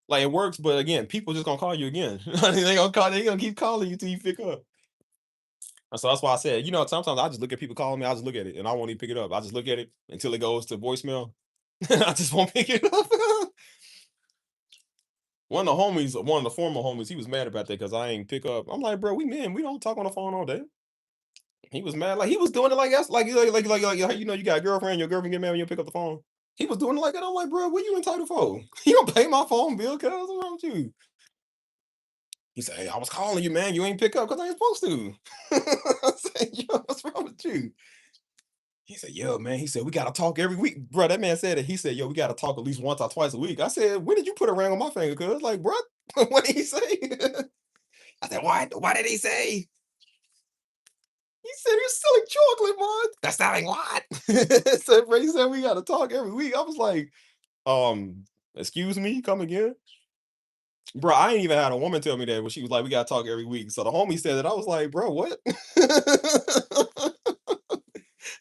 Like it works, but again, people just gonna call you again. They gonna call. They gonna keep calling you till you pick up. And so that's why I said, sometimes I just look at people calling me. I just look at it, and I won't even pick it up. I just look at it until it goes to voicemail. I just won't pick it up. One of the former homies, he was mad about that because I ain't pick up. I'm like, bro, we men, we don't talk on the phone all day. He was mad, like he was doing it like that's like you know you got a girlfriend, your girlfriend get mad when you pick up the phone. He was doing it like that. I'm like, bro, what you entitled for? You don't pay my phone bill, cuz what's wrong with you? He said, hey, I was calling you, man. You ain't pick up because I ain't supposed to. I said, yo, what's wrong with you? He said, yo, man. He said, we gotta talk every week. Bro, that man said it. He said, yo, we gotta talk at least once or twice a week. I said, when did you put a ring on my finger? Cuz like, bro, what did he say? I said, why did he say? He said you're selling chocolate, man. That's selling what? So bro, he said we gotta talk every week. I was like, excuse me, come again? Bro, I ain't even had a woman tell me that when she was like, we gotta talk every week. So the homie said that. I was like, bro, what?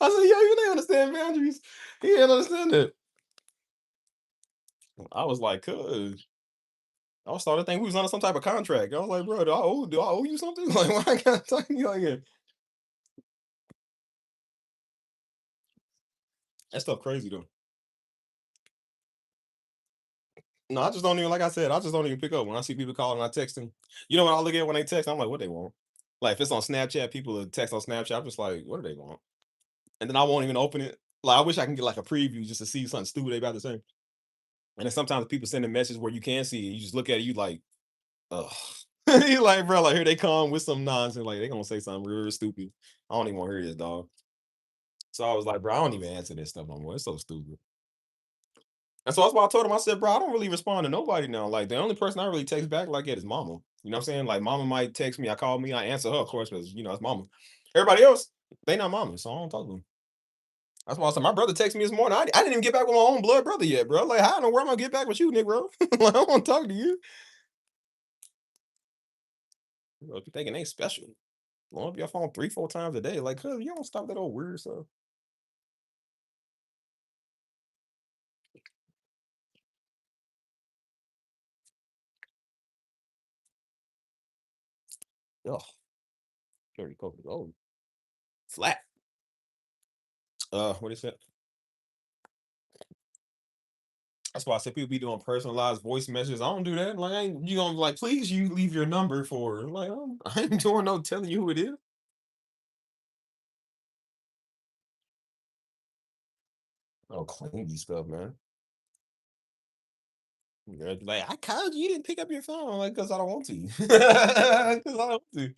I said, yo, you didn't understand boundaries. He didn't understand it. I was like, cuz. I was starting to think we was under some type of contract. I was like, bro, do I owe you something? Like, why I gotta talk to you like that? That stuff crazy though. No, I just don't even like I said, I just don't even pick up when I see people calling, I text them. You know what I look at when they text? I'm like, what they want? Like if it's on Snapchat, people will text on Snapchat. I'm just like, what do they want? And then I won't even open it. Like I wish I can get like a preview just to see something stupid they about to say. And then sometimes people send a message where you can see it. You just look at it, you like, ugh. You like, bro, like here they come with some nonsense. Like they gonna say something real stupid. I don't even want to hear this, dog. So I was like, bro, I don't even answer this stuff no more. It's so stupid. And so that's why I told him, I said, bro, I don't really respond to nobody now. Like the only person I really text back like that is mama. You know what I'm saying? Like mama might text me, I call me, I answer her, of course, because it's mama. Everybody else, they not mama, so I don't talk to them. That's why I said my brother texted me this morning. I didn't even get back with my own blood brother yet, bro. Like, how in the world am I gonna get back with you, nigga, bro? Like, I want to talk to you. Bro, you thinking they special? Blowing up your phone 3, 4 times a day. Like, cuz you don't stop that old weird stuff. Ugh, dirty Coke is old. Flat. What is it? That's why I said people be doing personalized voice messages. I don't do that. Like, I ain't, you gonna like, please you leave your number for like, I ain't doing no telling you who it is. Oh, clingy stuff, man. Yeah, like I called you, you didn't pick up your phone, like, cause I don't want to. Cause I don't want to.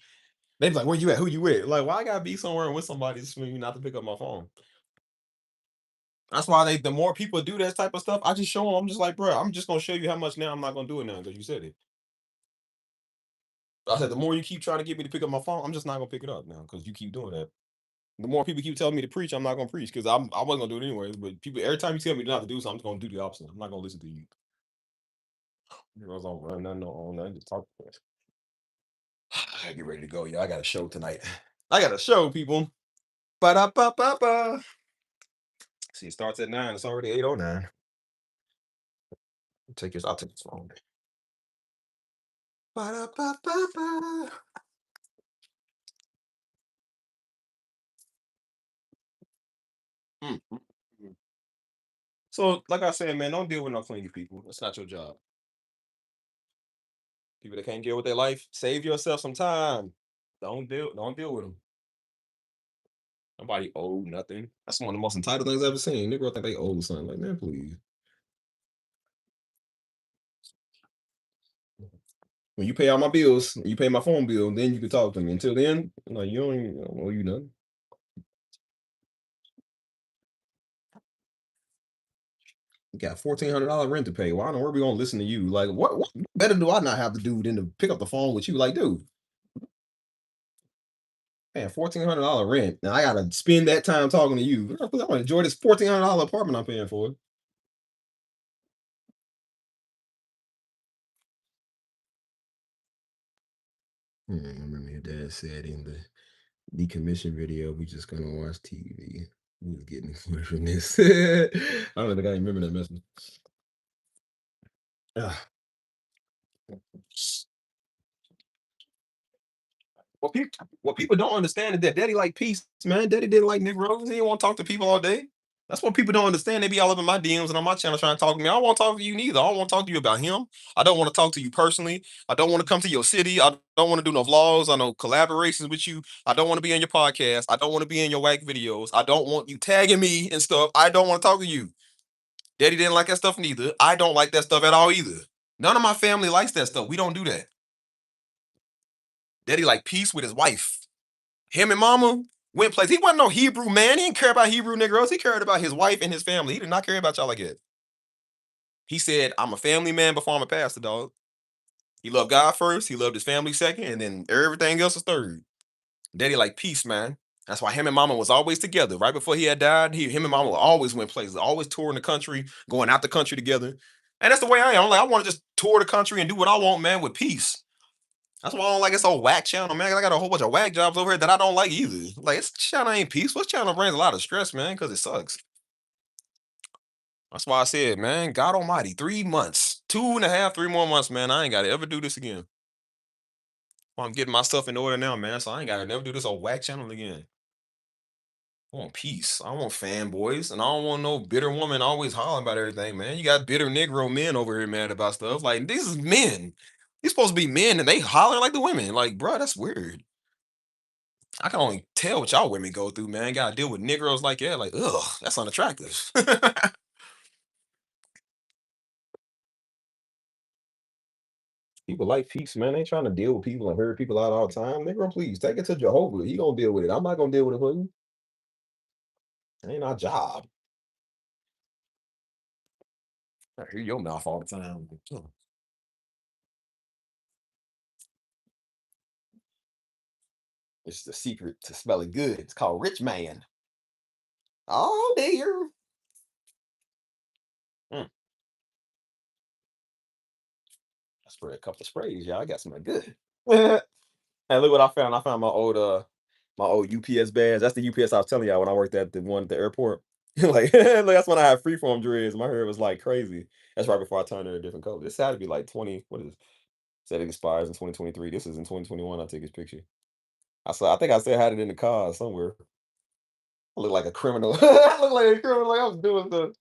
They be like, where you at? Who you with? Like, why I gotta be somewhere with somebody just for me not to pick up my phone? That's why the more people do that type of stuff, I just show them. I'm just like, bro, I'm just gonna show you how much now. I'm not gonna do it now because you said it. I said the more you keep trying to get me to pick up my phone, I'm just not gonna pick it up now because you keep doing that. The more people keep telling me to preach, I'm not gonna preach because I wasn't gonna do it anyways. But people, every time you tell me not to do something, I'm just gonna do the opposite. I'm not gonna listen to you. You know, I don't run nothing on nothing. Just talk. I gotta get ready to go. Yeah, I got a show tonight. I got a show, people. Ba da ba ba ba. See, it starts at 9. It's already 8:09. Take this. I'll take this phone. Ba da ba ba ba. Mm, mm, mm. So, like I said, man, don't deal with no clingy people. That's not your job. People that can't deal with their life, save yourself some time. Don't deal with them. Nobody owe nothing. That's one of the most entitled things I've ever seen. Nigga think they owe something. Like, man, please. When you pay all my bills, you pay my phone bill, then you can talk to me. Until then, like you don't owe you nothing. You got $1,400 rent to pay. Why in the world we gonna listen to you? Like, what better do I not have to do than to pick up the phone with you? Like, dude, man, $1,400 rent. Now I gotta spend that time talking to you. I want to enjoy this $1,400 apartment I'm paying for. I remember your dad said in the decommission video, we just gonna watch TV. We was getting away from this. I don't think I remember that message. Ah. What people don't understand is that daddy like peace, man. Daddy didn't like Negroes. He didn't want to talk to people all day. That's what people don't understand. They be all up in my DMs and on my channel trying to talk to me. I don't want to talk to you neither. I don't want to talk to you about him. I don't want to talk to you personally. I don't want to come to your city. I don't want to do no vlogs or no collaborations with you. I don't want to be in your podcast. I don't want to be in your whack videos. I don't want you tagging me and stuff. I don't want to talk to you. Daddy didn't like that stuff neither. I don't like that stuff at all either. None of my family likes that stuff. We don't do that. Daddy like peace with his wife. Him and mama went places. He wasn't no Hebrew man. He didn't care about Hebrew Negroes. He cared about his wife and his family. He did not care about y'all like that. He said, I'm a family man before I'm a pastor, dog. He loved God first. He loved his family second. And then everything else is third. Daddy like peace, man. That's why him and mama was always together. Right before he had died, him and mama always went places, always touring the country, going out the country together. And that's the way I am. Like, I want to just tour the country and do what I want, man, with peace. That's why I don't like this old whack channel, man. I got a whole bunch of whack jobs over here that I don't like either. Like, this channel ain't peaceful. This channel brings a lot of stress, man, because it sucks. That's why I said, man, God Almighty, 3 months, 2.5, 3 more months, man. I ain't got to ever do this again. Well, I'm getting my stuff in order now, man. So I ain't got to never do this old whack channel again. I want peace. I want fanboys, and I don't want no bitter woman always hollering about everything, man. You got bitter Negro men over here mad about stuff. Like, these is men. These supposed to be men, and they holler like the women. Like, bro, that's weird. I can only tell what y'all women go through, man. Gotta deal with Negroes like that. Like, ugh, that's unattractive. People like peace, man. They ain't trying to deal with people and hurt people out all the time. Negro, please take it to Jehovah. He gonna deal with it. I'm not gonna deal with it for you. It ain't our job. I hear your mouth all the time. It's the secret to smelling good. It's called Rich Man. Oh dear. Mm. I sprayed a couple of sprays, y'all. I got something good. Hey, look what I found. I found my old UPS badge. That's the UPS I was telling y'all when I worked at the one at the airport. Like, that's when I had freeform dreads. My hair was like crazy. That's right before I turned it a different color. This had to be like 20. What is it? Said it expires in 2023. This is in 2021. I took his picture. I think I still had it in the car somewhere. I look like a criminal. I look like a criminal. Like I was doing the.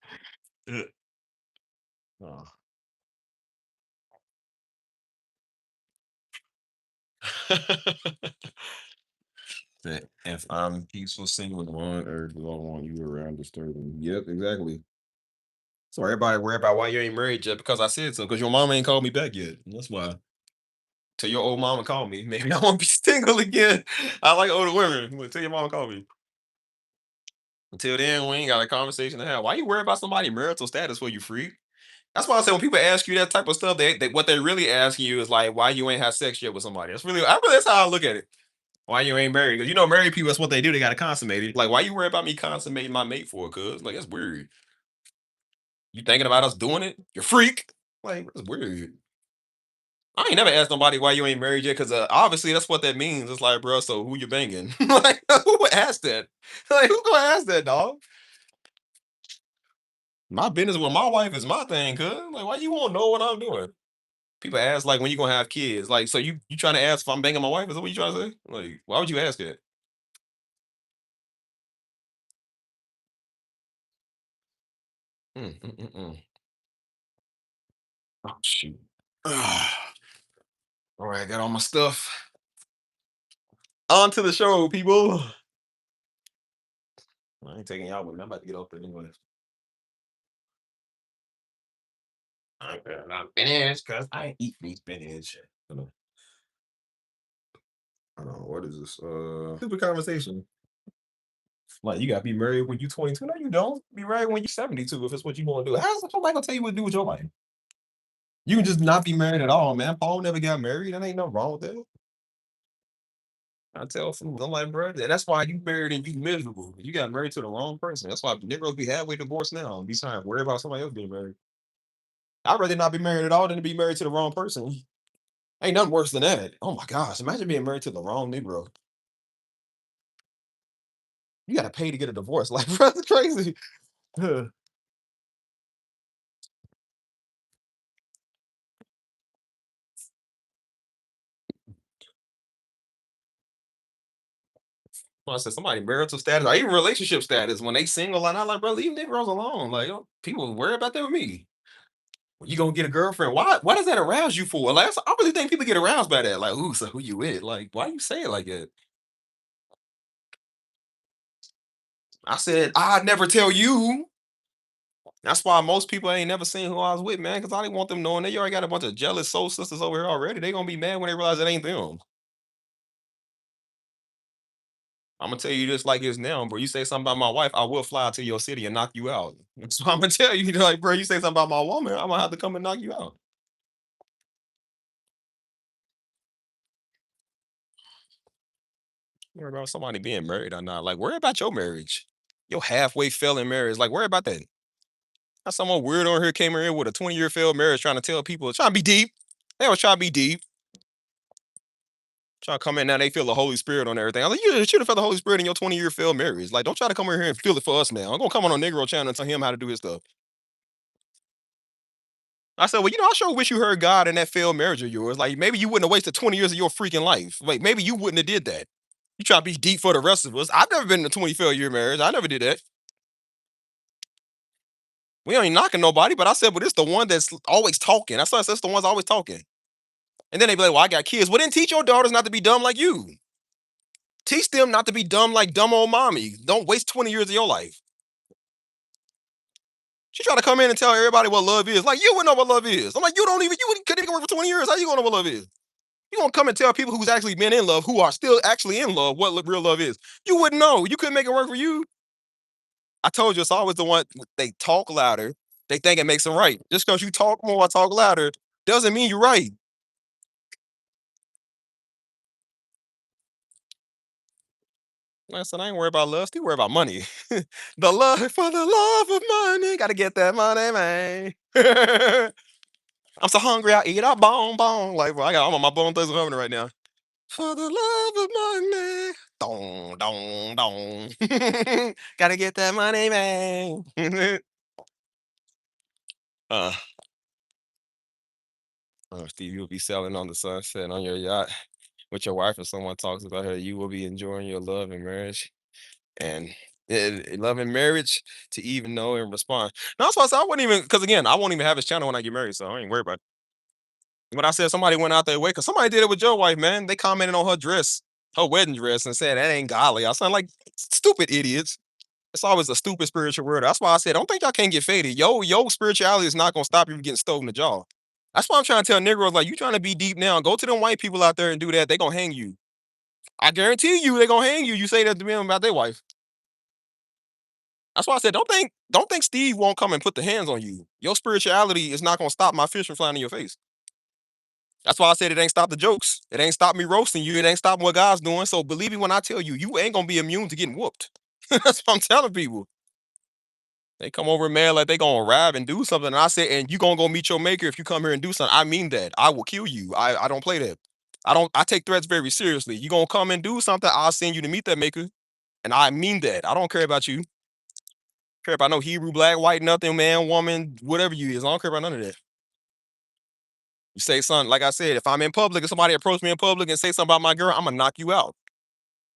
Oh. That if I'm peaceful, single, and one, or do I want you around disturbing? Yep, exactly. So everybody worry about why you ain't married yet because I said so. Because your mama ain't called me back yet. That's why. Till your old mama call me. Maybe I won't be single again. I like older women. But till your mama call me. Until then, we ain't got a conversation to have. Why you worry about somebody marital status for you freak? That's why I say when people ask you that type of stuff, they what they're really asking you is like, why you ain't have sex yet with somebody. That's how I look at it. Why you ain't married? Because you know, married people, that's what they do. They got to consummate it. Like, why you worry about me consummating my mate for? Cause like that's weird. You thinking about us doing it? You're freak. Like that's weird. I ain't never asked nobody why you ain't married yet, because obviously that's what that means. It's like, bro, so who you banging? Like, who would ask that? Like, who gonna ask that, dog? My business with my wife is my thing, cuz. Like, why you won't know what I'm doing? People ask like when you gonna have kids. Like, so you trying to ask if I'm banging my wife? Is that what you trying to say? Like, why would you ask that? Mm. Oh shoot. All right, got all my stuff. On to the show, people. I ain't taking y'all with me. I'm about to get off there anyway. I'm finished because I ain't eat these spinach. Hold on, what is this? Stupid conversation. Like you gotta be married when you 22. No, you don't. Be married when you 72 if it's what you want to do. How's somebody gonna tell you what to do with your life? You can just not be married at all, man. Paul never got married. That ain't no wrong with that. I tell fools, I'm like, bro, that's why you married and you miserable. You got married to the wrong person. That's why Negroes be halfway divorced now and be trying to worry about somebody else getting married. I'd rather not be married at all than to be married to the wrong person. Ain't nothing worse than that. Oh my gosh, imagine being married to the wrong Negro. You gotta pay to get a divorce. Like, bro, that's crazy. Huh. Well, I said somebody marital status or even relationship status when they single and I like, bro, leave Negroes alone. Like, people worry about that with me. When you gonna get a girlfriend? Why does that arouse you for? Like, I really think people get aroused by that. Like, ooh, so who you with? Like, why you say it like that? I said, I'd never tell you. That's why most people ain't never seen who I was with, man, because I didn't want them knowing they already got a bunch of jealous soul sisters over here already. They gonna be mad when they realize it ain't them. I'm gonna tell you this like it's now, bro. You say something about my wife, I will fly to your city and knock you out. So I'm gonna tell you, like, bro, you say something about my woman, I'm gonna have to come and knock you out. Worry about somebody being married or not. Like, worry about your marriage. Your halfway failing marriage. Like, worry about that. Not someone weird on here came in here with a 20-year failed marriage trying to tell people, trying to be deep. They was trying to be deep. Trying to come in now, they feel the Holy Spirit on everything. I'm like, you should have felt the Holy Spirit in your 20-year failed marriage. Like, don't try to come in here and feel it for us now. I'm gonna come on Negro channel and tell him how to do his stuff. I said, well, I sure wish you heard God in that failed marriage of yours. Like, maybe you wouldn't have wasted 20 years of your freaking life. Like, maybe you wouldn't have did that. You try to be deep for the rest of us. I've never been in a 20 failed year marriage. I never did that. We ain't knocking nobody, but I said, but it's the one that's always talking. That's why I said it's the ones always talking. And then they be like, well, I got kids. Well, then teach your daughters not to be dumb like you. Teach them not to be dumb like dumb old mommy. Don't waste 20 years of your life. She try to come in and tell everybody what love is. Like, you wouldn't know what love is. I'm like, you wouldn't couldn't work for 20 years. How you gonna know what love is? You gonna come and tell people who's actually been in love, who are still actually in love, what real love is. You wouldn't know. You couldn't make it work for you. I told you it's always the one they talk louder. They think it makes them right. Just because you talk more or talk louder doesn't mean you're right. I said, I ain't worried about love. Still worry about money. The love for the love of money. Gotta get that money, man. I'm so hungry, I eat a bone. Like, bro, I'm on my bone thugs humming right now. For the love of money. Dong, dong, dong. Gotta get that money, man. uh, Steve, you'll be sailing on the sunset on your yacht with your wife, and someone talks about her. You will be enjoying your love and marriage. And love and marriage to even know and respond. No, that's why I said I wouldn't even, because again, I won't even have his channel when I get married, so I ain't worried about it. When I said somebody went out their way, because somebody did it with your wife, man. They commented on her dress, her wedding dress, and said that ain't godly. I sound like stupid idiots. It's always a stupid spiritual word. That's why I said, don't think y'all can't get faded. Yo, spirituality is not gonna stop you from getting stoked in the jaw. That's why I'm trying to tell Negroes, like, you trying to be deep now. Go to them white people out there and do that. They gonna hang you. I guarantee you, they gonna hang you. You say that to them about their wife. That's why I said, don't think Steve won't come and put the hands on you. Your spirituality is not gonna stop my fish from flying in your face. That's why I said it ain't stop the jokes. It ain't stop me roasting you. It ain't stopping what God's doing. So believe me when I tell you, you ain't gonna be immune to getting whooped. That's what I'm telling people. They come over mad like they gonna rap and do something. And I said, and you gonna go meet your maker if you come here and do something. I mean that. I will kill you. I don't play that. I take threats very seriously. You gonna come and do something, I'll send you to meet that maker. And I mean that. I don't care about you. Care about no Hebrew, black, white, nothing, man, woman, whatever you is. I don't care about none of that. You say something, like I said, if I'm in public and somebody approach me in public and say something about my girl, I'm gonna knock you out.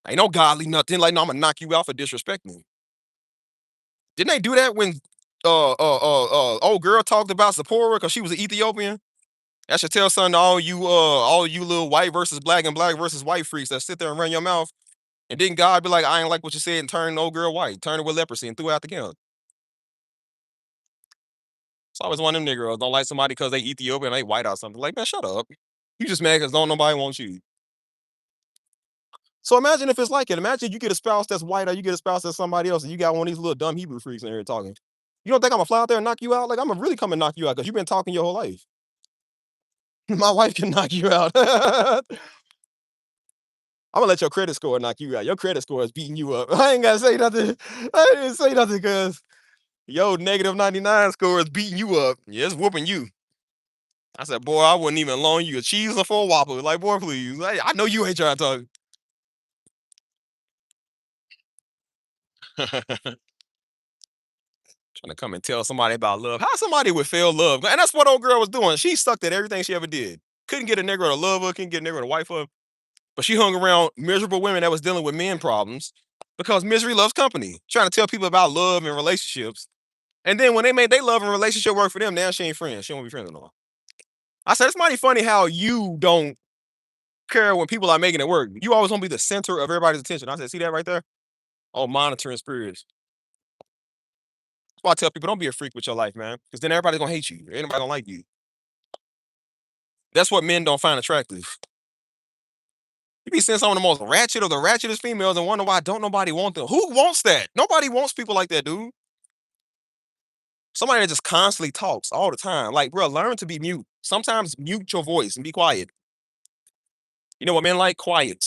Ain't no godly nothing. Like, no, I'm gonna knock you out for disrespecting me. Didn't they do that when old girl talked about Zipporah because she was an Ethiopian? That should tell something to all you little white versus black and black versus white freaks that sit there and run your mouth. And then God be like, I ain't like what you said and turn the old girl white, turn her with leprosy and threw out the camp. So I was one of them niggas don't like somebody because they Ethiopian, they white or something. Like, man, shut up. You just mad because don't nobody want you. So imagine if it's like it. Imagine you get a spouse that's white or you get a spouse that's somebody else and you got one of these little dumb Hebrew freaks in here talking. You don't think I'm gonna fly out there and knock you out? Like, I'm gonna really come and knock you out because you've been talking your whole life. My wife can knock you out. I'm gonna let your credit score knock you out. Your credit score is beating you up. I ain't gotta say nothing. I didn't say nothing because yo negative 99 score is beating you up. Yeah, it's whooping you. I said, boy, I wouldn't even loan you a cheese or for a Whopper. Like, boy, please. I know you ain't trying to talk. Trying to come and tell somebody about love. How somebody would fail love? And that's what old girl was doing. She sucked at everything she ever did. Couldn't get a nigga to love her, couldn't get a nigga to wife her. But she hung around miserable women that was dealing with men problems because misery loves company. Trying to tell people about love and relationships. And then when they made their love and relationship work for them, now she ain't friends. She don't be friends no more. I said, it's mighty funny how you don't care when people are making it work. You always want to be the center of everybody's attention. I said, see that right there? Oh, monitoring spirits. That's why I tell people, don't be a freak with your life, man. Because then everybody's gonna hate you. Ain't nobody gonna like you. That's what men don't find attractive. You be seeing some of the most ratchet of the ratchetest females and wonder why don't nobody want them. Who wants that? Nobody wants people like that, dude. Somebody that just constantly talks all the time. Like, bro, learn to be mute. Sometimes mute your voice and be quiet. You know what men like? Quiet.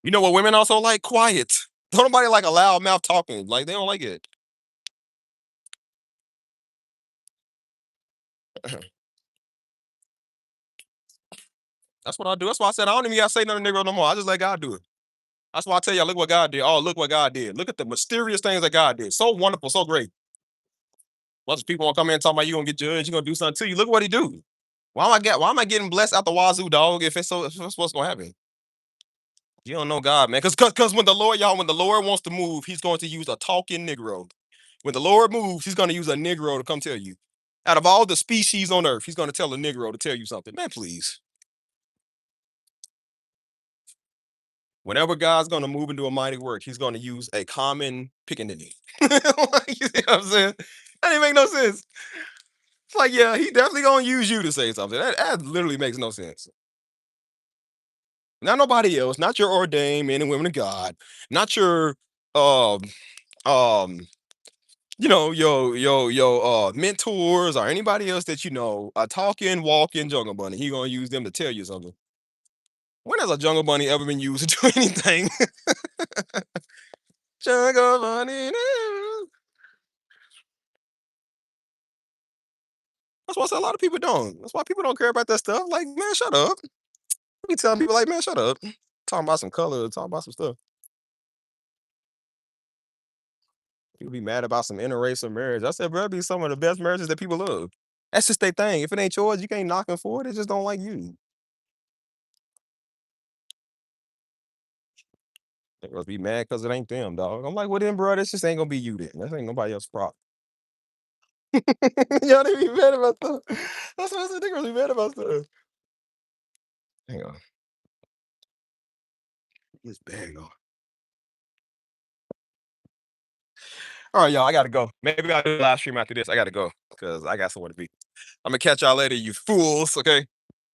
You know what women also like? Quiet. Don't nobody like a loud mouth talking. Like, they don't like it. That's what I do. That's why I said I don't even gotta say nothing to nigga no more. I just let God do it. That's why I tell y'all, look what God did. Oh, look what God did. Look at the mysterious things that God did. So wonderful, so great. Lots of people want to come in and talk about you gonna get judged, you gonna do something to you. Look what he do. Why am I getting blessed out the wazoo, dog? If that's what's gonna happen. You don't know God, man. Cause when when the Lord wants to move, he's going to use a talking Negro. When the Lord moves, he's gonna use a Negro to come tell you. Out of all the species on earth, he's gonna tell a Negro to tell you something. Man, please. Whenever God's gonna move into a mighty work, he's gonna use a common pickaninny. Like, you see what I'm saying? That didn't make no sense. It's like, yeah, he definitely gonna use you to say something. That literally makes no sense. Not nobody else, not your ordained men and women of God, not your um um mentors or anybody else that you know, a talking, walking jungle bunny. He gonna use them to tell you something. When has a jungle bunny ever been used to do anything? Sugar money now. That's why I say a lot of people don't. That's why people don't care about that stuff. Like, man, shut up. You be telling people like, man, shut up. Talking about some color, talking about some stuff. People be mad about some interracial marriage. I said, bro, it be some of the best marriages that people love. That's just their thing. If it ain't yours, you can't knock them for it. They just don't like you. They must be mad because it ain't them, dog. I'm like, well then, bro, this just ain't gonna be you then. This ain't nobody else's problem. Y'all they be mad about stuff. That's what I said. They really mad about stuff. Hang on. This bag though. All right, y'all. I gotta go. Maybe I'll do a live stream after this. I gotta go because I got somewhere to be. I'm gonna catch y'all later, you fools. Okay.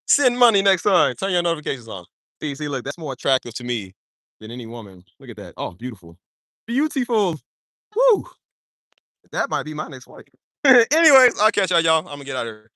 Send money next time. Turn your notifications on. See, look, that's more attractive to me than any woman. Look at that. Oh, beautiful. Beautiful. Woo. That might be my next wife. Anyways, I'll catch y'all. I'm gonna get out of here.